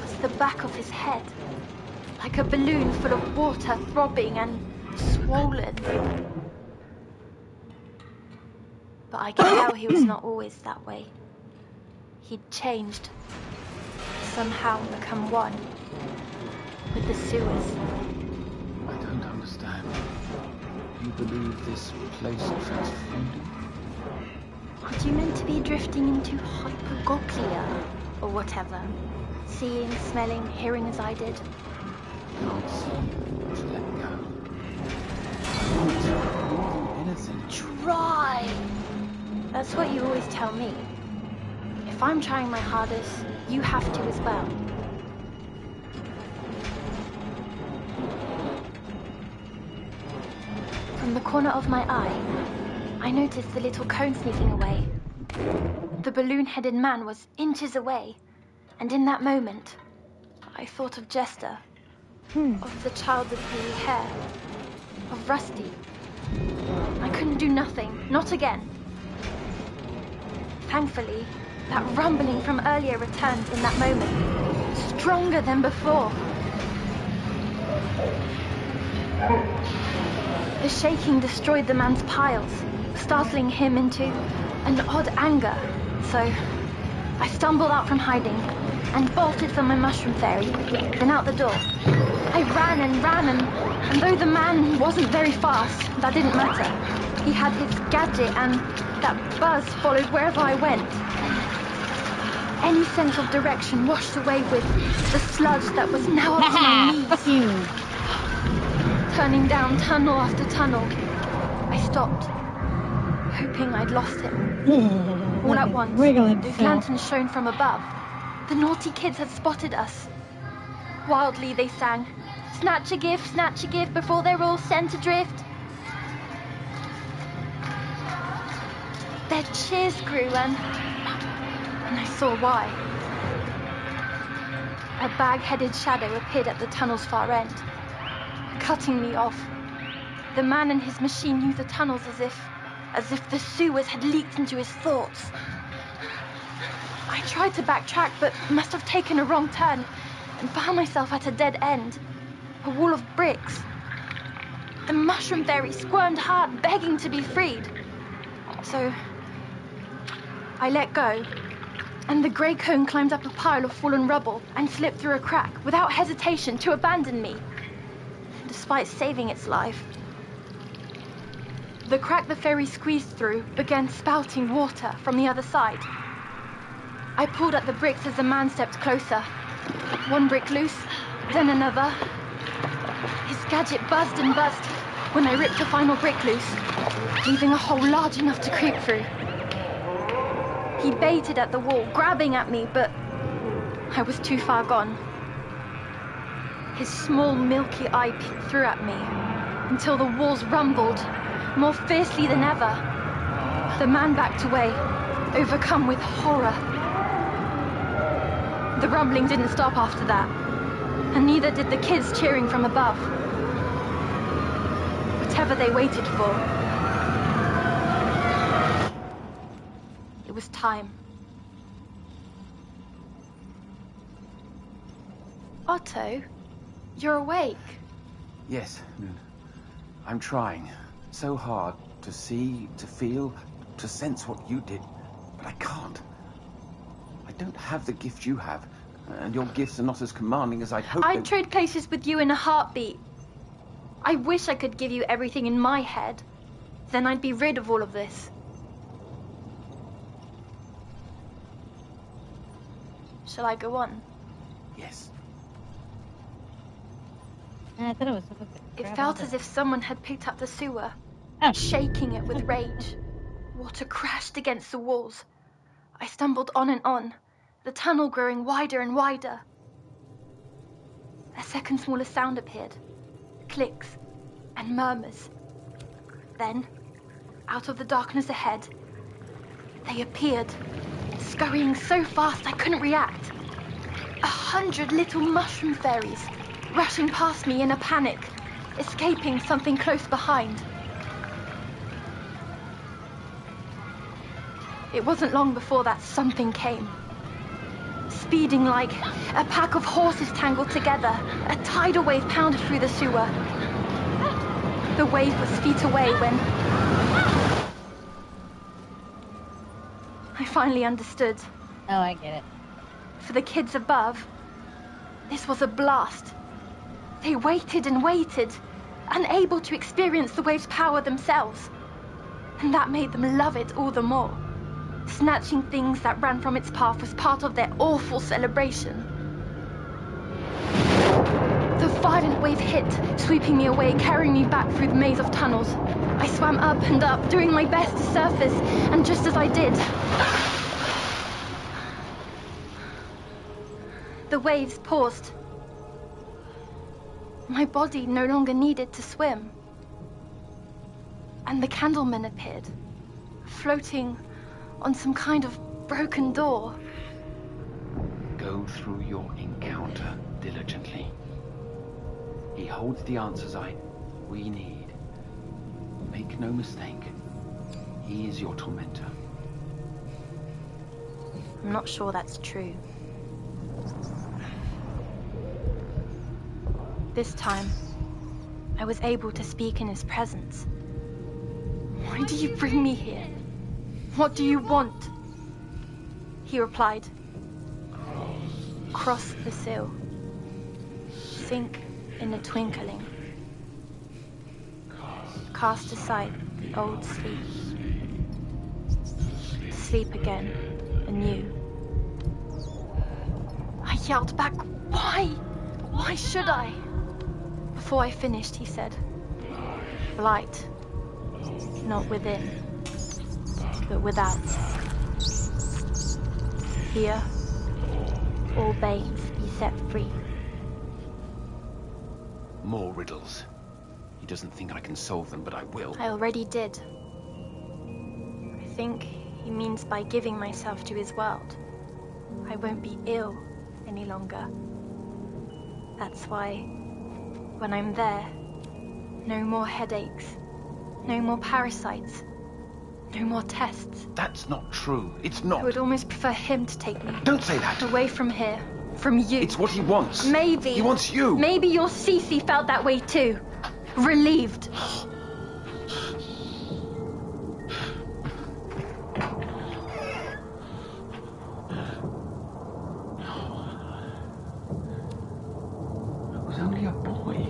was the back of his head, like a balloon full of water throbbing and swollen. But I could tell he was not always that way. He'd changed, somehow become one with the sewers. I don't understand. You believe this place transformed you? Aren't you meant to be drifting into hypogoglia or whatever? Seeing, smelling, hearing as I did? Can't see. Let go. I want to more than anything. Try! That's what you always tell me. If I'm trying my hardest, you have to as well. From the corner of my eye, I noticed the little cone sneaking away. The balloon-headed man was inches away, and in that moment, I thought of Jester, of the child with blue hair, of Rusty. I couldn't do nothing, not again. Thankfully, that rumbling from earlier returned in that moment, stronger than before. The shaking destroyed the man's piles, startling him into an odd anger. So I stumbled out from hiding and bolted for my mushroom fairy, then out the door. I ran, and though the man wasn't very fast, that didn't matter. He had his gadget, and that buzz followed wherever I went. Any sense of direction washed away with the sludge that was now up to my knees. Fuck you. Turning down tunnel after tunnel, I stopped, hoping I'd lost him. All at once, those lanterns shone from above. The naughty kids had spotted us. Wildly they sang, snatch a gift before they're all sent adrift. Their cheers grew and I saw why. A bag-headed shadow appeared at the tunnel's far end, cutting me off. The man and his machine knew the tunnels as if the sewers had leaked into his thoughts. I tried to backtrack, but must have taken a wrong turn and found myself at a dead end, a wall of bricks. The mushroom fairy squirmed hard, begging to be freed. So I let go, and the grey cone climbed up a pile of fallen rubble and slipped through a crack without hesitation to abandon me, despite saving its life. The crack the fairy squeezed through began spouting water from the other side. I pulled at the bricks as the man stepped closer. One brick loose, then another. His gadget buzzed and buzzed when I ripped the final brick loose, leaving a hole large enough to creep through. He baited at the wall, grabbing at me, but I was too far gone. His small, milky eye peeked through at me until the walls rumbled more fiercely than ever. The man backed away, overcome with horror. The rumbling didn't stop after that, and neither did the kids cheering from above. Whatever they waited for, it was time. Otto, you're awake. Yes, Moon. I'm trying so hard to see, to feel, to sense what you did, but I can't. I don't have the gift you have, and your gifts are not as commanding as I'd hoped. I'd trade places with you in a heartbeat. I wish I could give you everything in my head. Then I'd be rid of all of this. Shall I go on? Yes. I thought it was. It felt as if someone had picked up the sewer, shaking it with rage. Water crashed against the walls. I stumbled on and on, the tunnel growing wider and wider. A second smaller sound appeared. Clicks and murmurs. Then, out of the darkness ahead, they appeared, scurrying so fast I couldn't react. 100 little mushroom fairies, rushing past me in a panic, escaping something close behind. It wasn't long before that something came. Speeding like a pack of horses tangled together, a tidal wave pounded through the sewer. The wave was feet away when I finally understood. Oh, I get it. For the kids above, this was a blast. They waited and waited, unable to experience the wave's power themselves. And that made them love it all the more. Snatching things that ran from its path was part of their awful celebration. The violent wave hit, sweeping me away, carrying me back through the maze of tunnels. I swam up and up, doing my best to surface, and just as I did, the waves paused. My body no longer needed to swim. And the candleman appeared, floating on some kind of broken door. Go through your encounter diligently. He holds the answers we need. Make no mistake, he is your tormentor. I'm not sure that's true. This time, I was able to speak in his presence. Why do you bring me here? What do you want? He replied, "Cross the sill. Sink in a twinkling. Cast aside the old sleep. Sleep again, anew." I yelled back, "Why? Why should I?" Before I finished, he said, "Blight, not within, but without. Here, all babes be set free." More riddles. He doesn't think I can solve them, but I will. I already did. I think he means by giving myself to his world, I won't be ill any longer. That's why, when I'm there, no more headaches, no more parasites, no more tests. That's not true. It's not. I would almost prefer him to take me. Don't say that. Away from here, from you. It's what he wants. Maybe. He wants you. Maybe your Cece felt that way too. Relieved. I was only a boy.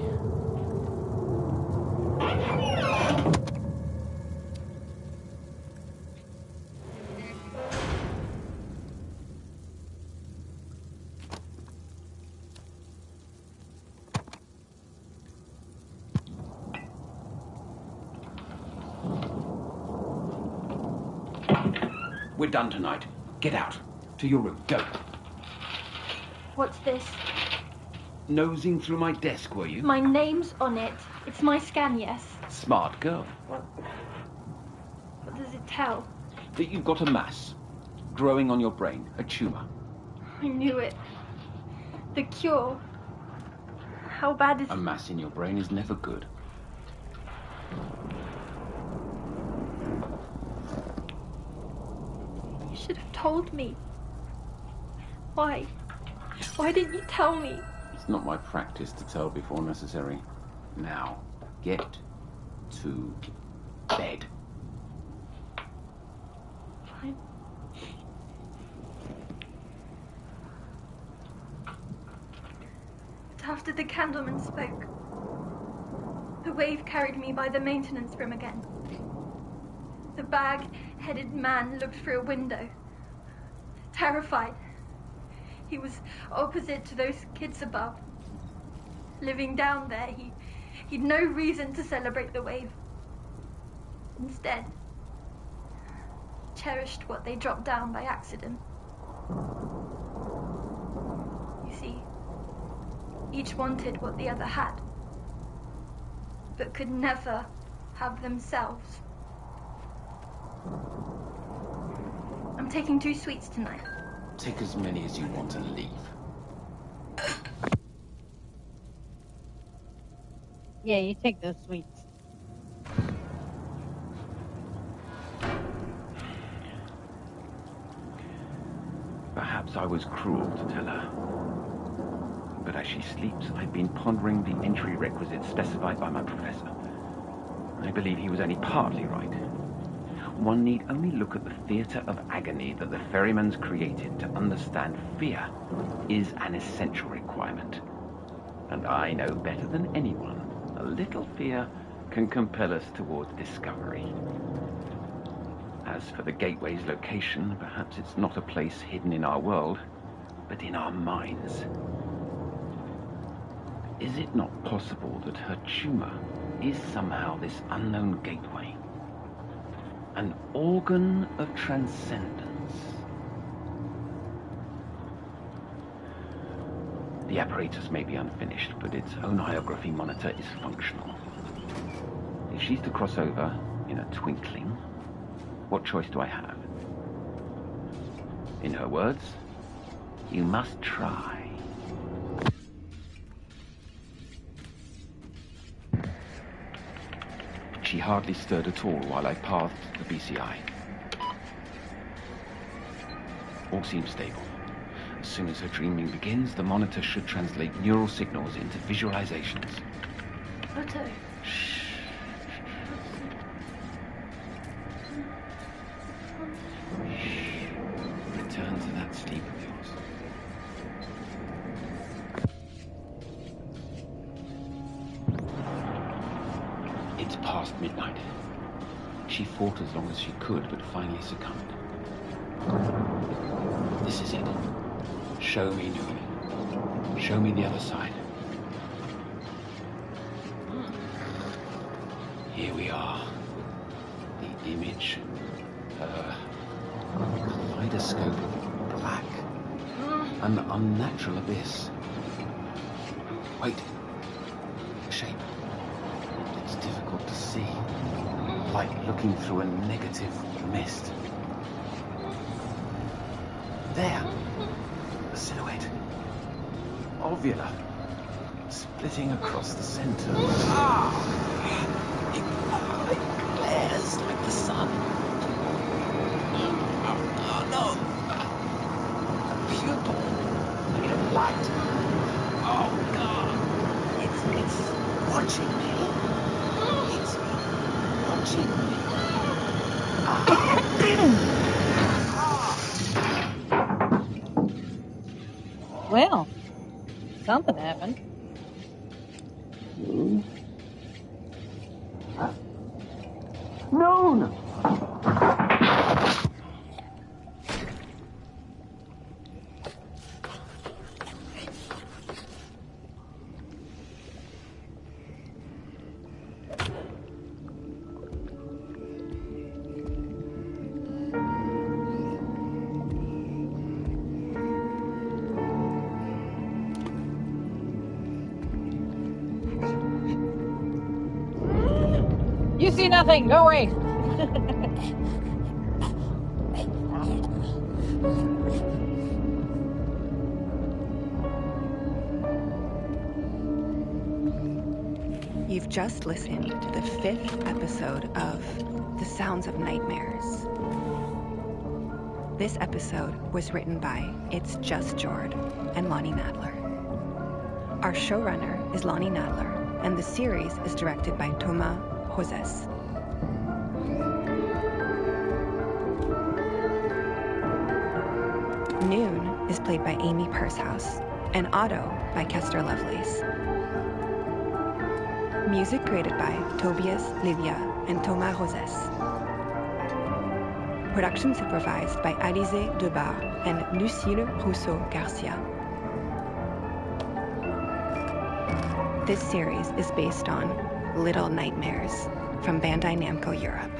We're done tonight. Get out. To your room. Go. What's this? Nosing through my desk, were you? My name's on it. It's my scan, yes. Smart girl. What does it tell? That you've got a mass growing on your brain, a tumor. I knew it. The cure. How bad is A mass in your brain is never good. You should have told me. Why? Why didn't you tell me? It's not my practice to tell before necessary. Now, get to bed. Fine. But after the candleman spoke, the wave carried me by the maintenance room again. The bag-headed man looked through a window, terrified. He was opposite to those kids above. Living down there, he'd no reason to celebrate the wave. Instead, cherished what they dropped down by accident. You see, each wanted what the other had, but could never have themselves. I'm taking 2 sweets tonight. Take as many as you want and leave. Yeah, you take those sweets. Perhaps I was cruel to tell her. But as she sleeps, I've been pondering the entry requisites specified by my professor. I believe he was only partly right. One need only look at the theatre of agony that the ferryman's created to understand fear is an essential requirement. And I know better than anyone, a little fear can compel us towards discovery. As for the gateway's location, perhaps it's not a place hidden in our world, but in our minds. Is it not possible that her tumor is somehow this unknown gateway? An organ of transcendence. The apparatus may be unfinished, but its oneiography monitor is functional. If she's to cross over in a twinkling, what choice do I have? In her words, you must try. She hardly stirred at all while I pathed the BCI. All seems stable. As soon as her dreaming begins, the monitor should translate neural signals into visualizations. Otto. Shh. Return to the It's past midnight. She fought as long as she could, but finally succumbed. This is it. Show me, Noon. Show me the other side. Here we are. The image. Kaleidoscope of black. An unnatural abyss. Wait. A shape. It's difficult to see. Like looking through a negative mist. There. A silhouette. Ovula. Splitting across the center. It glares like the sun. Oh, no. A pupil made of light. Oh, God. It's watching me. It's watching me. Well, something happened. Noon! You see nothing. Go away. You've just listened to the 5th episode of The Sounds of Nightmares. This episode was written by It's Just Jord and Lonnie Nadler. Our showrunner is Lonnie Nadler, and the series is directed by Thomas Joses. Noon is played by Amy Purshouse, and Otto by Kester Lovelace. Music created by Tobias Livia and Thomas Joses. Production supervised by Alizé Debar and Lucille Rousseau-Garcia. This series is based on Little Nightmares from Bandai Namco Europe.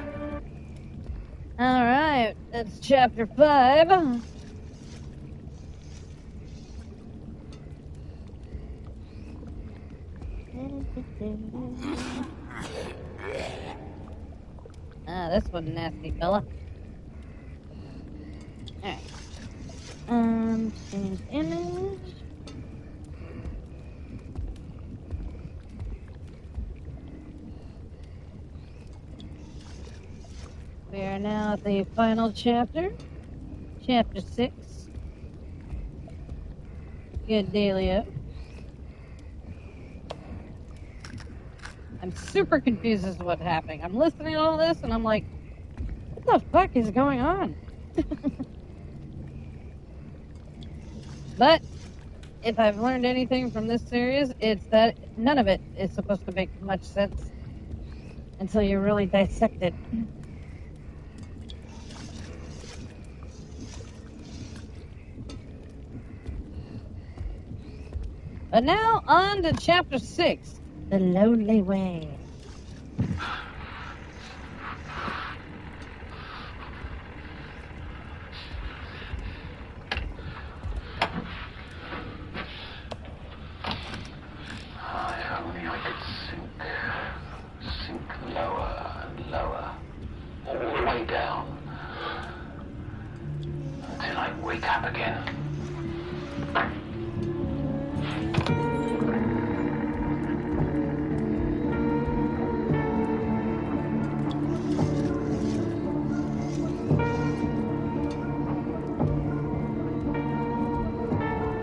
All right, that's chapter 5. This one nasty fella. Alright. Change image. We are now at the final chapter. Chapter 6. Good dealio. I'm super confused as to what's happening. I'm listening to all this and I'm like, what the fuck is going on? But if I've learned anything from this series, it's that none of it is supposed to make much sense until you really dissect it. But now on to chapter 6. The Lonely Way. If only I could sink lower and lower, all the way down, until I wake up again.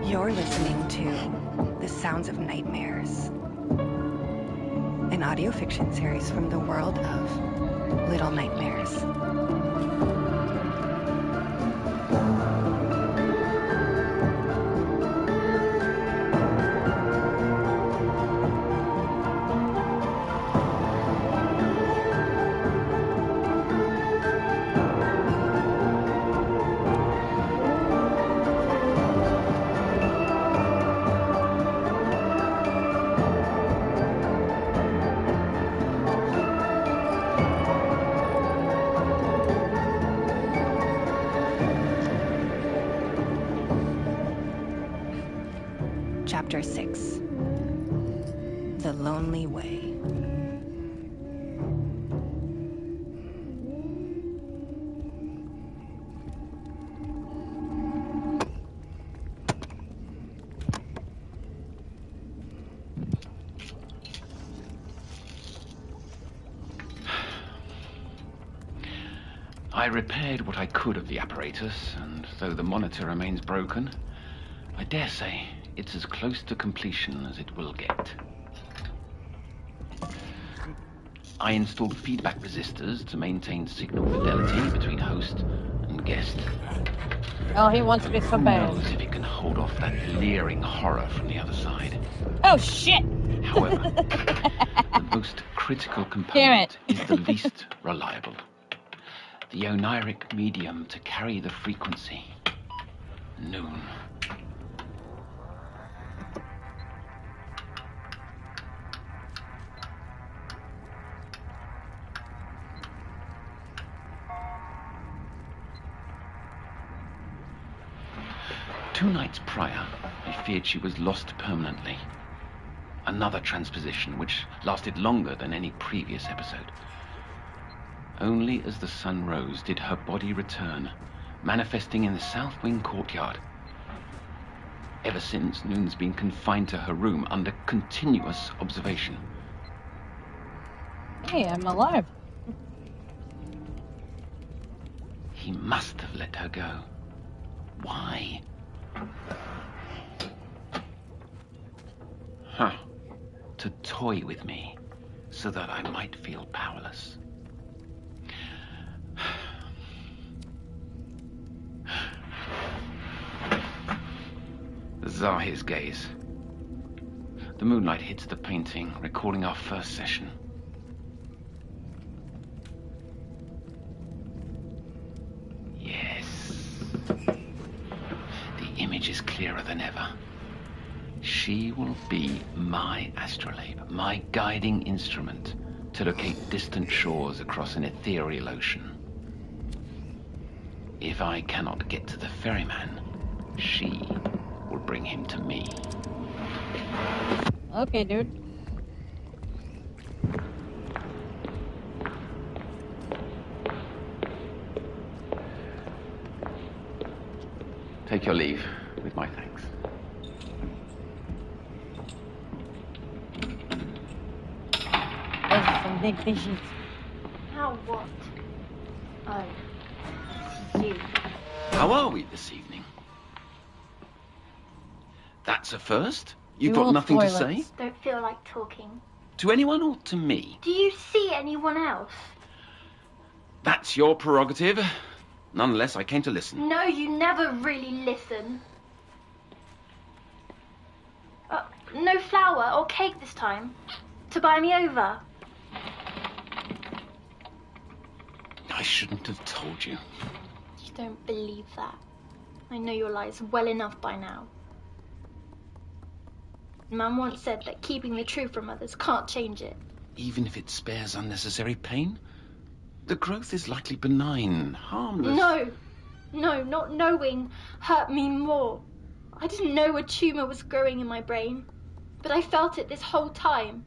You're listening to The Sounds of Nightmares, an audio fiction series from the world of Little Nightmares. Chapter 6. The Lonely Way. I repaired what I could of the apparatus, and though the monitor remains broken, I dare say it's as close to completion as it will get. I installed feedback resistors to maintain signal fidelity between host and guest. Oh, he wants me so Who bad. knows if it can hold off that leering horror from the other side. Oh, shit! However, the most critical Damn component it. is the least reliable. The oniric medium to carry the frequency. Noon. Two nights prior, I feared she was lost permanently. Another transposition which lasted longer than any previous episode. Only as the sun rose did her body return, manifesting in the south wing courtyard. Ever since, Noon's been confined to her room under continuous observation. Hey, I'm alive. He must have let her go. Why? Huh. To toy with me, so that I might feel powerless. Zahir's gaze. The moonlight hits the painting, recalling our first session. Yes. The image is clearer than ever. She will be my astrolabe, my guiding instrument to locate distant shores across an ethereal ocean. If I cannot get to the ferryman, she will bring him to me. Okay, dude. Take your leave, with my thanks. Those are some big fishies. Now what? Oh, you. How are we this evening? That's a first? You've Dual got nothing to toilets. say? Don't feel like talking. To anyone or to me? Do you see anyone else? That's your prerogative. Nonetheless, I came to listen. No, you never really listen. No flour or cake this time? To buy me over? I shouldn't have told you. You don't believe that. I know your lies well enough by now. Mum once said that keeping the truth from others can't change it. Even if it spares unnecessary pain? The growth is likely benign, harmless. No, not knowing hurt me more. I didn't know a tumour was growing in my brain, but I felt it this whole time.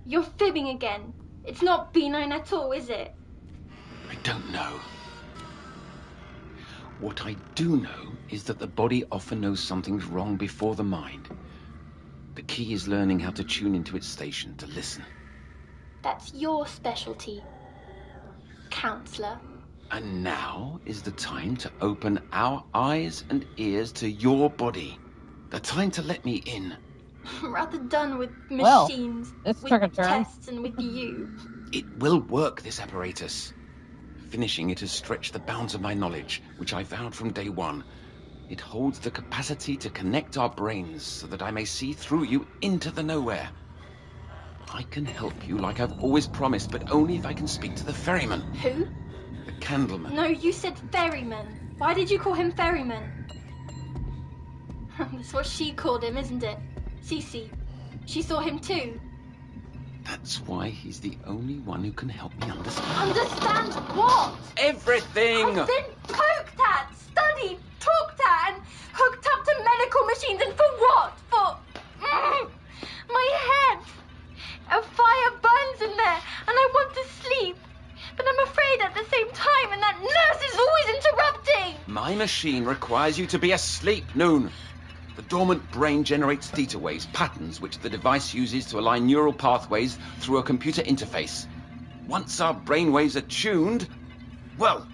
You're fibbing again. It's not benign at all, is it? I don't know. What I do know is that the body often knows something's wrong before the mind. The key is learning how to tune into its station, to listen. That's your specialty, counsellor. And now is the time to open our eyes and ears to your body. The time to let me in. I'm rather done with Well, machines, this with took a turn. tests and with you. It will work, this apparatus. Finishing it has stretched the bounds of my knowledge, which I vowed from day one. It holds the capacity to connect our brains so that I may see through you into the nowhere. I can help you like I've always promised, but only if I can speak to the ferryman. Who? The candleman. No, you said ferryman. Why did you call him ferryman? That's what she called him, isn't it? Cece. She saw him too. That's why he's the only one who can help me understand. Understand what? Everything! I've been poked at, studied, talked at, and hooked up to medical machines, and for what? For... my head! A fire burns in there, and I want to sleep. But I'm afraid at the same time, and that nurse is always interrupting! My machine requires you to be asleep, Noon. The dormant brain generates theta waves, patterns which the device uses to align neural pathways through a computer interface. Once our brain waves are tuned... Well,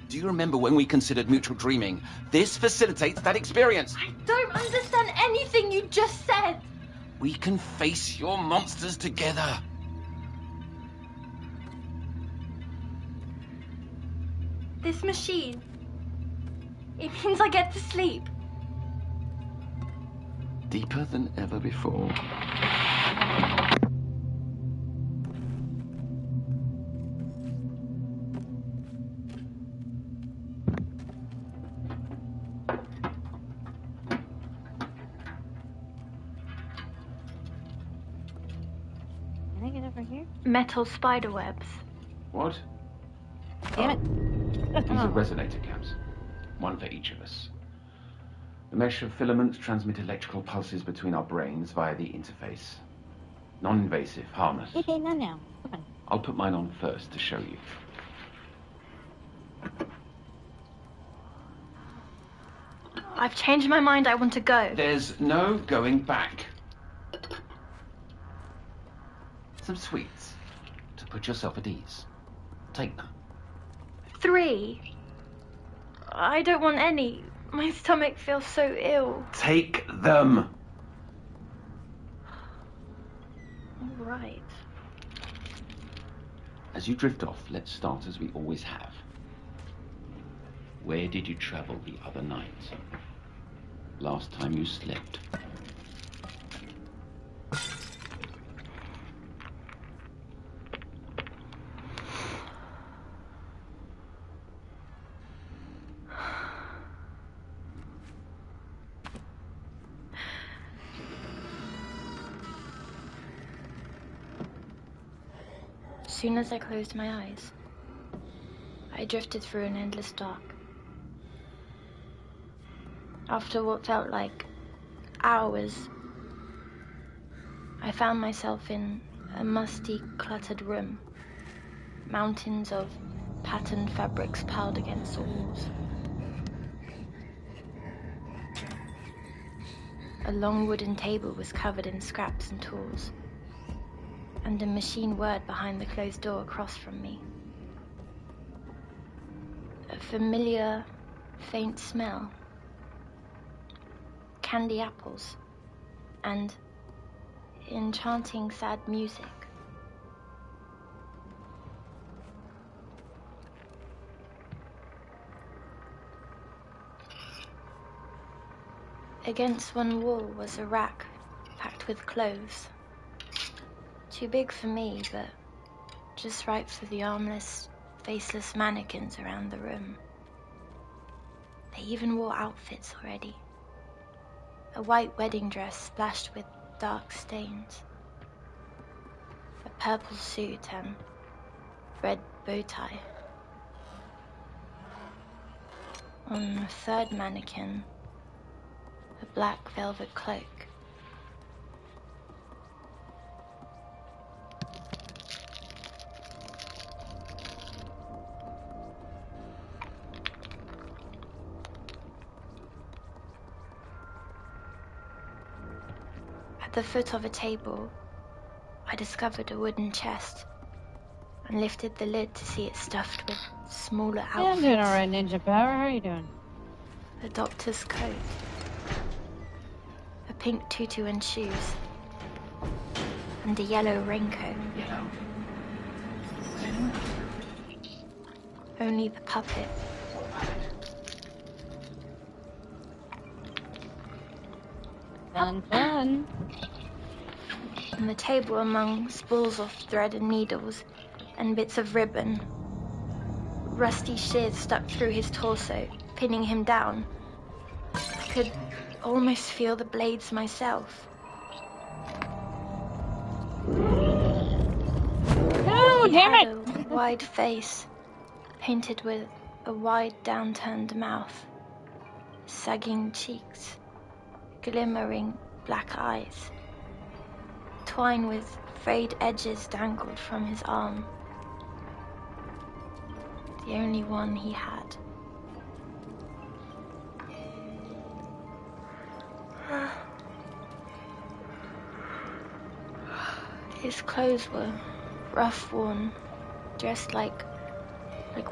do you remember when we considered mutual dreaming? This facilitates that experience. I don't understand anything you just said. We can face your monsters together. This machine, it means I get to sleep. Deeper than ever before. Can I get over here? Metal spider webs. What? Damn it. These are resonator caps. One for each of us. The mesh of filaments transmit electrical pulses between our brains via the interface. Non-invasive, harmless. Okay, not now. Come on. I'll put mine on first to show you. I've changed my mind. I want to go. There's no going back. Some sweets to put yourself at ease. Take them. 3. I don't want any. My stomach feels so ill. Take them. All right. As you drift off, let's start as we always have. Where did you travel the other night? Last time you slept? As soon as I closed my eyes, I drifted through an endless dark. After what felt like hours, I found myself in a musty, cluttered room. Mountains of patterned fabrics piled against the walls. A long wooden table was covered in scraps and tools, and a machine whirred behind the closed door across from me. A familiar, faint smell. Candy apples and enchanting sad music. Against one wall was a rack packed with clothes. Too big for me, but just right for the armless, faceless mannequins around the room. They even wore outfits already. A white wedding dress splashed with dark stains. A purple suit and red bow tie. On the third mannequin, a black velvet cloak. At the foot of a table, I discovered a wooden chest and lifted the lid to see it stuffed with smaller outfits. Yeah, I'm doing alright, Ninja Power. How are you doing? A doctor's coat, a pink tutu and shoes, and a yellow raincoat. Yellow. Only the puppet. Fun, fun. On the table among spools of thread and needles and bits of ribbon, rusty shears stuck through his torso, pinning him down. I could almost feel the blades myself. No, He damn had it! a wide face, painted with a wide downturned mouth, sagging cheeks, glimmering black eyes. Twine with frayed edges dangled from his arm. The only one he had. His clothes were rough worn, dressed like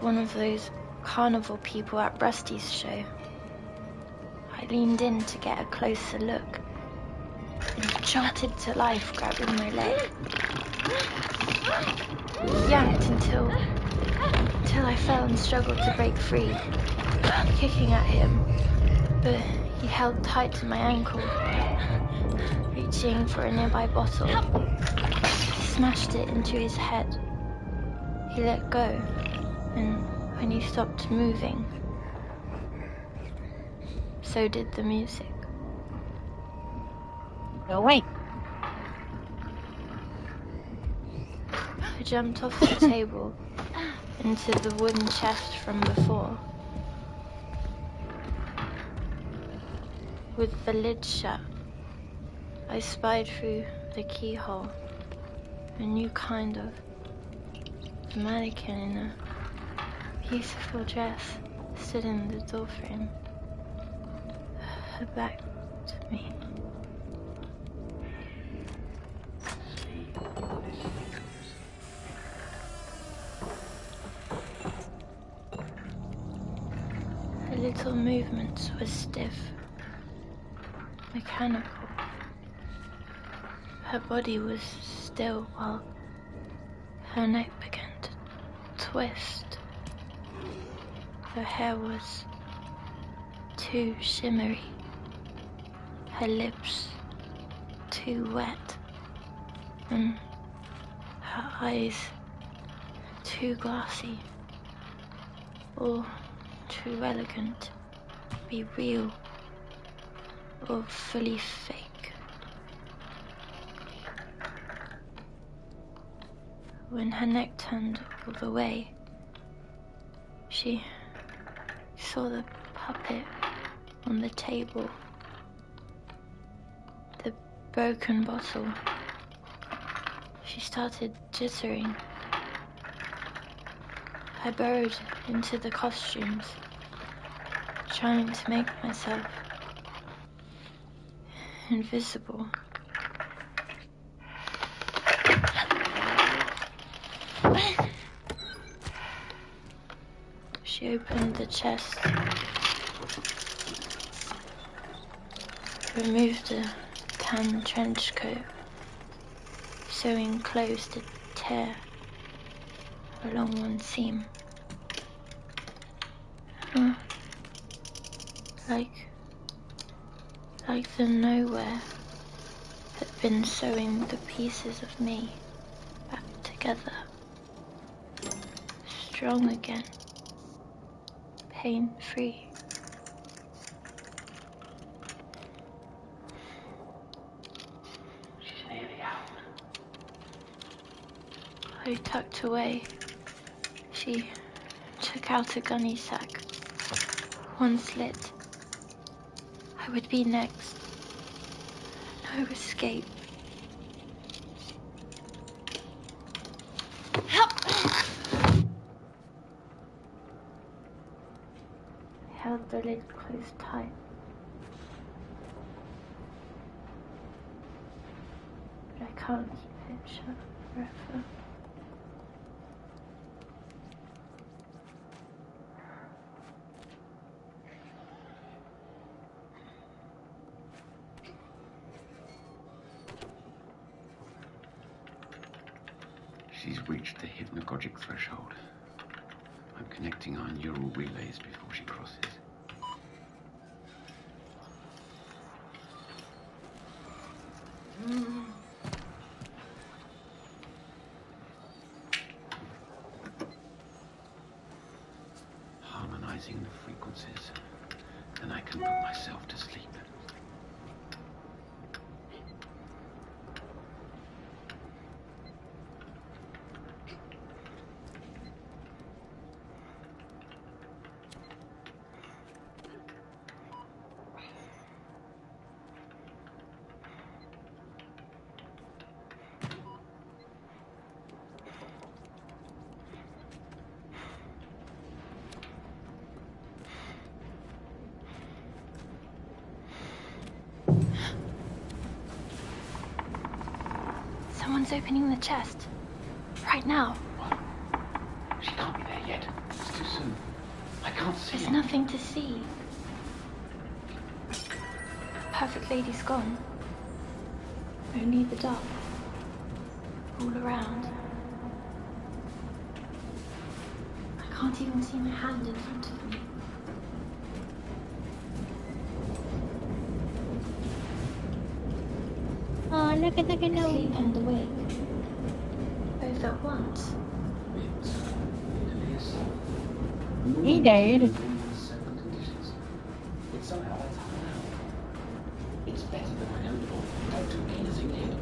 one of those carnival people at Rusty's show. I leaned in to get a closer look and jolted to life, grabbing my leg. Yanked until I fell and struggled to break free, kicking at him, but he held tight to my ankle, reaching for a nearby bottle. I smashed it into his head. He let go, and when he stopped moving, so did the music. No, wait. I jumped off the table into the wooden chest from before. With the lid shut, I spied through the keyhole. A new kind of mannequin in a beautiful dress stood in the doorframe, her back to me. Her little movements were stiff, mechanical. Her body was still while her neck began to twist. Her hair was too shimmery, her lips too wet, and her eyes too glassy, or too elegant to be real or fully fake. When her neck turned all the way, she saw the puppet on the table, the broken bottle. She started jittering. I burrowed into the costumes, trying to make myself invisible. She opened the chest, removed a tan trench coat, sewing closed a tear along one seam. Like the nowhere had been sewing the pieces of me back together. Strong again. Pain-free. She's nearly out. I tucked away. She took out a gunny sack. One slit. I would be next. No escape. Help! I held the lid closed tight. But I can't keep it shut forever. She's reached the hypnagogic threshold. I'm connecting our neural relays before she crosses. Harmonizing the frequencies, and I can put myself to sleep. Someone's opening the chest. Right now. What? She can't be there yet. It's too soon. I can't see There's her. nothing to see. Perfect Lady's gone. Only the dark. All around. I can't even see my hand in front of me. Oh, look at the canoe. Asleep and awake. Both at once. He died. It's somehow that's happened now. It's better than I hoped for. Don't do anything here.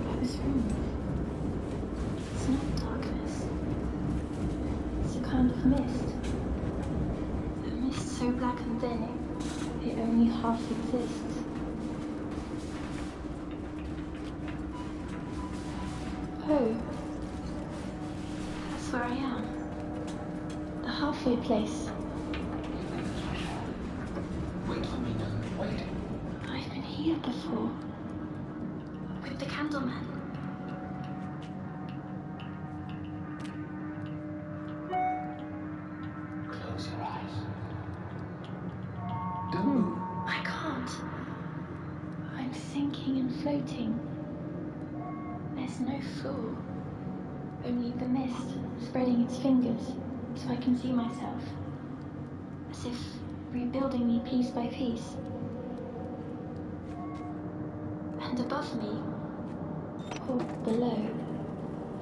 I was wrong. It's not darkness. It's a kind of mist. A mist so black and thin it only half exists. Oh. That's where I am. The halfway place. Wait for me, no. Wait. I've been here before. With the Candleman. Close your eyes. Don't move. I can't. I'm sinking and floating. There's no floor. Only the mist spreading its fingers so I can see myself. As if rebuilding me piece by piece. And above me, or below,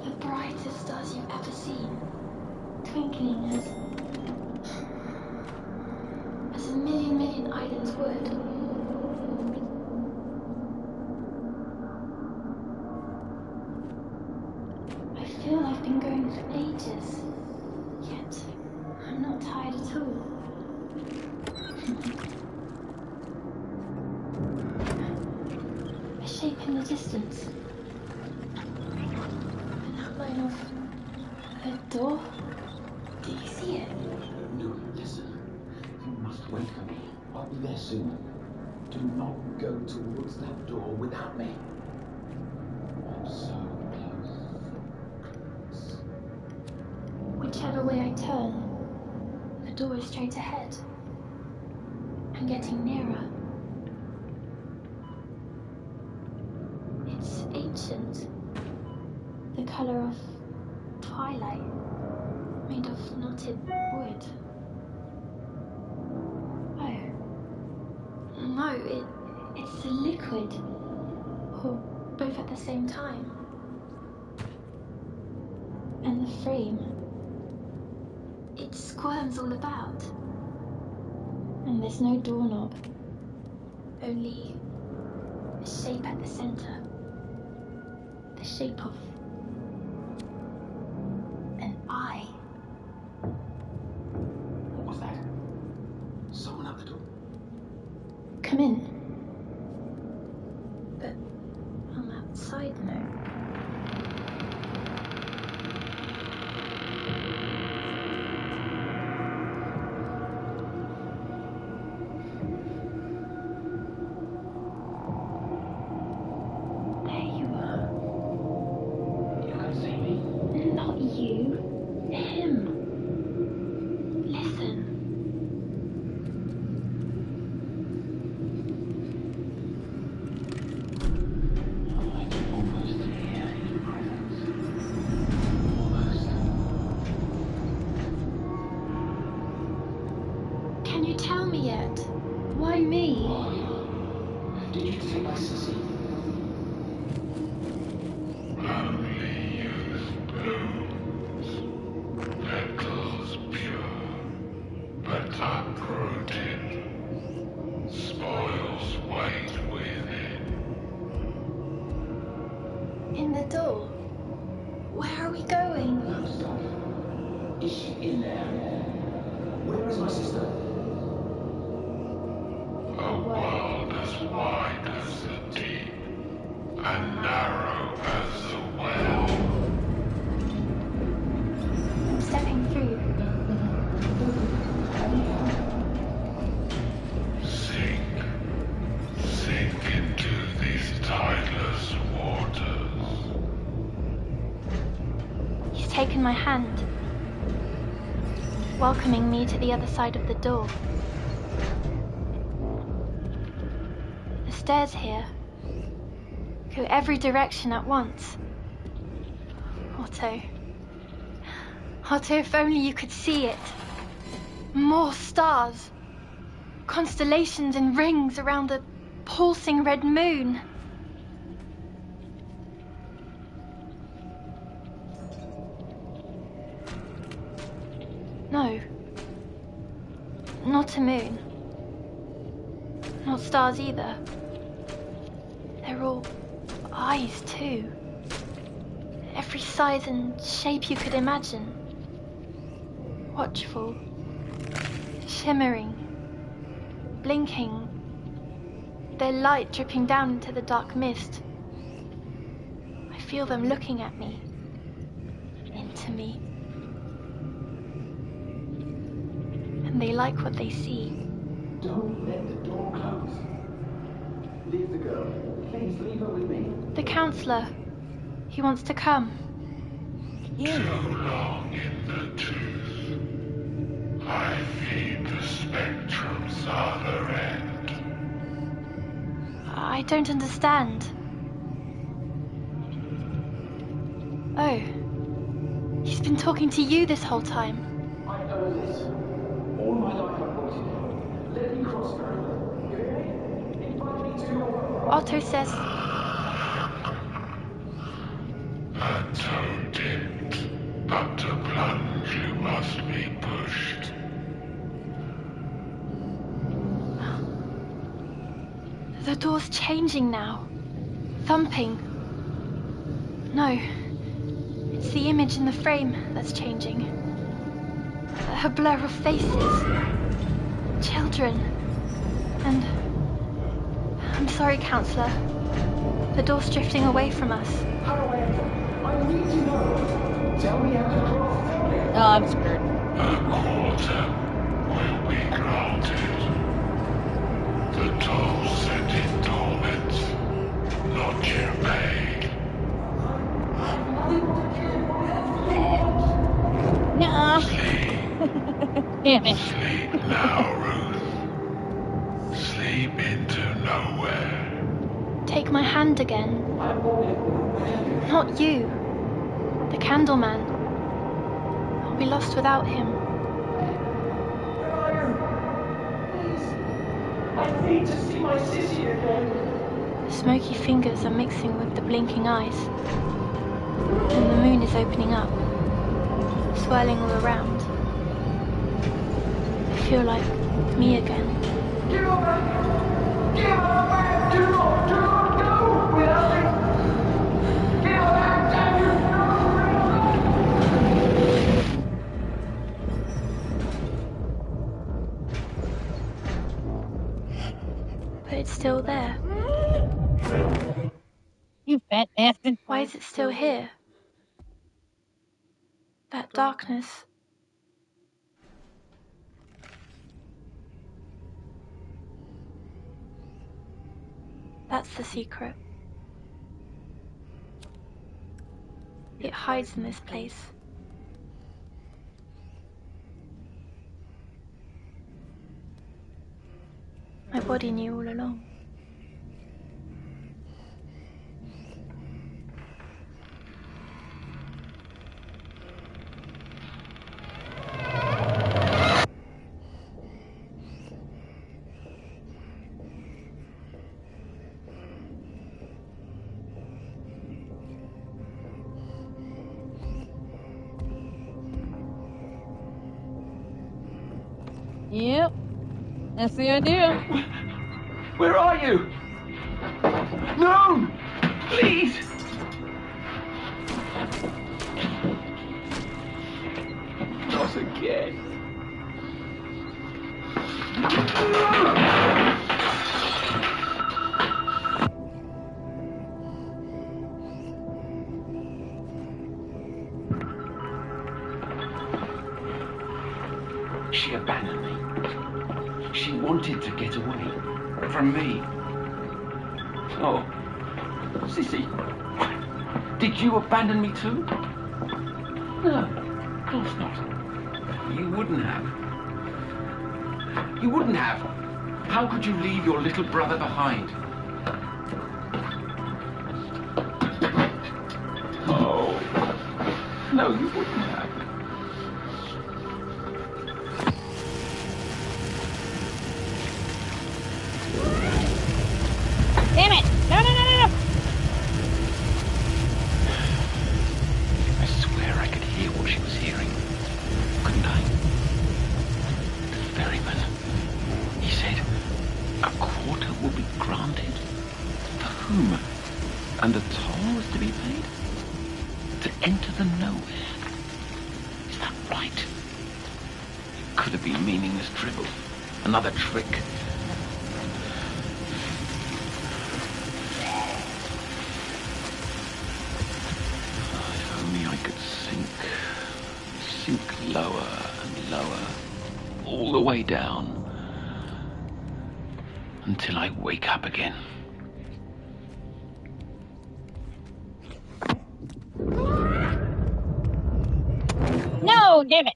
the brightest stars you've ever seen. Twinkling as a million islands would. I feel I've been going for ages, yet I'm not tired at all. A shape in the distance. An outline of a door. Do you see it? No, listen. You must wait for me. I'll be there soon. Do not go towards that door without me. I'm so close. Whichever way I turn, the door is straight ahead. I'm getting nearer. It's ancient. The color of twilight, made of knotted wood. Oh. No, it's a liquid. Or both at the same time. And the frame. It squirms all about. And there's no doorknob. Only a shape at the center. The shape of an eye. What was that? Someone at the door? Come in. But I'm outside now. There you are. You can see me. Not you. Him. Listen. I can almost hear his presence. Almost. Can you tell me yet? Why me? Why? Did you take my sissy? Only use blooms, petals pure, but uprooted, spoils wait within. In the door. Where are we going? No, stop. Is she in there? Where is my sister? A world as wide as the deep, and narrow as the well. I'm stepping through. my hand, welcoming me to the other side of the door. The stairs here go every direction at once. Otto, if only you could see it. More stars. Constellations and rings around the pulsing red moon. No. Not a moon. Not stars either. They're all eyes too. Every size and shape you could imagine. Watchful. Shimmering. Blinking. Their light dripping down into the dark mist. I feel them looking at me. Into me. And they like what they see. Don't let the door close. Leave the girl. Please leave her with me. The counselor. He wants to come. Too long in the tooth. I feed the spectrum's other end. I don't understand. Oh. He's been talking to you this whole time. I know this. All my life I've wanted. Let me cross her. You hear me? Invite me to your world. Otto says, A toe dipped, but to plunge you must be pushed. the door's changing now. Thumping. No. It's the image in the frame that's changing. A blur of faces. Children. And... I'm sorry, Counselor. The door's drifting away from us. I need to know. Tell me how to cross. Tell me. Oh, I'm screwed. A quarter will be granted. The toll set in torment, not yet paid. No. Damn it. Sleep now, Ruth. Sleep into nowhere. Take my hand again. Not you. The Candleman. I'll be lost without him. Where are you? Please. I need to see my sissy again. The smoky fingers are mixing with the blinking eyes. And the moon is opening up, swirling all around. I feel like me again. Give her back! Give her back! Do not go without me! Give her back, damn you! But it's still there. You fat bastard. Why is it still here? That darkness. That's the secret. It hides in this place. My body knew all along. Yep. That's the idea. Where are you? No! Please! Not again. She abandoned me. She wanted to get away from me. Oh, Sissy, did you abandon me too? No, of course not. You wouldn't have. You wouldn't have. How could you leave your little brother behind? Oh, no, you wouldn't have. Damn it! No, no, no, no, no! I swear I could hear what she was hearing. Couldn't I? The ferryman. He said a quarter will be granted. For whom? And a toll was to be paid? To enter the nowhere. Is that right? It could have been meaningless dribble. Another trick. If only I could sink lower and lower, all the way down, until I wake up again. No, damn it!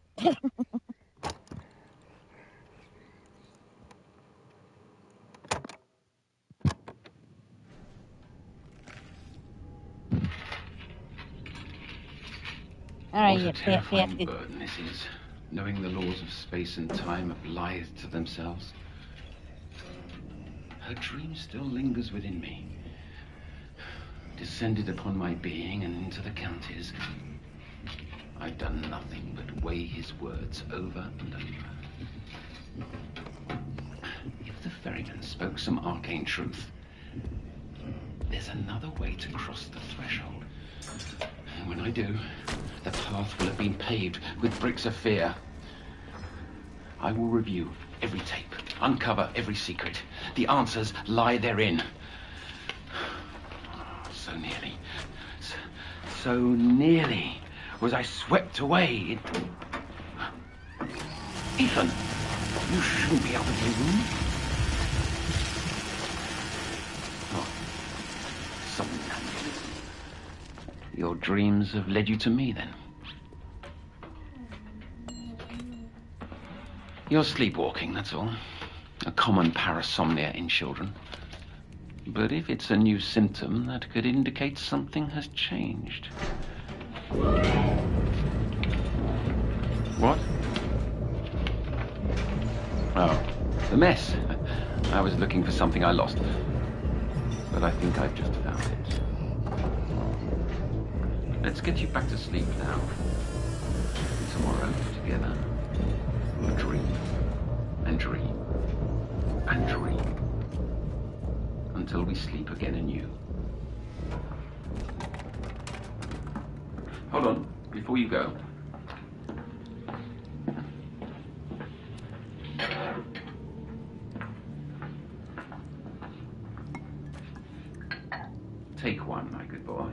Alright, What a you terrifying bastard. burden this is, knowing the laws of space and time have lied to themselves. Her dream still lingers within me, descended upon my being and into the county's. I've done nothing but weigh his words over and over. If the ferryman spoke some arcane truth, there's another way to cross the threshold. And when I do, the path will have been paved with bricks of fear. I will review every tape, uncover every secret. The answers lie therein. So nearly, so nearly was I swept away. Ethan, you shouldn't be out of your room. Oh, somnambulist. Your dreams have led you to me, then. You're sleepwalking, that's all. A common parasomnia in children. But if it's a new symptom, that could indicate something has changed. What? Oh, the mess. I was looking for something I lost. But I think I've just found it. Let's get you back to sleep now. Tomorrow, together, we'll dream and dream and dream until we sleep again anew. Hold on, before you go. Take one, my good boy.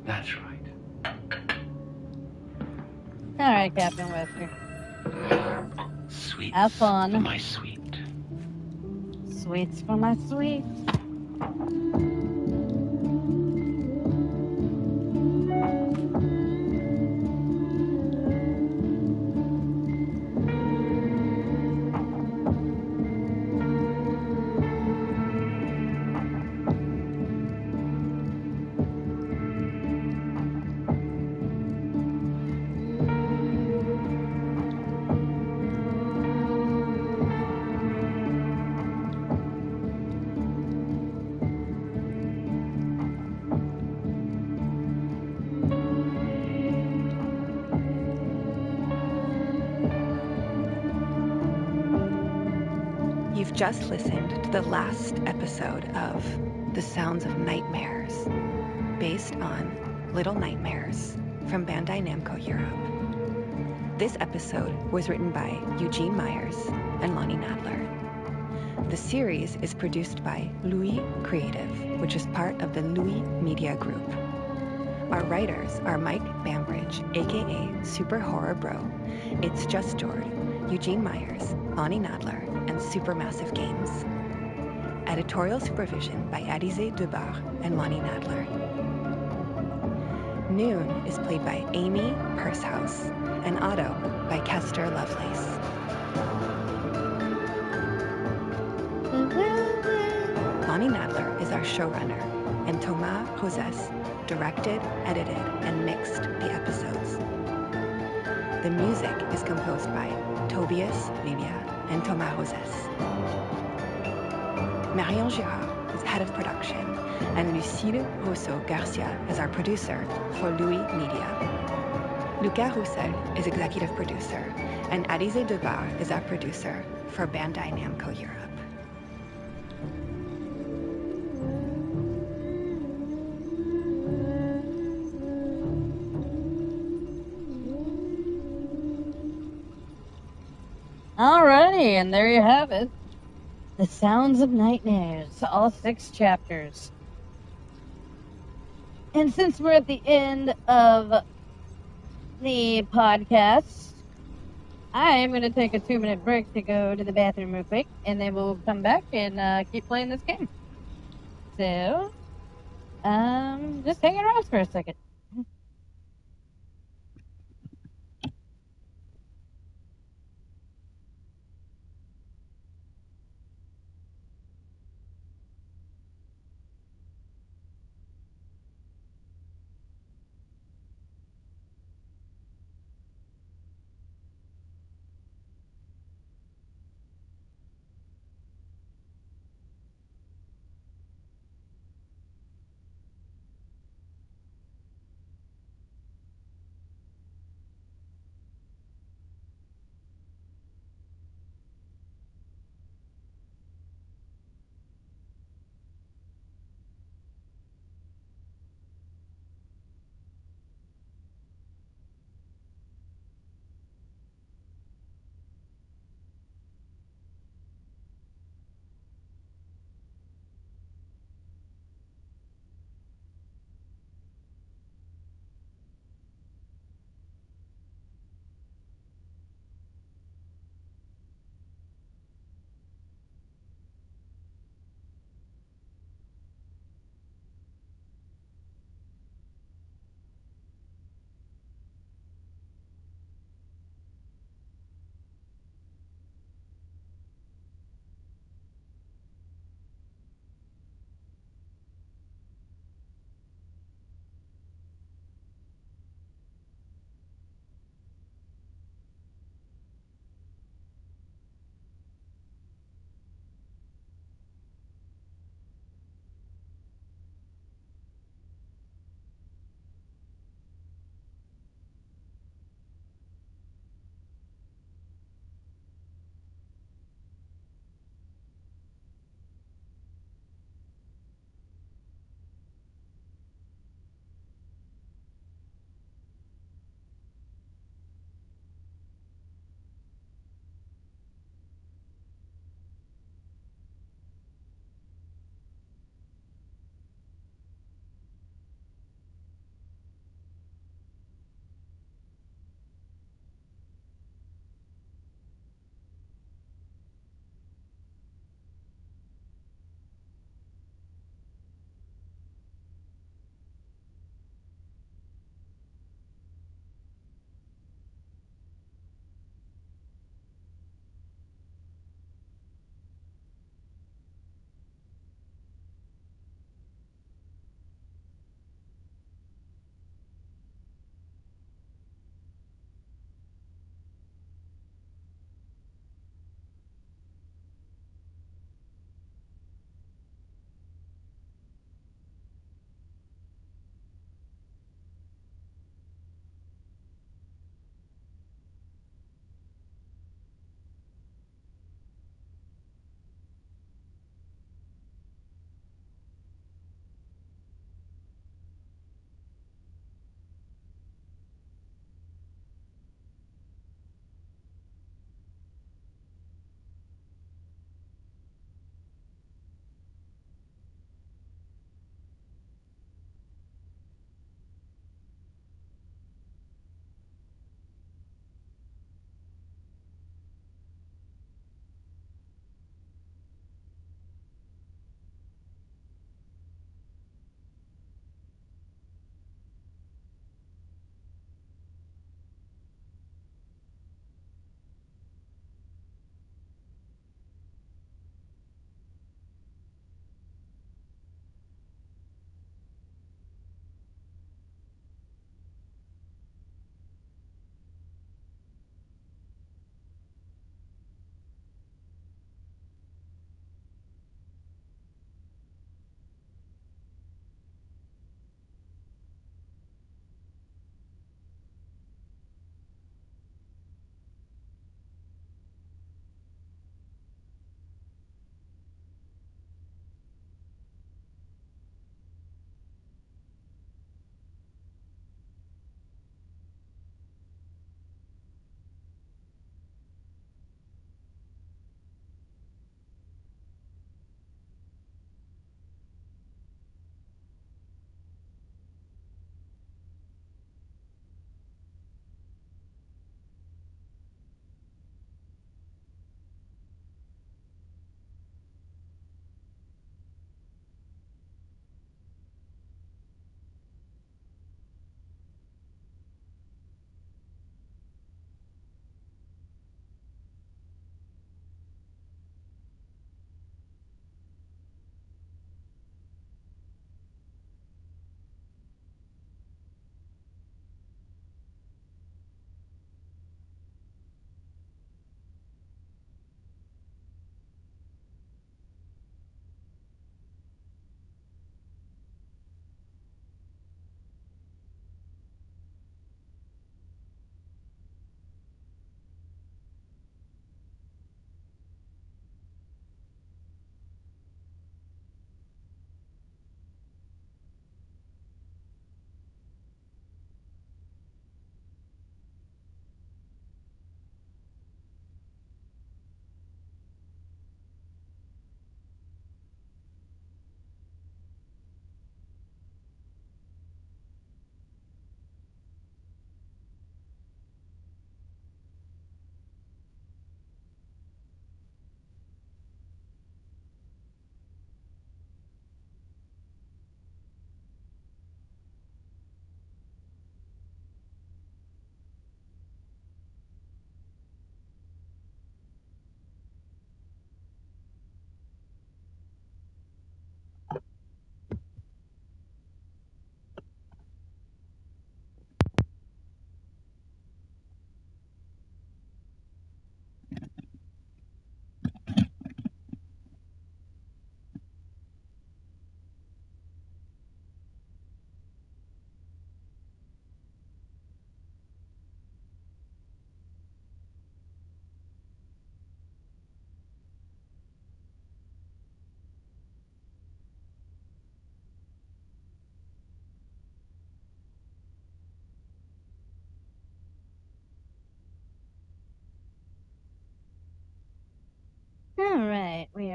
That's right. Alright, Captain Webster. Sweets Have fun. for my sweet. Sweets for my sweet. You've just listened to the last episode of The Sounds of Nightmares, based on Little Nightmares from Bandai Namco Europe. This episode was written by Eugene Myers and Lonnie Nadler. The series is produced by Louis Creative, which is part of the Louis Media Group. Our writers are Mike Bambridge, aka Super Horror Bro, It's Just Jord, Eugene Myers, Lonnie Nadler, and Supermassive Games. Editorial supervision by Adize Dubar and Lonnie Nadler. Noon is played by Amy Pursehouse and Otto by Kester Lovelace. Lonnie Nadler is our showrunner, and Thomas Rosès directed, edited, and mixed the episodes. The music is composed by Tobias Lilia and Thomas Rosès. Marion Girard is head of production, and Lucille Rousseau-Garcia is our producer for Louis Media. Lucas Roussel is executive producer, and Alizé Debar is our producer for Bandai Namco Europe. Alrighty, and there you have it. The Sounds of Nightmares, all 6 chapters. And since we're at the end of the podcast, I am going to take a 2-minute break to go to the bathroom real quick, and then we'll come back and keep playing this game. So, just hang around for a second.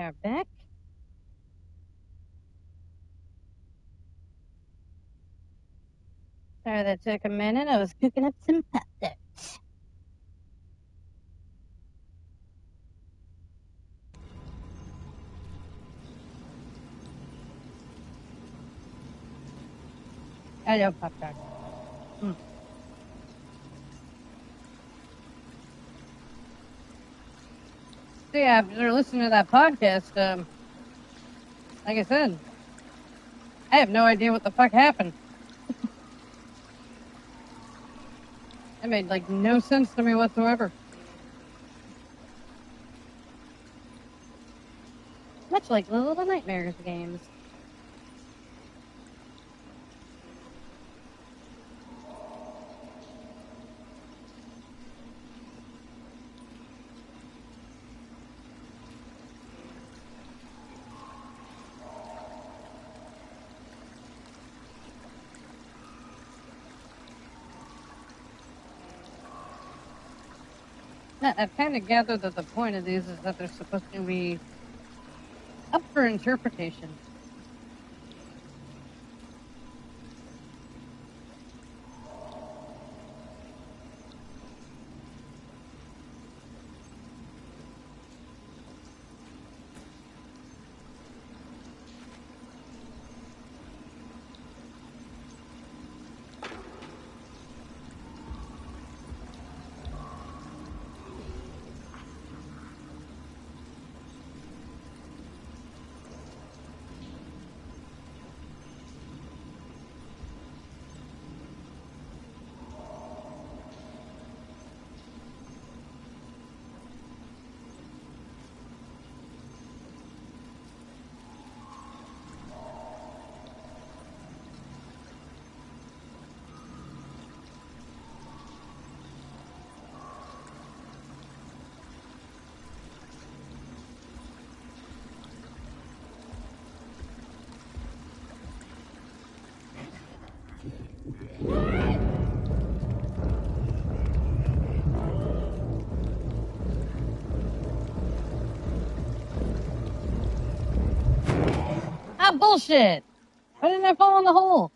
are back. Sorry that took a minute. I was cooking up some Pop-Tarts. I love Pop-Tarts. So yeah, after listening to that podcast, like I said, I have no idea what the fuck happened. It made like no sense to me whatsoever. Much like the Little Nightmares games. I've kind of gathered that the point of these is that they're supposed to be up for interpretation. Ah, bullshit! Why didn't I fall in the hole?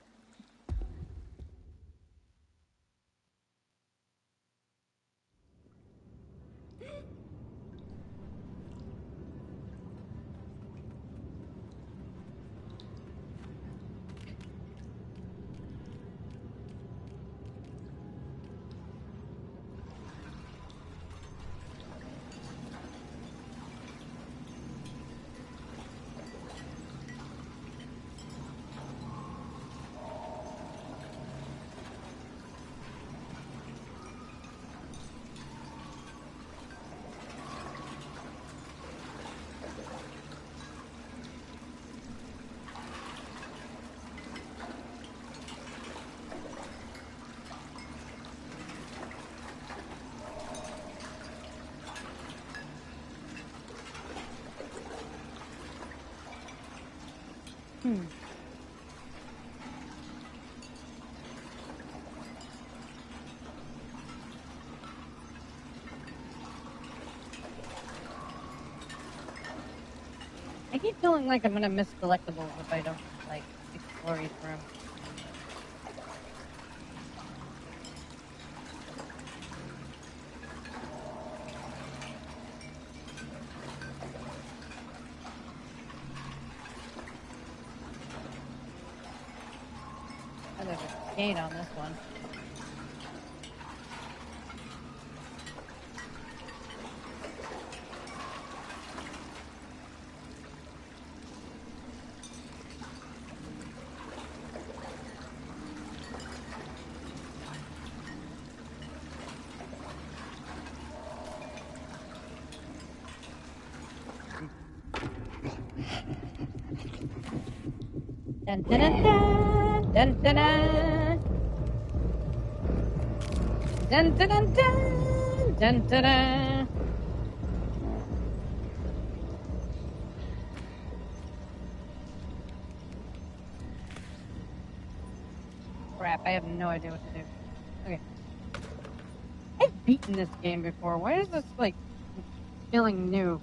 I keep feeling like I'm gonna miss collectibles if I don't, like, explore each room. Oh, there's a gate on this one. Dun dun dun dun dun dun dun dun dun dun dun dun dun dun. Crap, I have no idea what to do. Okay. I've beaten this game before. Why is this, like, feeling new?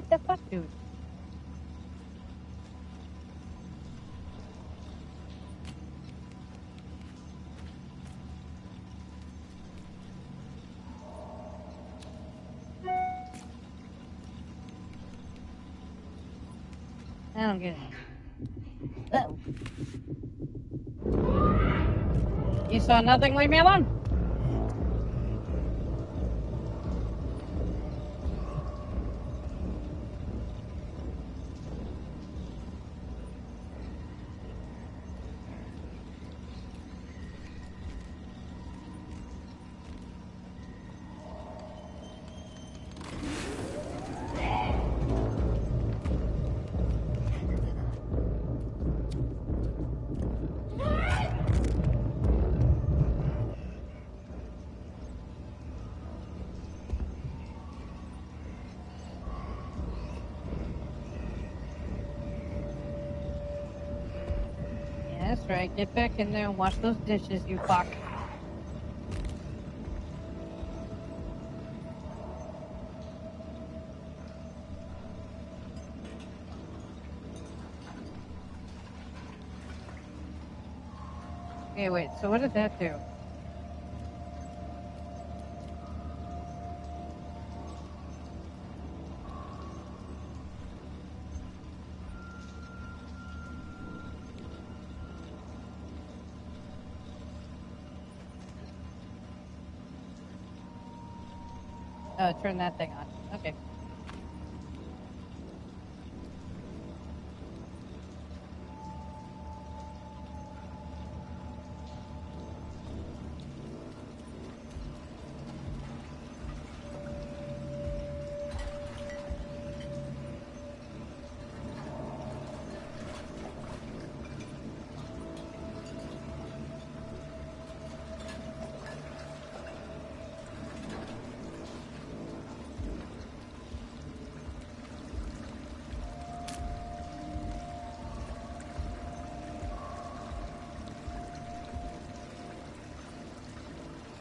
What the fuck, dude? I don't get it. Oh. You saw nothing? Leave me alone. Yeah, that's right. Get back in there and wash those dishes, you fuck. Okay, wait, so what did that do? Oh, turn that thing on. Okay.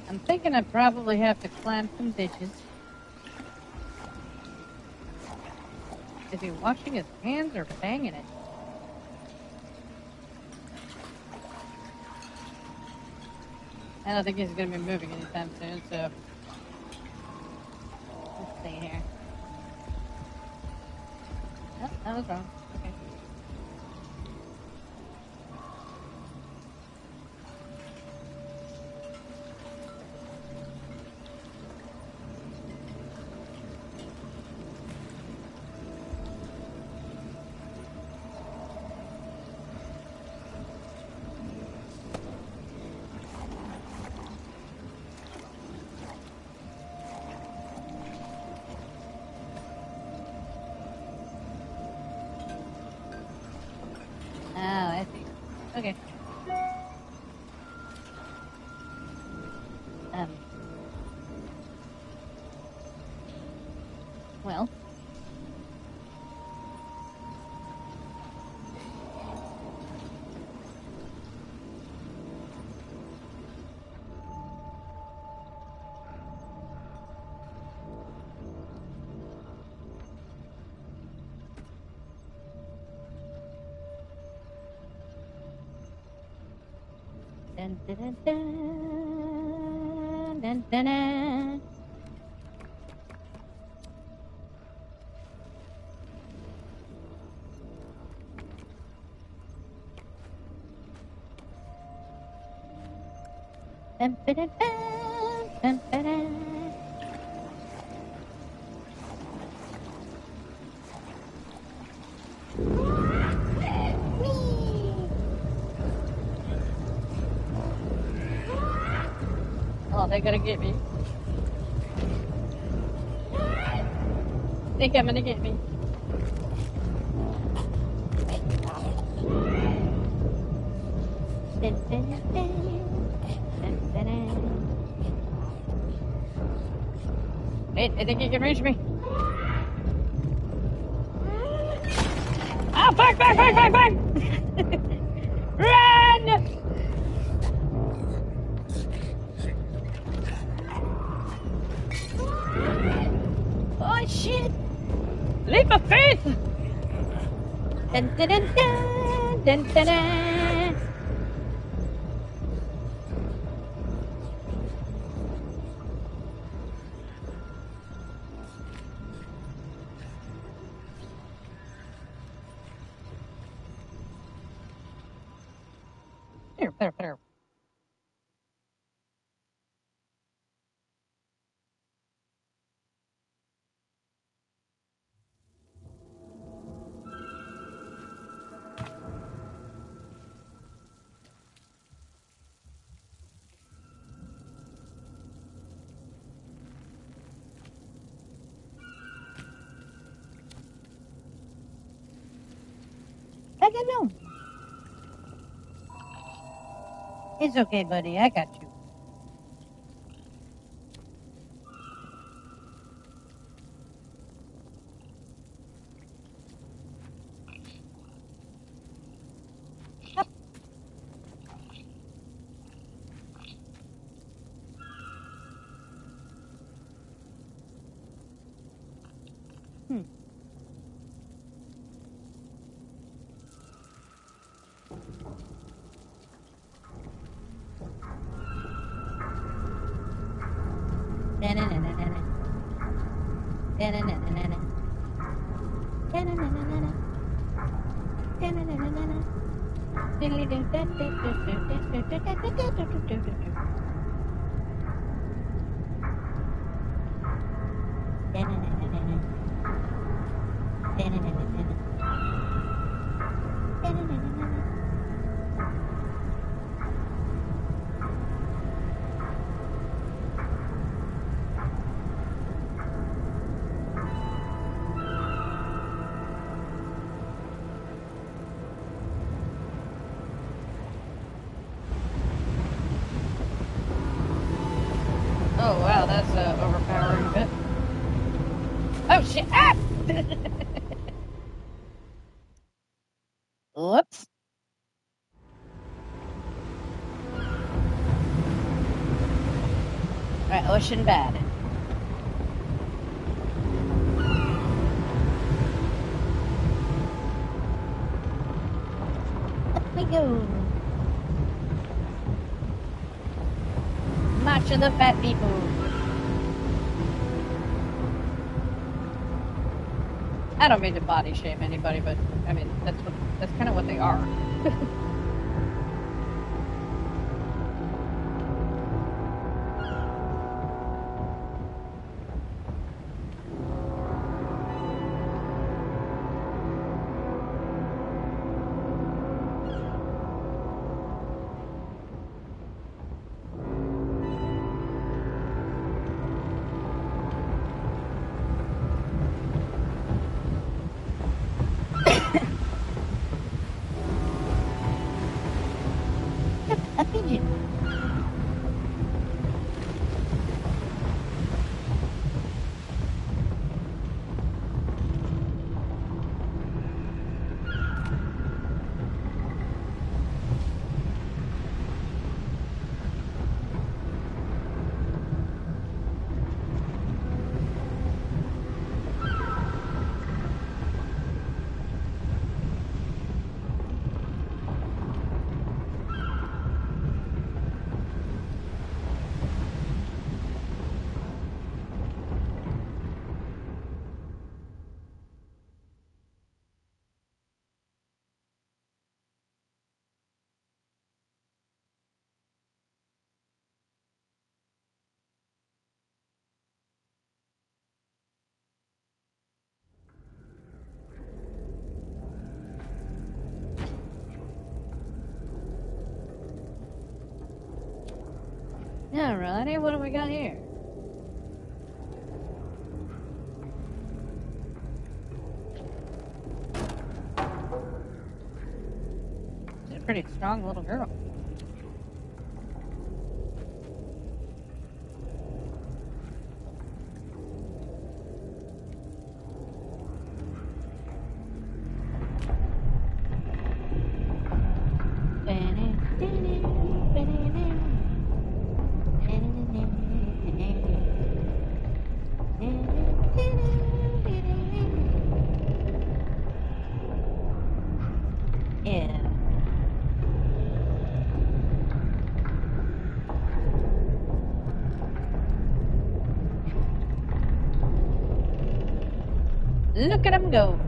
I'm thinking I probably have to climb some ditches. Is he washing his hands or banging it? I don't think he's going to be moving anytime soon, so... Let's see here. Oh, that was wrong. Okay. Oh, I see. Okay. Well. Dun, dun, dun, dun, dun, dun, dun. Dun, dun, dun, dun, dun, dun. Oh, they're gonna get me. They're coming to get me. Dun, dun, dun, dun, dun, dun. Wait, I think you can reach me. Oh, fuck! Run! Oh, shit! Leave of faith! Dun, dun, dun, dun, dun, dun, dun. There. I don't know. It's okay, buddy. I got you. Oh wow, that's overpowering a bit. Oh shit! Ah! Whoops. Alright, ocean bad. Up we go. March of the fat people. I don't mean to body shame anybody, but I mean that's kind of what they are. A pigeon. Alrighty, what do we got here? She's a pretty strong little girl. Look at him go.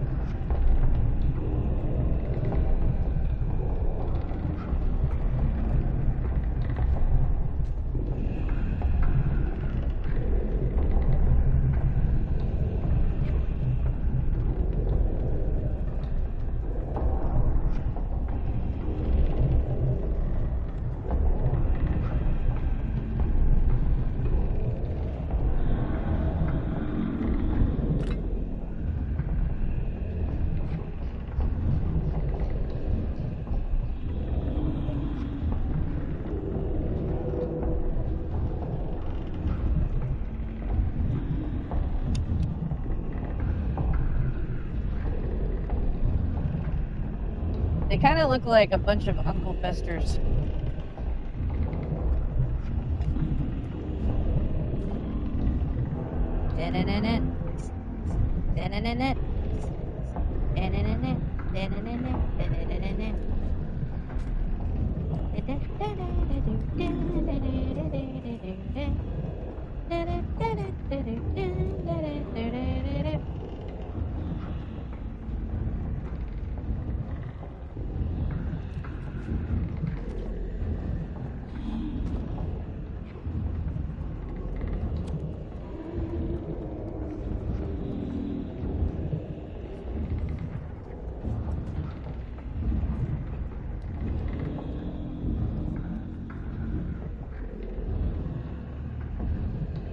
They kind of look like a bunch of Uncle Festers.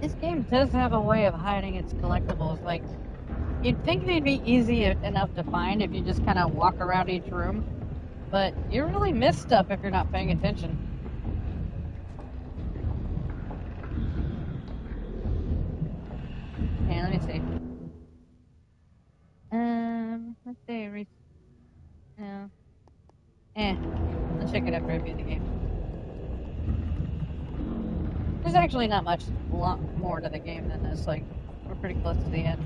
This game does have a way of hiding its collectibles. Like, you'd think they'd be easy enough to find if you just kind of walk around each room, but you really miss stuff if you're not paying attention. Okay, let me see. Let's see. I'll check it after I beat the game. There's actually not much more to the game than this. Like, we're pretty close to the end.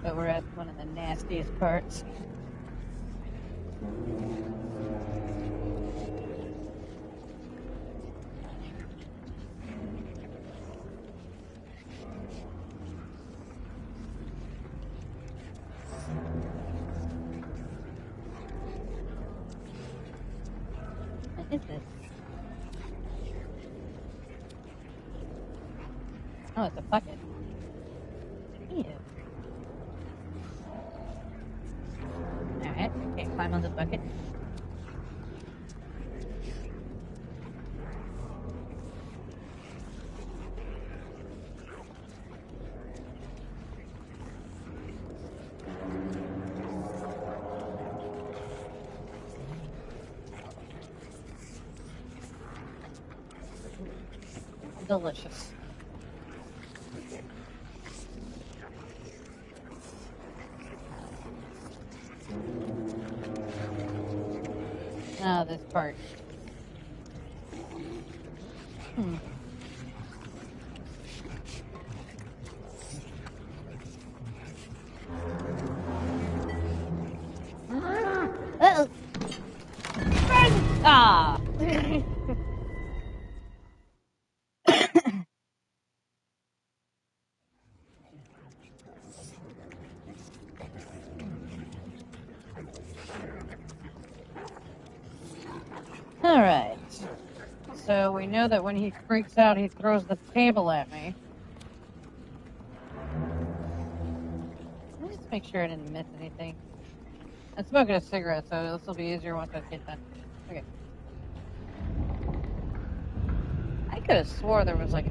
But we're at one of the nastiest parts. What is this? Oh, it's a bucket. Ew. Alright, okay, climb on the bucket. Delicious. Oh, this part. Uh-oh. Ah! Alright. So we know that when he freaks out, he throws the table at me. Let me just make sure I didn't miss anything. I'm smoking a cigarette, so this will be easier once I get done. Okay. I could have swore there was like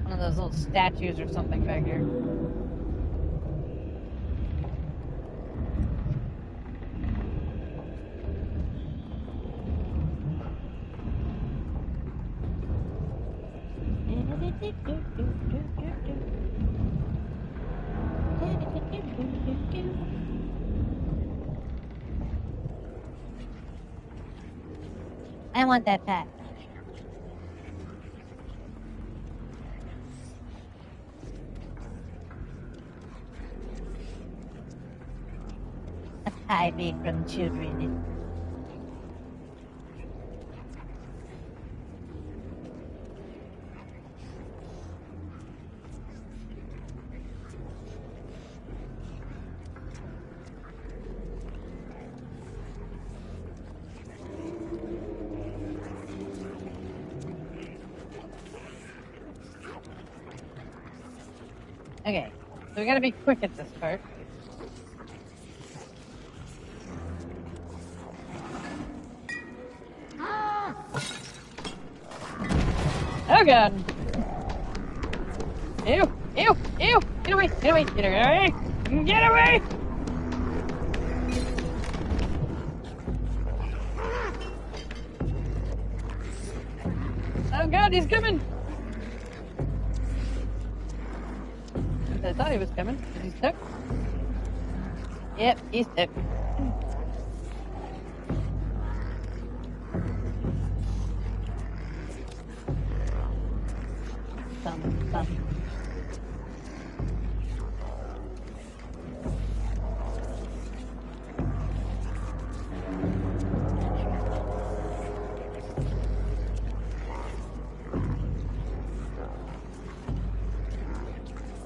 one of those little statues or something back here. I want that pack. A pie made from children. Okay, so we gotta be quick at this part. Oh god! Ew! Ew! Ew! Get away! Get away! Get away! Get away! Oh god, he's coming! I thought he was coming. Is he stuck? Yep, he's stuck. Thumb.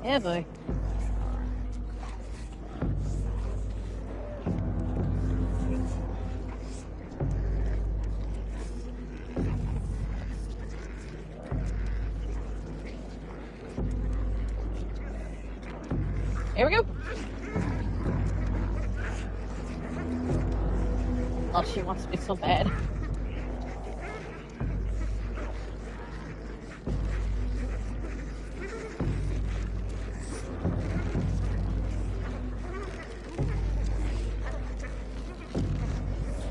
Yeah, boy. Here we go. Oh, she wants me so bad.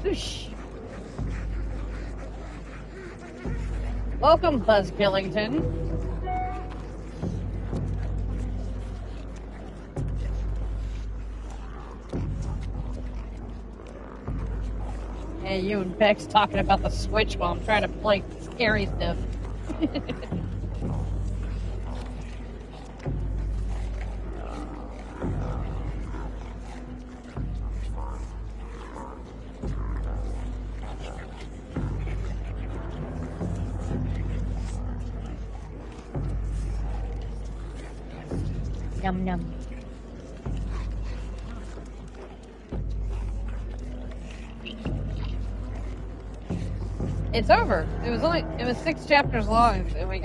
Whoosh. Welcome, Buzz Killington. Yeah, you and Beck's talking about the Switch while I'm trying to play scary stuff. Yum yum. It's over. It was 6 chapters long, and we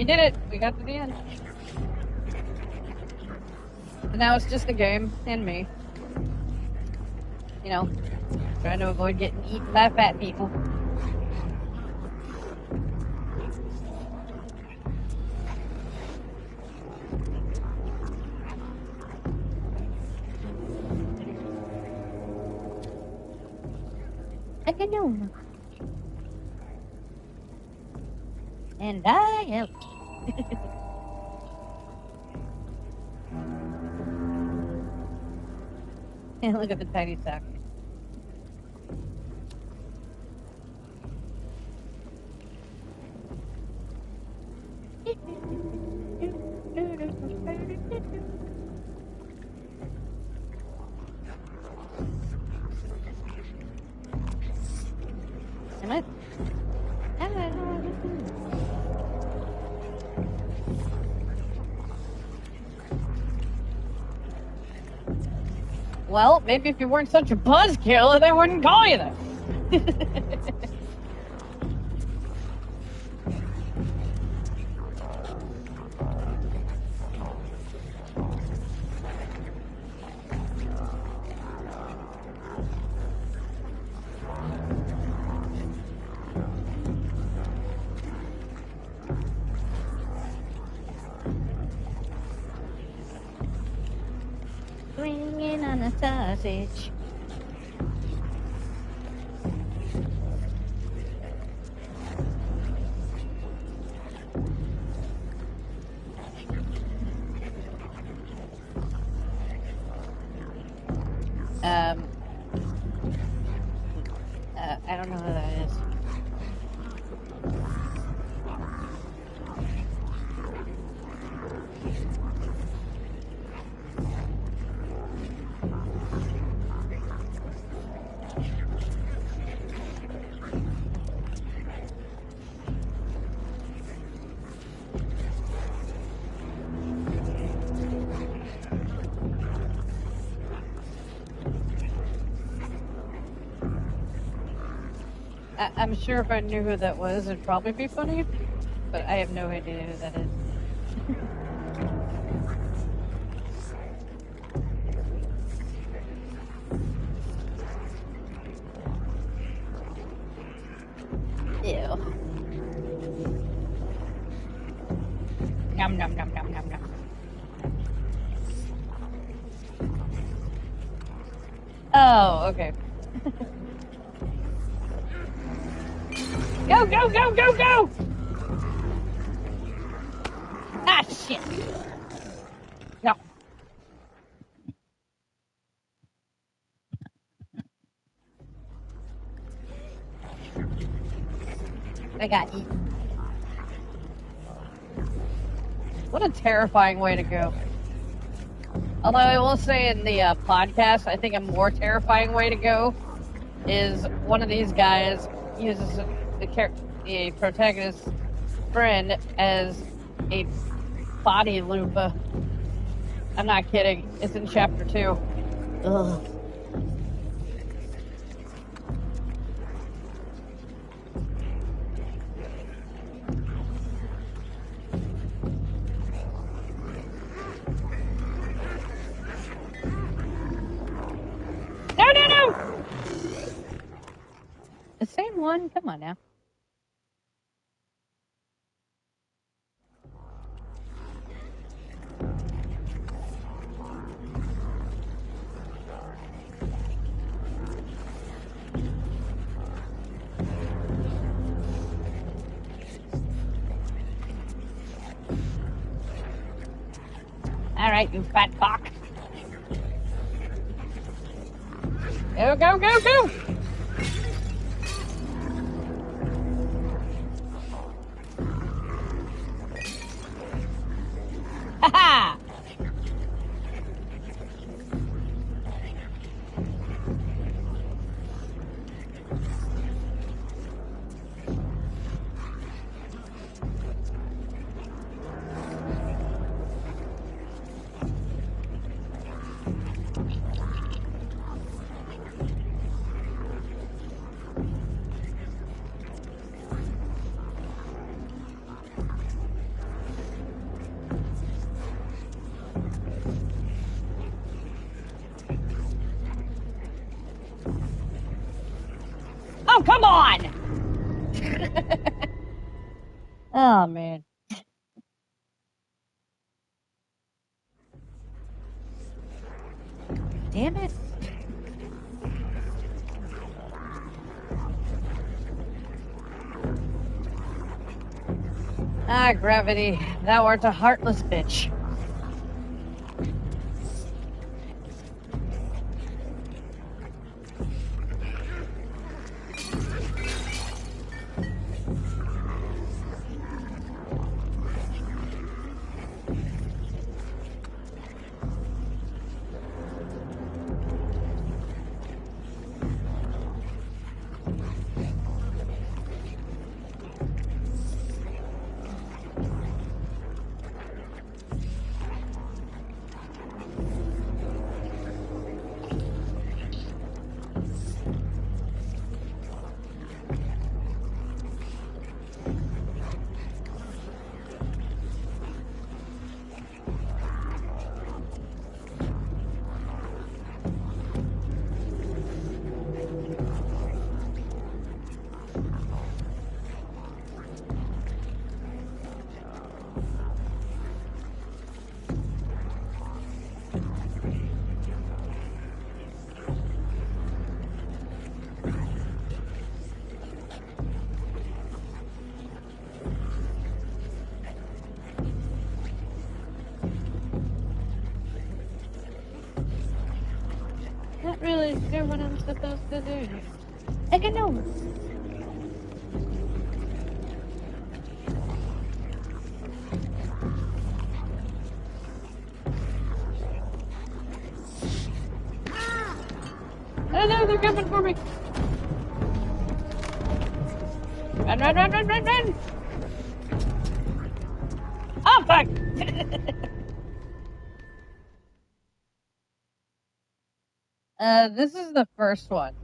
did it. We got to the end. And now it's just a game and me. You know, trying to avoid getting eaten by fat people. Like a gnome. And I helped. And look at the tiny sock. Am I? Well, maybe if you weren't such a buzzkill, they wouldn't call you that. Swinging on a sausage. I don't know who that is. I'm sure if I knew who that was, it'd probably be funny, but I have no idea who that is. Oh, okay. Go, go, go, go, go! Ah, shit. No. I got eaten. What a terrifying way to go. Although I will say in the podcast, I think a more terrifying way to go is one of these guys uses the protagonist's friend as a body loofah. I'm not kidding. It's in chapter 2. Ugh. No, no, no! The same one? Come on now. Alright, you fat cock. Go, go, go, go! Ha ha! Oh, come on! Oh, man. Damn it. Ah, gravity, thou art a heartless bitch. Not really sure what I'm supposed to do here. I can know. Oh no, they're coming for me. Run, run, run, run, run, run. Oh, fuck. This is the first one.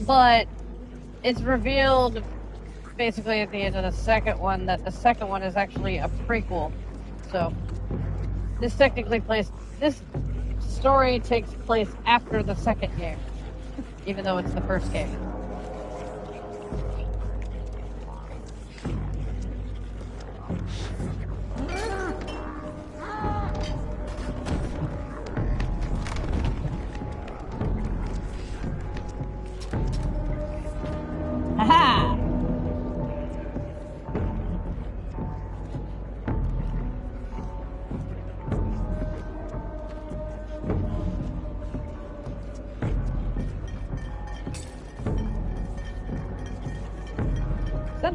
But it's revealed basically at the end of the second one that the second one is actually a prequel. So this story takes place after the second game, even though it's the first game.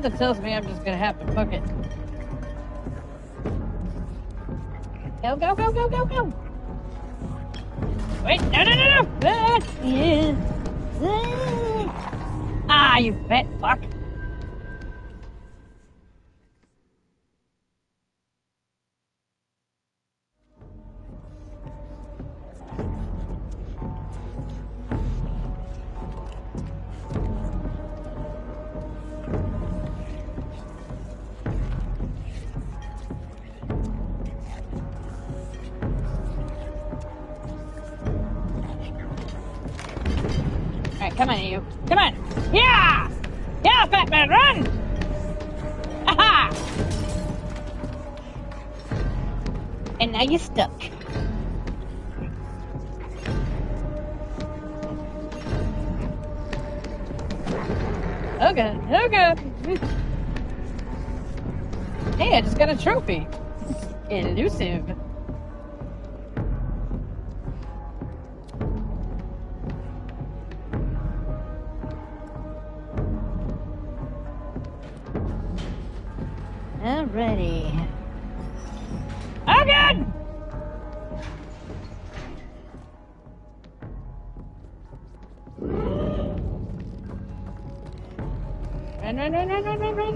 Something tells me I'm just gonna have to book it. Go, go, go, go, go, go! Wait, no, no, no, no! Ah, yeah. Ah, you fat fuck! Alright, come on, you. Come on! Yeah! Yeah, fat man, run! Aha! And now you're stuck. Oh god, oh god. Hey, I just got a trophy. Elusive. Alrighty. Oh god! Run, run, run, run, run, run, run.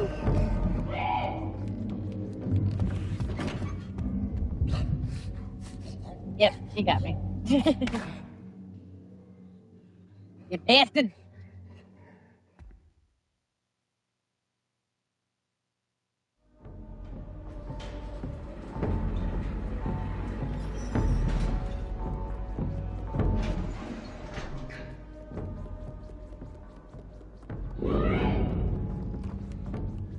Yep, he got me. You bastard.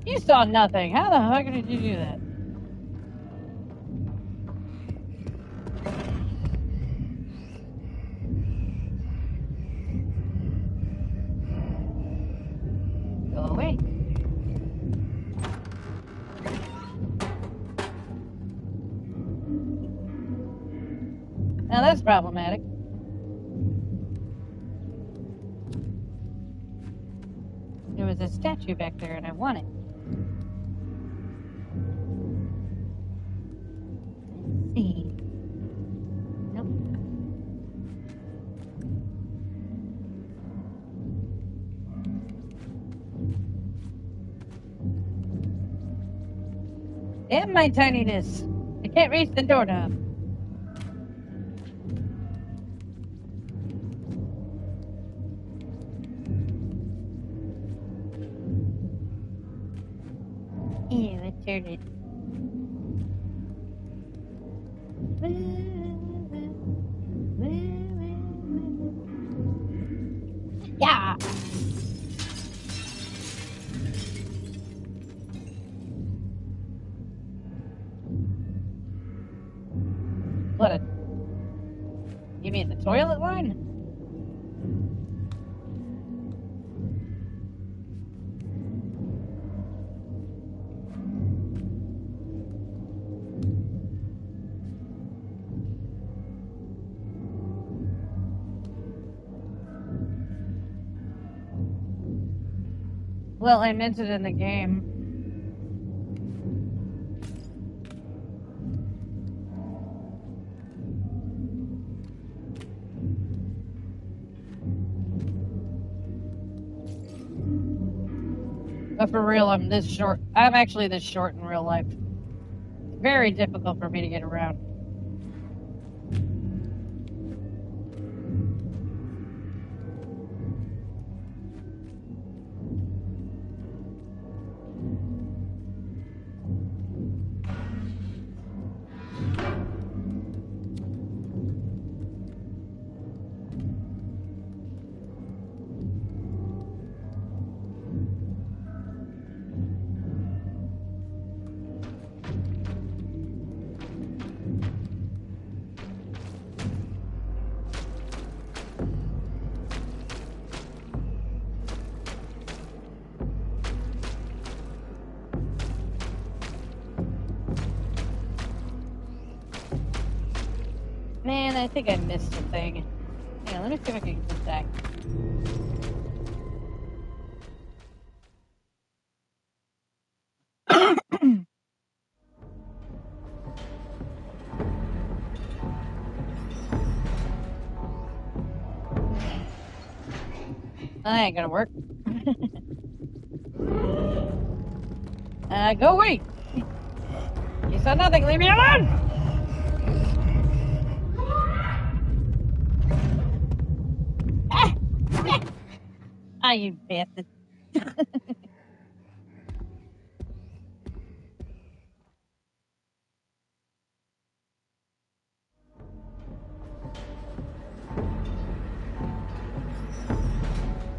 You saw nothing. How the fuck did you do that? Go away. Now that's problematic. There was a statue back there and I want it. Let's see. Nope. Damn my tininess. I can't reach the doorknob. Yeah, let's turn it. Yeah. What a... You mean the toilet line? Well, I meant it in the game. But for real, I'm this short. I'm actually this short in real life. It's very difficult for me to get around. Man, I think I missed a thing. Yeah, let me see if I can get this back. That ain't gonna work. Go away! You said nothing, leave me alone! Ah, you bastard.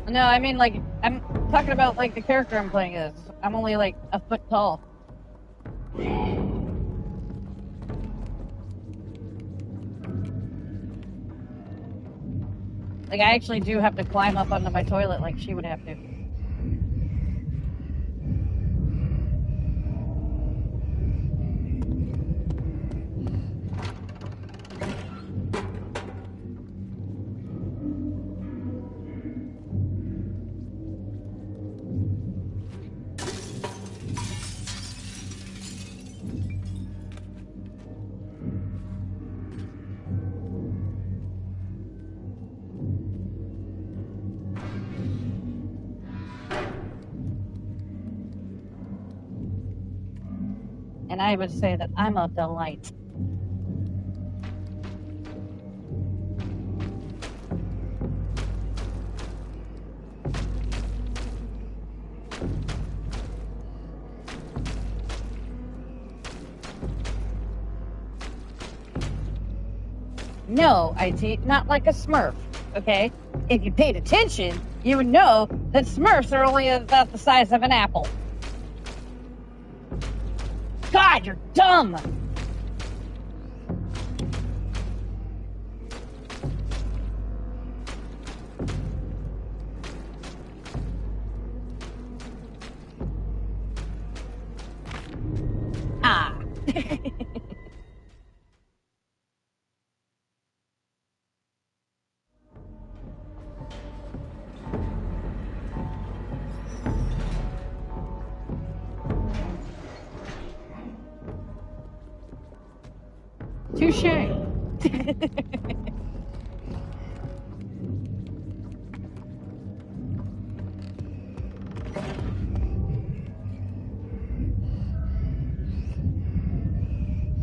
No, I mean, like, I'm talking about, like, the character I'm playing as. I'm only, like, a foot tall. Like, I actually do have to climb up onto my toilet like she would have to. And I would say that I'm a delight. No, IT, not like a Smurf, okay? If you paid attention, you would know that Smurfs are only about the size of an apple. God, you're dumb! Ah. Touche.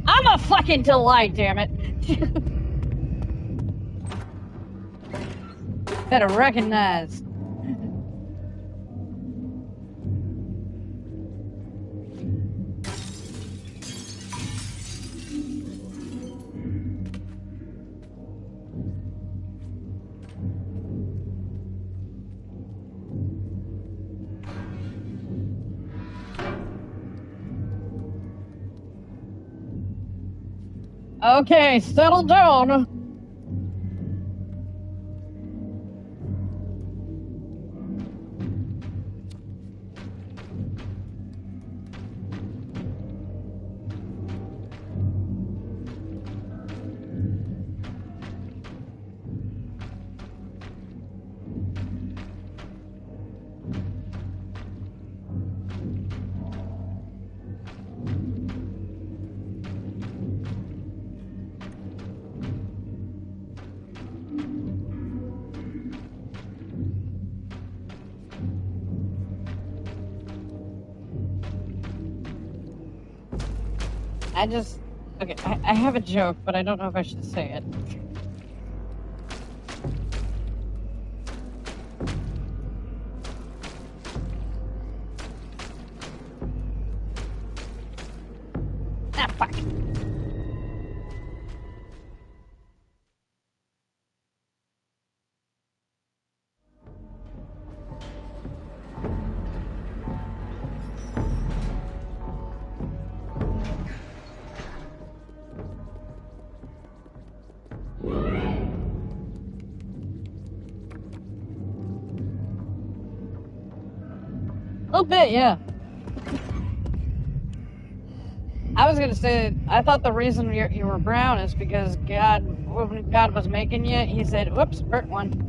I'm a fucking delight, damn it. Better recognize. Okay, settle down. Okay, I have a joke, but I don't know if I should say it. Ah, fuck. A little bit, yeah. I was gonna say, I thought the reason you were brown is because when God was making you, he said, whoops, burnt one.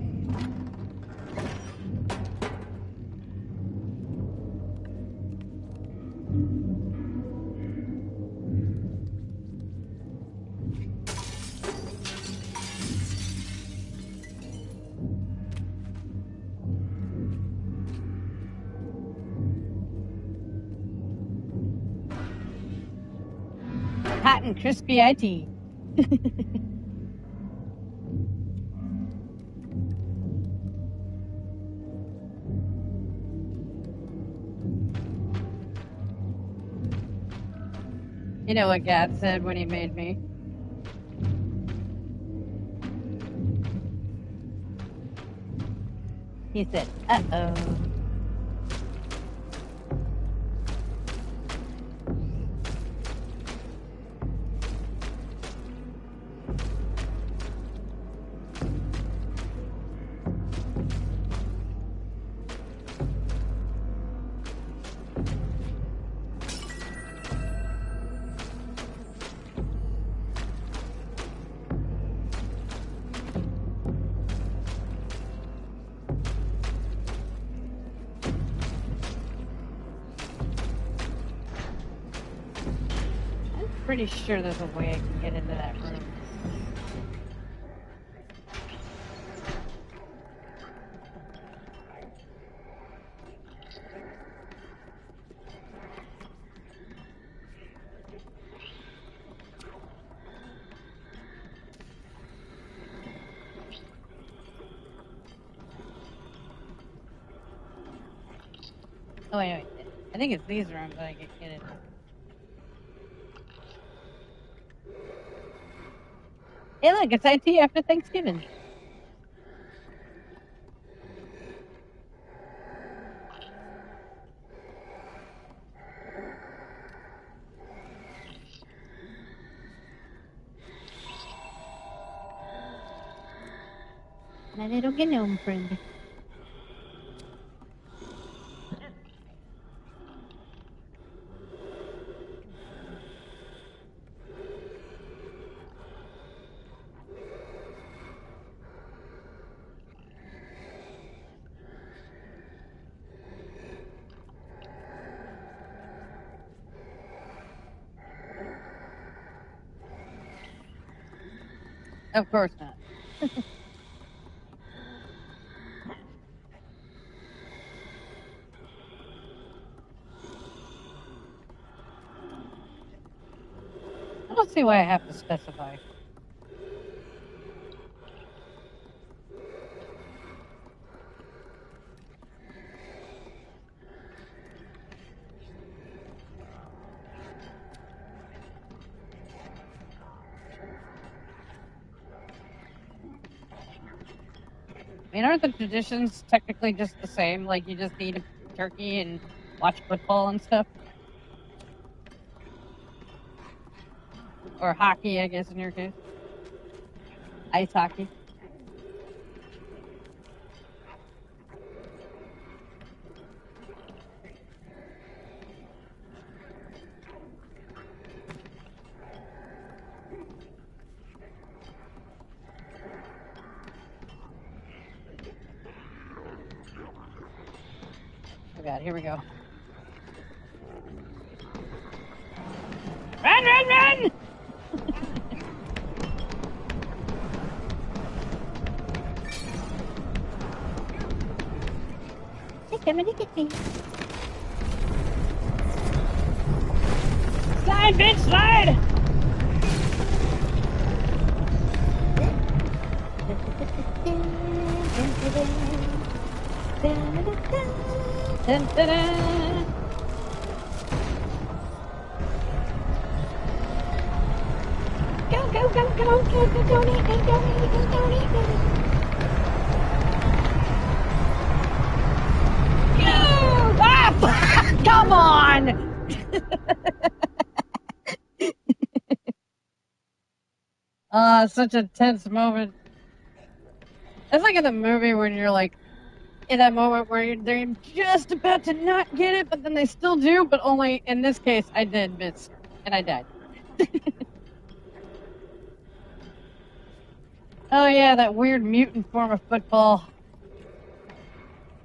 Hot and crispy IT. You know what God said when he made me? He said, uh-oh. Pretty sure there's a way I can get into that room. Oh, wait. I think it's these rooms that I can get into. Hey, look, it's IT after Thanksgiving. My little gnome friend. Of course not. I don't see why I have to specify. I mean, aren't the traditions technically just the same? Like, you just eat a turkey and watch football and stuff? Or hockey, I guess, in your case. Ice hockey. Oh god, here we go. Run, run, run! She's coming to get me. Slide, bitch, slide! Dun, dun, dun. Go, go, go, go, go, go, go, donate, go, donate, go, donate, go. Go! Ah! Come on! Such a tense moment. It's like in the movie when you're like, in that moment where they're just about to not get it, but then they still do, but only in this case, I did miss, and I died. Oh yeah, that weird mutant form of football.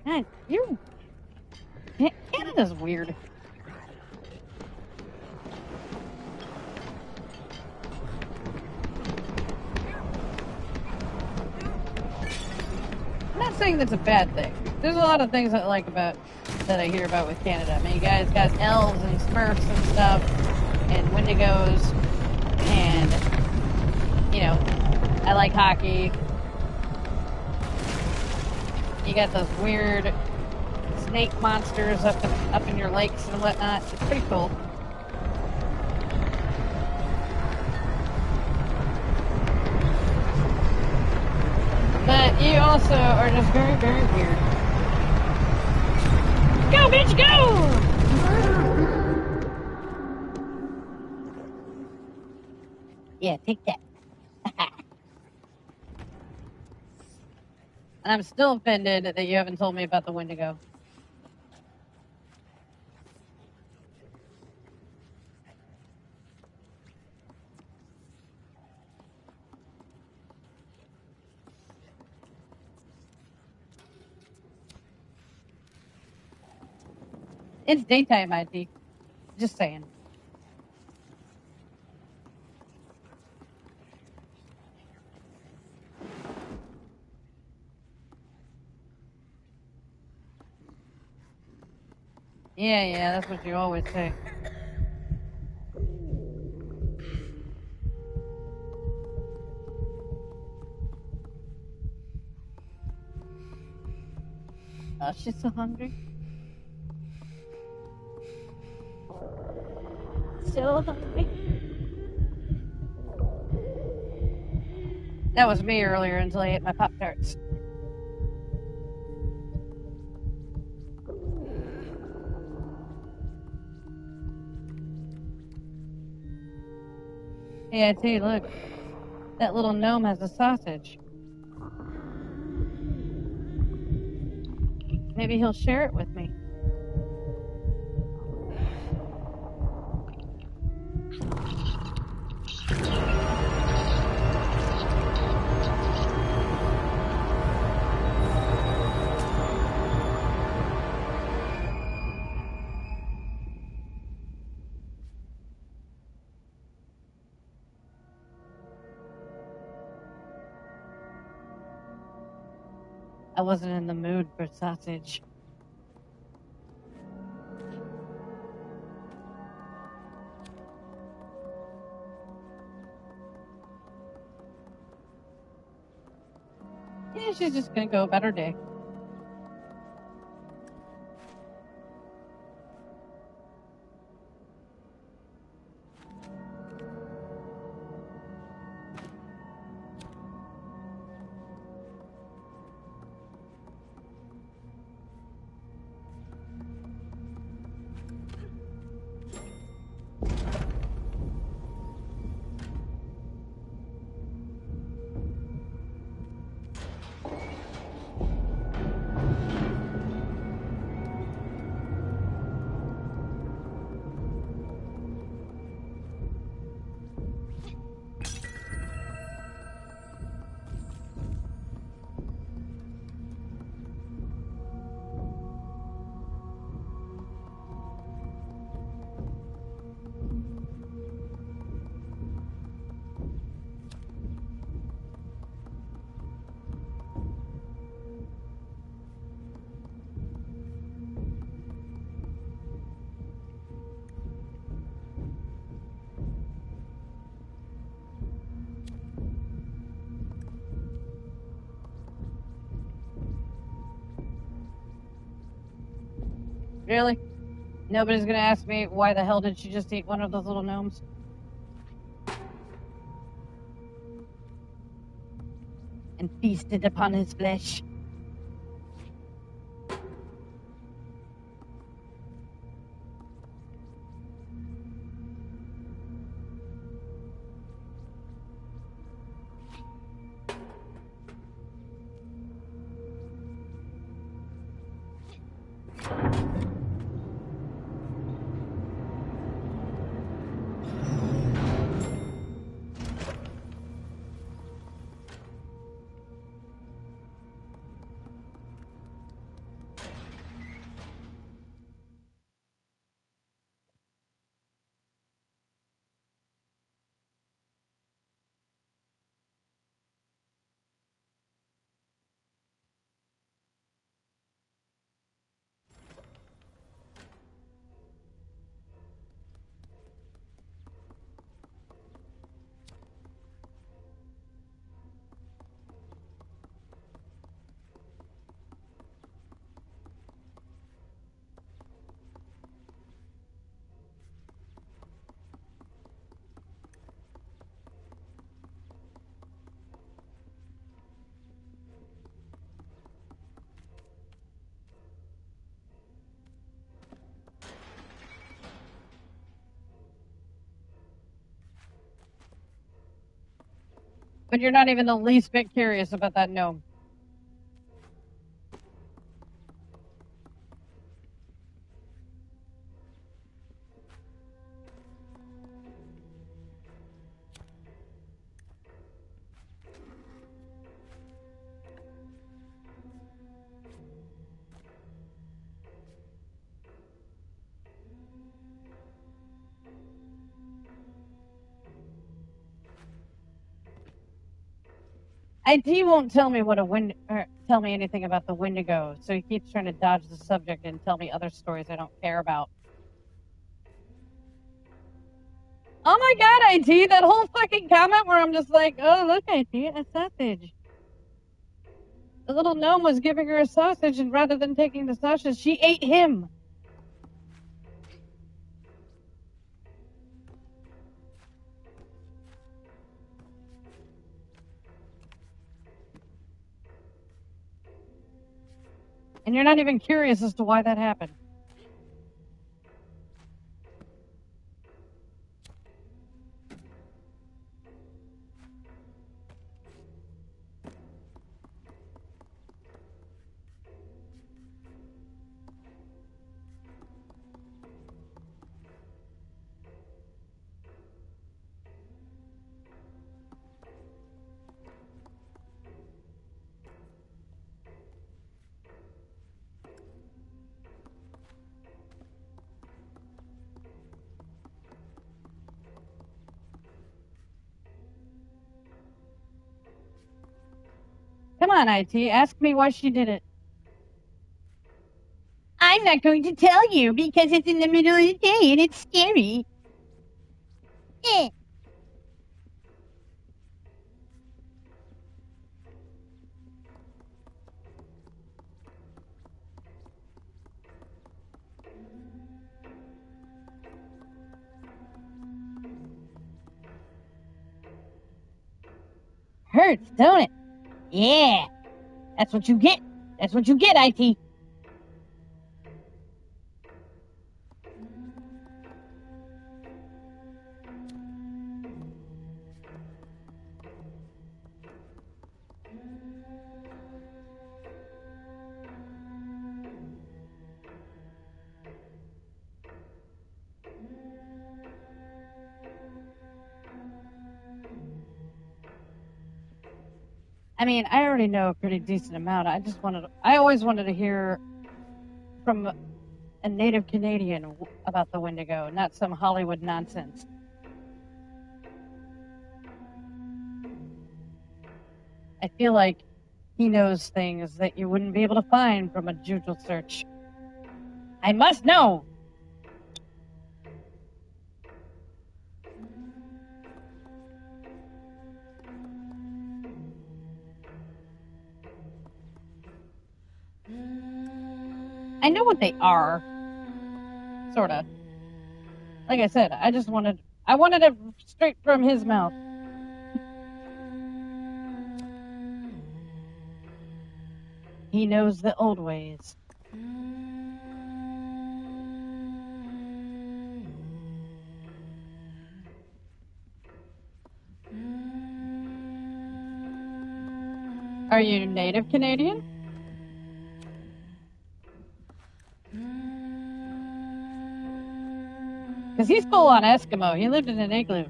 Man, Canada's weird. I'm not saying that's a bad thing. There's a lot of things I like about that I hear about with Canada. I mean, you guys got elves and smurfs and stuff, and wendigos. like hockey. You got those weird snake monsters up in your lakes and whatnot. It's pretty cool. But you also are just very, very weird. Go, bitch, go! Yeah, take that. And I'm still offended that you haven't told me about the Wendigo. It's daytime, IT. Just saying. Yeah, that's what you always say. Oh, she's so hungry. So hungry. That was me earlier until I ate my Pop-Tarts. Hey, I tell you, look. That little gnome has a sausage. Maybe he'll share it with me. I wasn't in the mood for sausage. Yeah, she's just gonna go about her day. Really? Nobody's gonna ask me why the hell did she just eat one of those little gnomes? And feasted upon his flesh. But you're not even the least bit curious about that gnome. IT won't tell me tell me anything about the Wendigo, so he keeps trying to dodge the subject and tell me other stories I don't care about. Oh my god, IT, that whole fucking comment where I'm just like, oh look, IT, a sausage. The little gnome was giving her a sausage, and rather than taking the sausage, she ate him. And you're not even curious as to why that happened. Come on, IT, ask me why she did it. I'm not going to tell you because it's in the middle of the day and it's scary. Eh. Hurts, don't it? Yeah. That's what you get. That's what you get, IT. I mean, I already know a pretty decent amount. I always wanted to hear from a native Canadian about the Wendigo, not some Hollywood nonsense. I feel like he knows things that you wouldn't be able to find from a Google search. I must know! I know what they are. Sorta. Like I said, I wanted it straight from his mouth. He knows the old ways. Are you native Canadian? Because he's full on Eskimo. He lived in an igloo.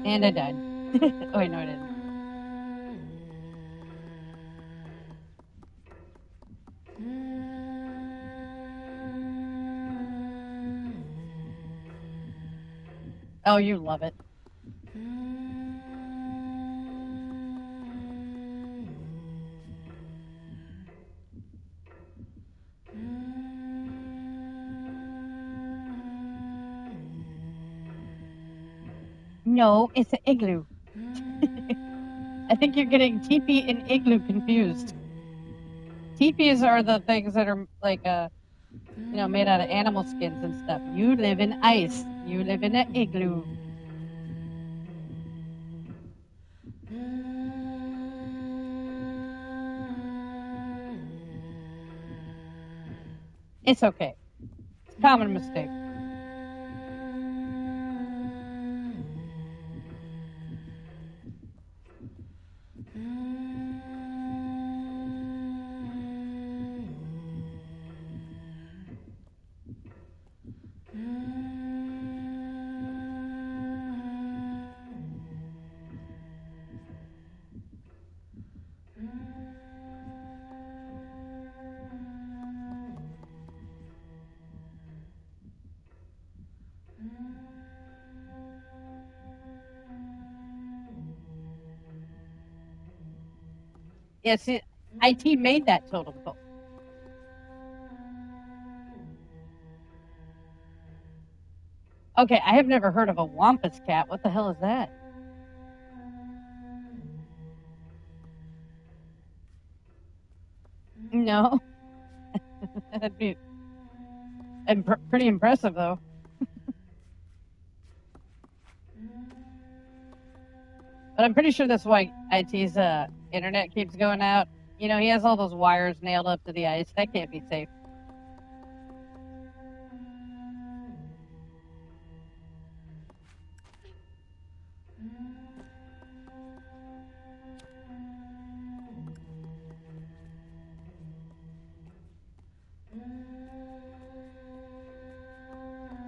And I died. Oh, wait, no, I didn't. Oh, you love it. No, it's an igloo. I think you're getting teepee and igloo confused. Teepees are the things that are like, made out of animal skins and stuff. You live in ice. You live in an igloo. It's okay. It's a common mistake. Yes, IT made that totem pole. Okay, I have never heard of a wampus cat. What the hell is that? No. That'd be pretty impressive, though. But I'm pretty sure that's why IT's internet keeps going out. You know, he has all those wires nailed up to the ice. That can't be safe.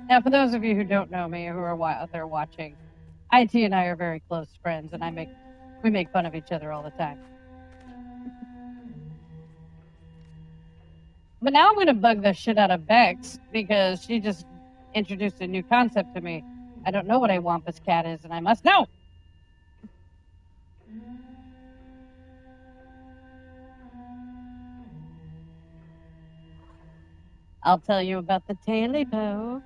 Now, for those of you who don't know me, who are out there watching, IT and I are very close friends, and we make fun of each other all the time. But now I'm going to bug the shit out of Bex because she just introduced a new concept to me. I don't know what a wampus cat is, and I must know. I'll tell you about the taily bow.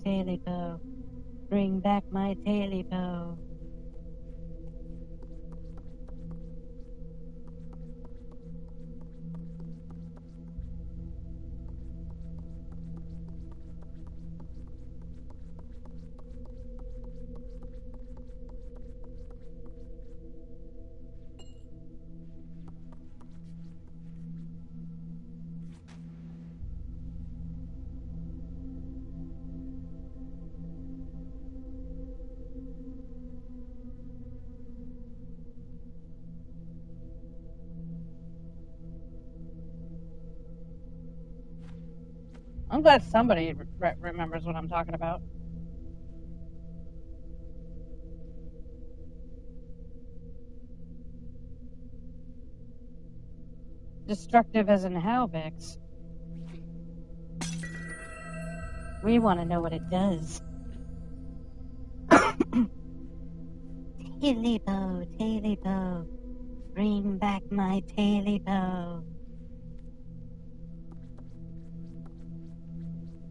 Taily bow, bring back my taily bow. I'm glad somebody remembers what I'm talking about. Destructive as in how, Bex? We want to know what it does. Taily bow, bring back my taily bow.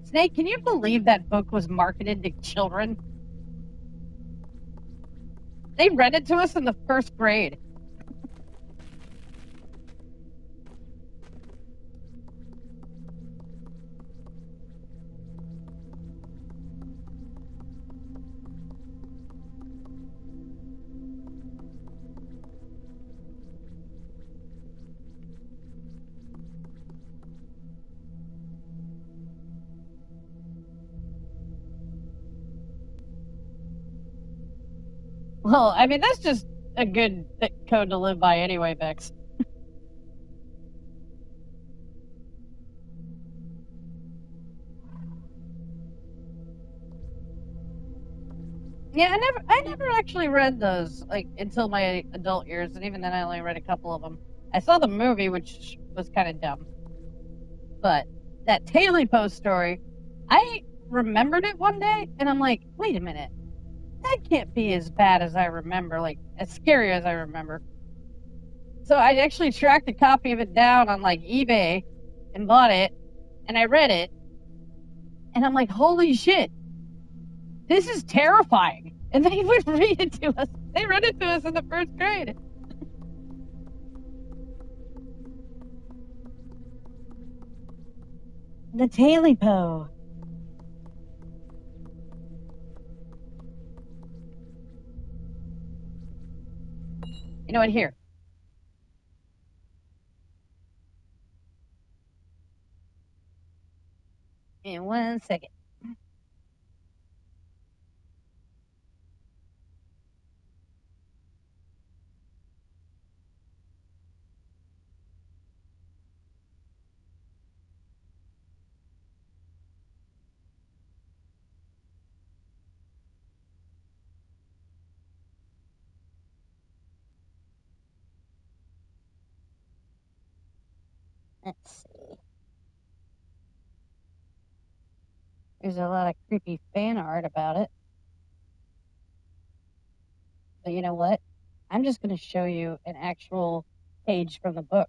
Snake, can you believe that book was marketed to children? They read it to us in the first grade. Well, I mean, that's just a good code to live by anyway, Bex. Yeah, I never actually read those like until my adult years, and even then I only read a couple of them. I saw the movie, which was kind of dumb, but that Taily Post story, I remembered it one day, and I'm like, wait a minute, that can't be as bad as I remember, like as scary as I remember. So I actually tracked a copy of it down on like eBay and bought it, and I read it, and I'm like, holy shit, this is terrifying. And they would read it to us. They read it to us in the first grade. The Tailipo. You know what? Here. In 1 second. Let's see. There's a lot of creepy fan art about it. But you know what? I'm just going to show you an actual page from the book.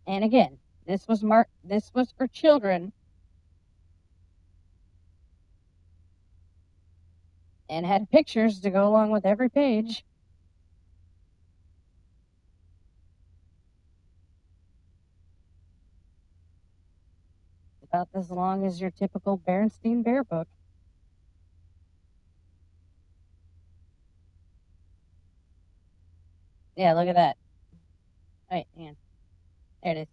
And again, this was for children and had pictures to go along with every page. About as long as your typical Berenstein Bear book. Yeah, look at that. Wait, hang on. There it is.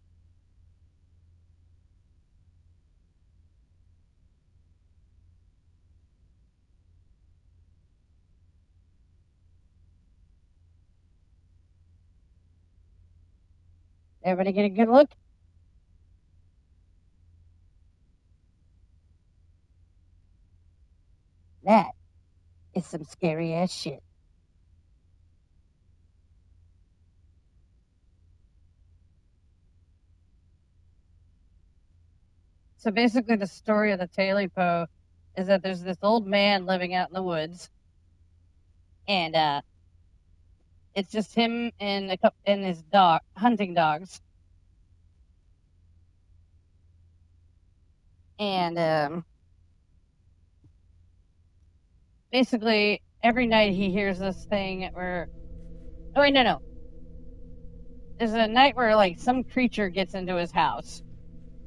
Everybody get a good look? That is some scary ass shit. So basically the story of the Tailipo is that there's this old man living out in the woods, and it's just him and his dog, hunting dogs. And basically every night he hears this thing where, oh wait, no. There's a night where like some creature gets into his house,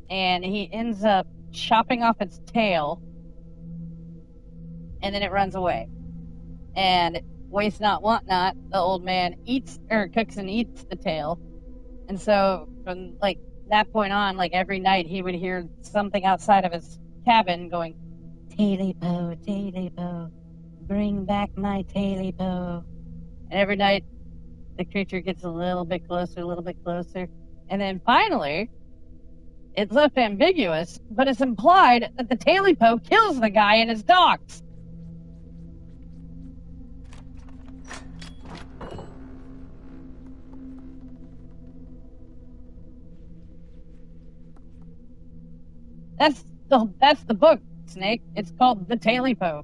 and he ends up chopping off its tail, and then it runs away. And waste not, want not, the old man eats or cooks and eats the tail. And so from like that point on, like every night he would hear something outside of his cabin going, Tailipo, Tailipo, bring back my Tailipo. And every night the creature gets a little bit closer. And then finally, it's left ambiguous, but it's implied that the Tailipo kills the guy and his dogs. That's the book, Snake. It's called The Tailipo.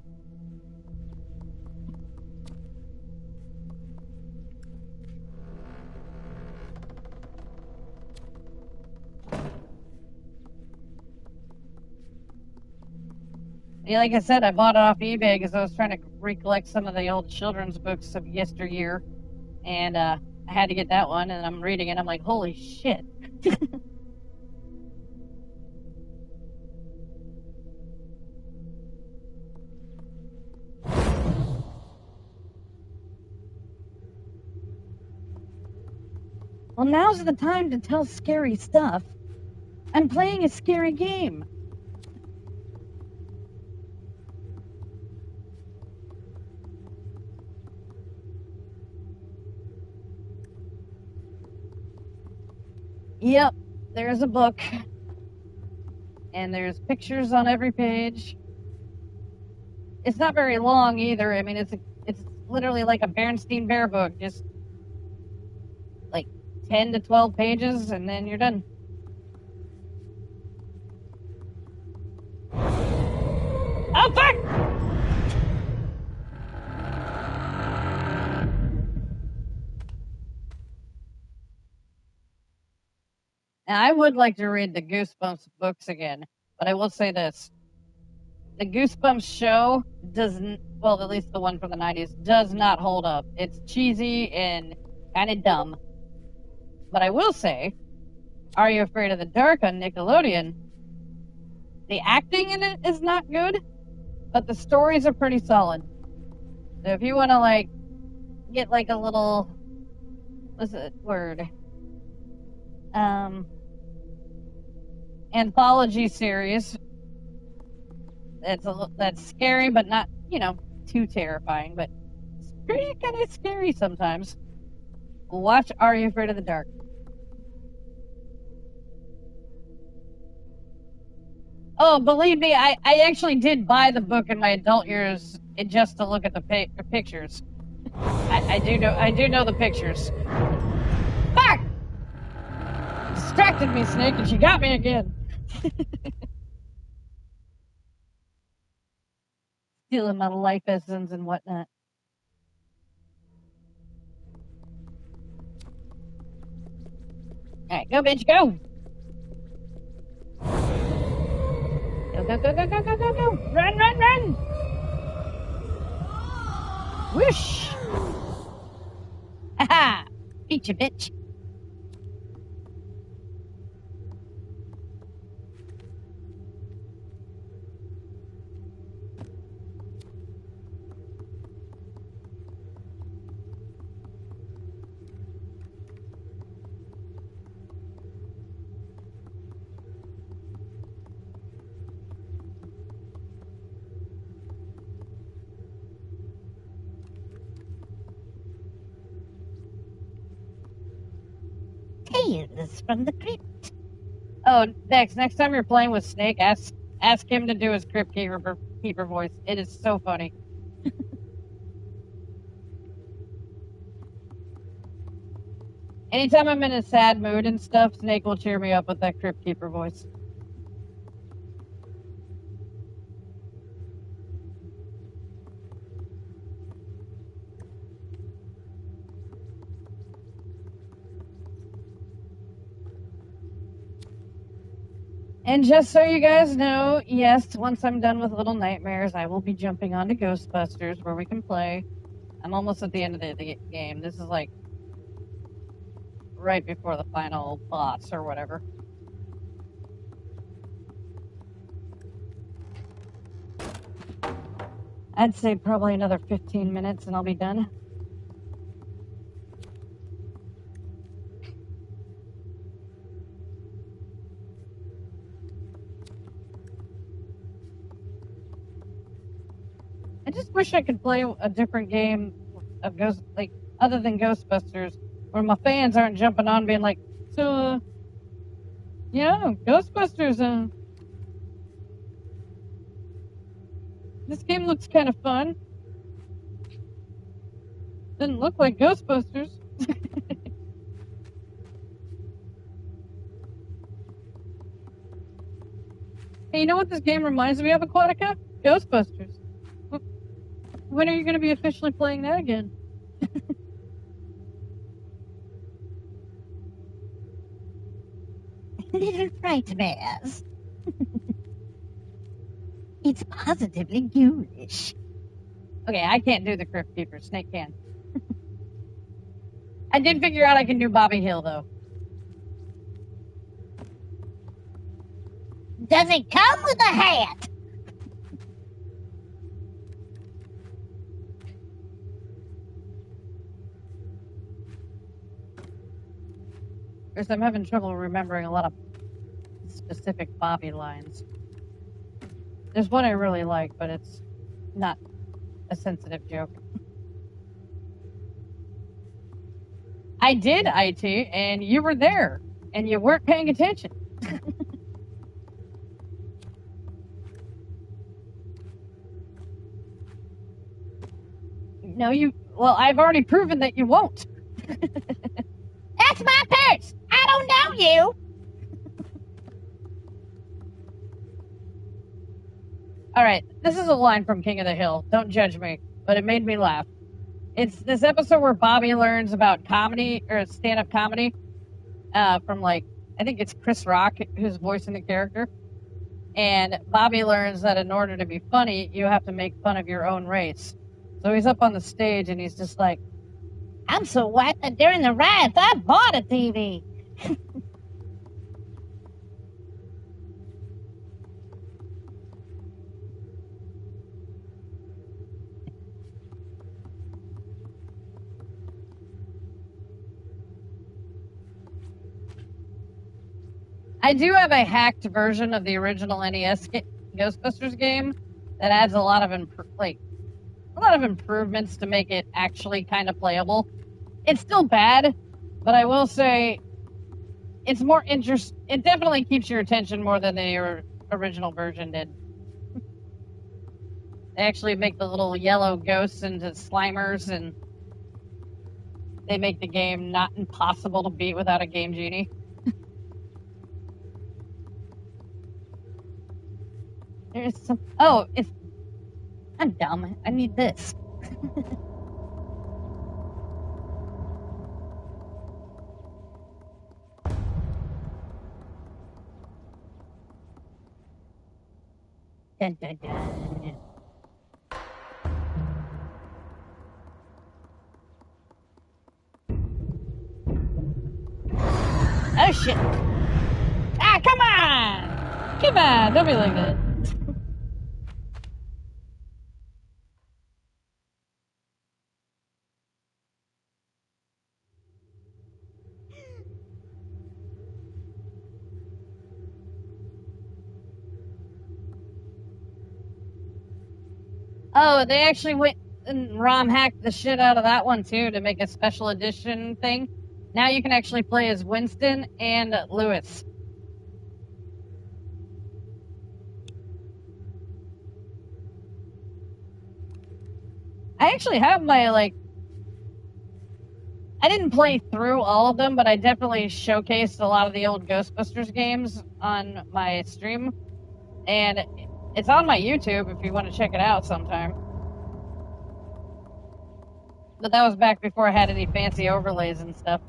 Yeah, like I said, I bought it off eBay because I was trying to recollect some of the old children's books of yesteryear, and I had to get that one, and I'm reading it. I'm like, holy shit. Well, now's the time to tell scary stuff. I'm playing a scary game. Yep, there's a book. And there's pictures on every page. It's not very long either. I mean, it's literally like a Bernstein Bear book, just like 10 to 12 pages, and then you're done. Oh, fuck! Now, I would like to read the Goosebumps books again, but I will say this. The Goosebumps show doesn't, well, at least the one from the 90s, does not hold up. It's cheesy and kind of dumb. But I will say, Are You Afraid of the Dark on Nickelodeon? The acting in it is not good, but the stories are pretty solid. So if you want to, like, get, like, a little, what's the word? Anthology series that's scary, but not, too terrifying, but it's pretty kind of scary sometimes. Watch Are You Afraid of the Dark? Oh, believe me, I actually did buy the book in my adult years just to look at the pictures. I do know the pictures. Fuck! Distracted me, Snake, and she got me again. Stealing my life essence and whatnot. Alright, go, bitch, go! Go, go, go, go, go, go, go, go! Run, run, run! Whoosh! Haha! Beat you, bitch. Tales from the Crypt. Oh, Dex, next time you're playing with Snake, ask him to do his Crypt Keeper voice. It is so funny. Anytime I'm in a sad mood and stuff, Snake will cheer me up with that Crypt Keeper voice. And just so you guys know, yes, once I'm done with Little Nightmares, I will be jumping onto Ghostbusters where we can play. I'm almost at the end of the game. This is like right before the final boss or whatever. I'd say probably another 15 minutes and I'll be done. I just wish I could play a different game of other than Ghostbusters, where my fans aren't jumping on being like, so, yeah, Ghostbusters, this game looks kind of fun. Doesn't look like Ghostbusters. Hey, you know what this game reminds me of, Aquatica? Ghostbusters. When are you going to be officially playing that again? Little Frightmares. It's positively ghoulish. Okay, I can't do the Crypt Keeper. Snake can. I did figure out I can do Bobby Hill, though. Does it come with a hat? Because I'm having trouble remembering a lot of specific Bobby lines. There's one I really like, but it's not a sensitive joke. I did, IT, and you were there, and you weren't paying attention. No, Well, I've already proven that you won't. That's my purse. I don't know you. All right, this is a line from King of the Hill. Don't judge me, but it made me laugh. It's this episode where Bobby learns about comedy or stand-up comedy from like I think it's Chris Rock who's voicing the character. And Bobby learns that in order to be funny, you have to make fun of your own race. So he's up on the stage and he's just like, I'm so white that during the riots I bought a TV. I do have a hacked version of the original NES Ghostbusters game that adds a lot of improvements to make it actually kind of playable. It's still bad, but I will say it's more interest. It definitely keeps your attention more than the original version did. They actually make the little yellow ghosts into Slimers, and they make the game not impossible to beat without a Game Genie. There's some. Oh, it's. I'm dumb. I need this. Dun, dun, dun. Oh shit! Ah, come on! Come on! Don't be like that. Oh, they actually went and ROM hacked the shit out of that one too to make a special edition thing. Now you can actually play as Winston and Lewis. I actually have my I didn't play through all of them, but I definitely showcased a lot of the old Ghostbusters games on my stream. And it's on my YouTube if you want to check it out sometime. But that was back before I had any fancy overlays and stuff.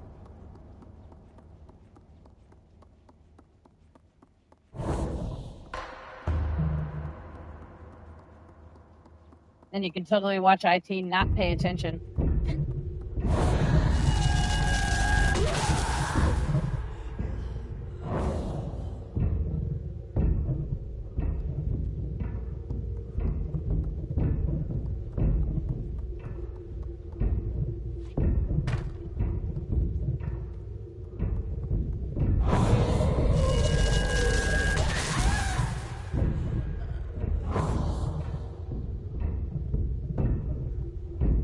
And you can totally watch IT not pay attention.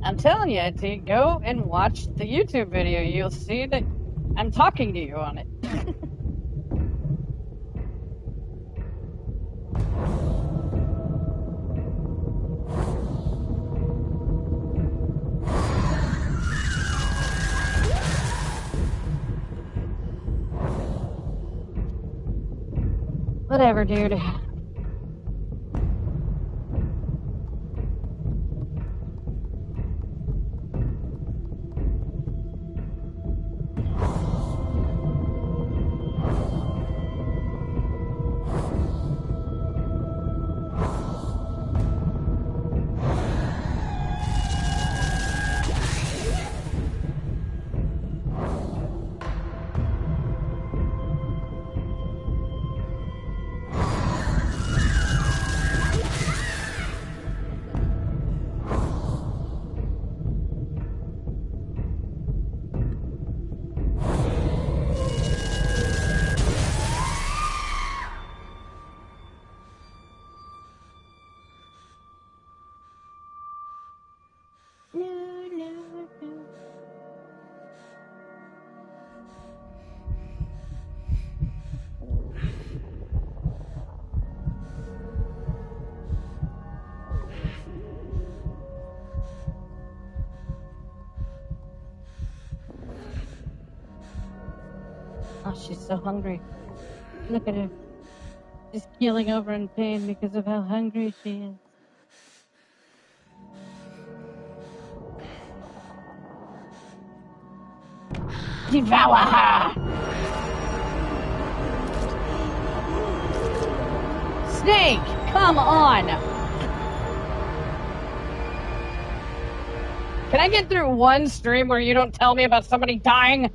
I'm telling you, to go and watch the YouTube video. You'll see that I'm talking to you on it. Whatever, dude. Oh, she's so hungry. Look at her. She's keeling over in pain because of how hungry she is. Devour her! Snake, come on! Can I get through one stream where you don't tell me about somebody dying?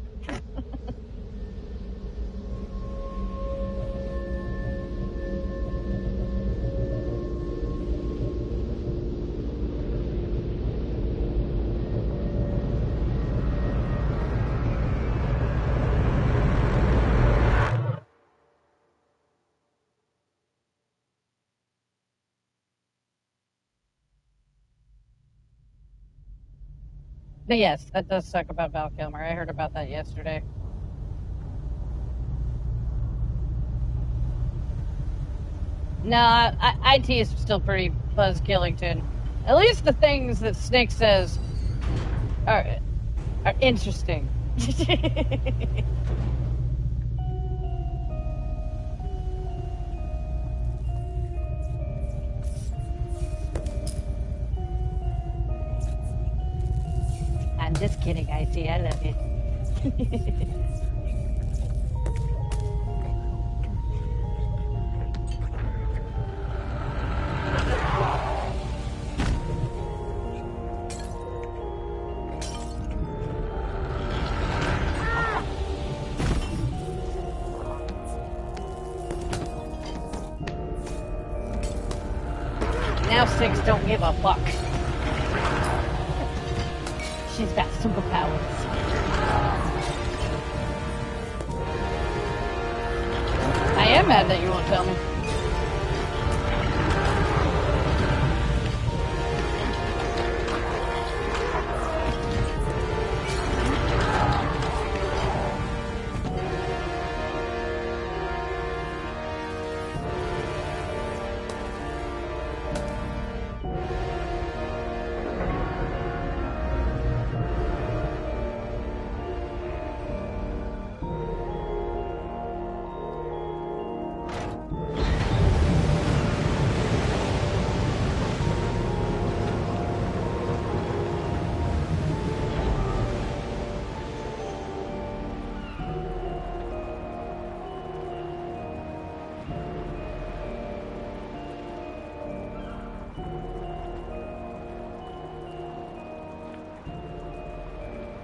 But yes, that does suck about Val Kilmer. I heard about that yesterday. No, IT is still pretty Buzz Killington. At least the things that Snake says are interesting. I'm just kidding, IT. I love you. Now Six don't give a fuck. She's got superpowers. I am mad that you won't tell me.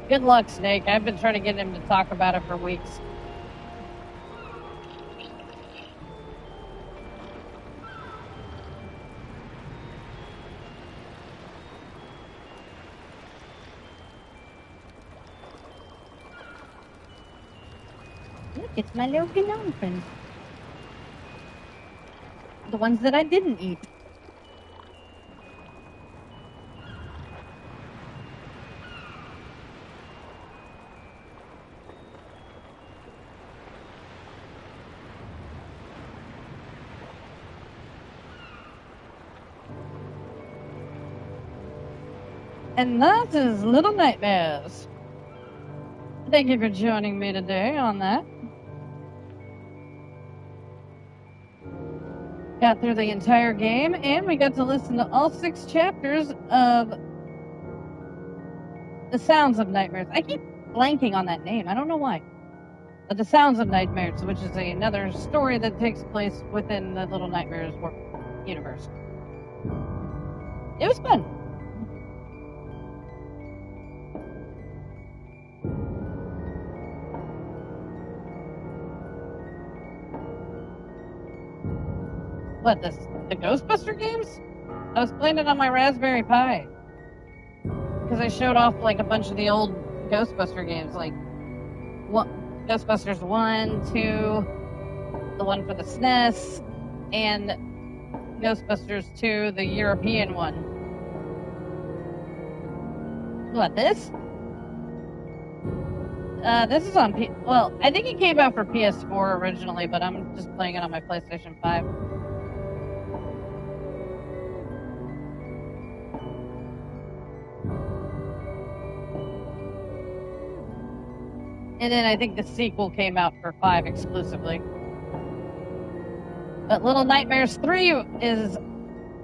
Good luck, Snake. I've been trying to get him to talk about it for weeks. Look, it's my little gnome friend. The ones that I didn't eat. And that is Little Nightmares. Thank you for joining me today on that. Got through the entire game, and we got to listen to all 6 chapters of The Sounds of Nightmares. I keep blanking on that name. I don't know why. But The Sounds of Nightmares, which is another story that takes place within the Little Nightmares universe. It was fun. What, the Ghostbuster games? I was playing it on my Raspberry Pi. Because I showed off like a bunch of the old Ghostbuster games, like Ghostbusters 1, 2, the one for the SNES, and Ghostbusters 2, the European one. What, this? This is on well, I think it came out for PS4 originally, but I'm just playing it on my PlayStation 5. And then I think the sequel came out for 5 exclusively. But Little Nightmares 3 is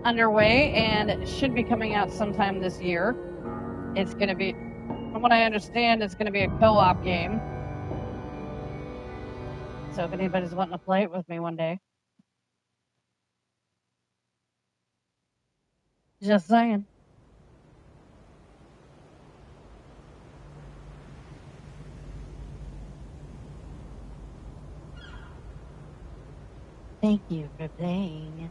underway and it should be coming out sometime this year. It's going to be, from what I understand, it's going to be a co-op game. So if anybody's wanting to play it with me one day. Just saying. Thank you for playing.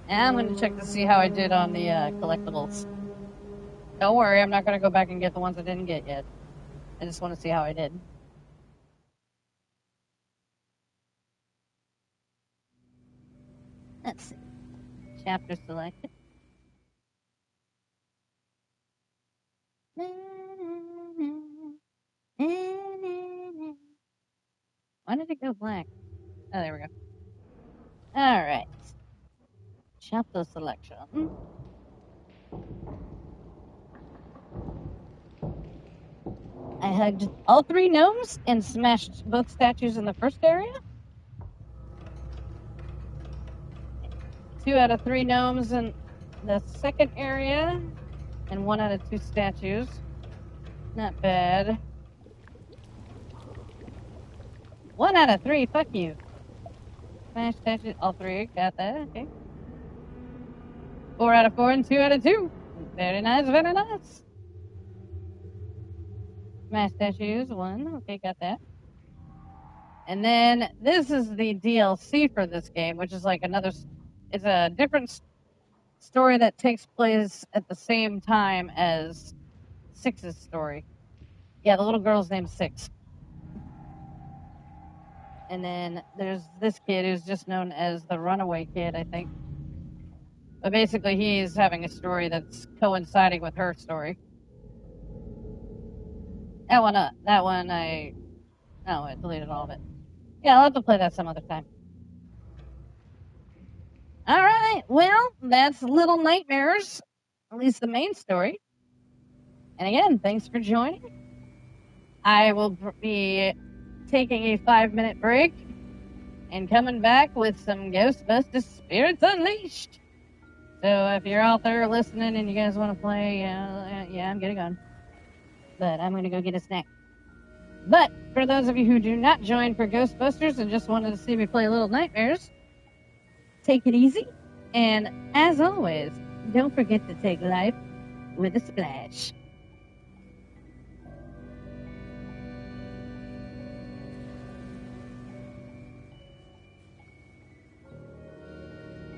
I'm going to check to see how I did on the collectibles. Don't worry, I'm not going to go back and get the ones I didn't get yet. I just want to see how I did. Let's see. Chapter selected. Why did it go black? Oh, there we go. All right. Chapter selection. I hugged all 3 gnomes and smashed both statues in the first area. 2 out of 3 gnomes in the second area, and 1 out of 2 statues. Not bad. 1 out of 3, fuck you. Smash statues, all 3, got that, okay. 4 out of 4 and 2 out of 2. Very nice, very nice. Smash statues, 1, okay, got that. And then this is the DLC for this game, which is like another, it's a different story that takes place at the same time as 6's story. Yeah, the little girl's name's 6. And then there's this kid who's just known as the Runaway Kid, I think. But basically, he's having a story that's coinciding with her story. That one, I deleted all of it. Yeah, I'll have to play that some other time. All right, well, that's Little Nightmares, at least the main story. And again, thanks for joining. I will be taking a 5-minute break and coming back with some Ghostbusters Spirits Unleashed. So if you're out there listening and you guys want to play, yeah, I'm getting on. But I'm going to go get a snack. But for those of you who do not join for Ghostbusters and just wanted to see me play Little Nightmares, take it easy. And as always, don't forget to take life with a splash.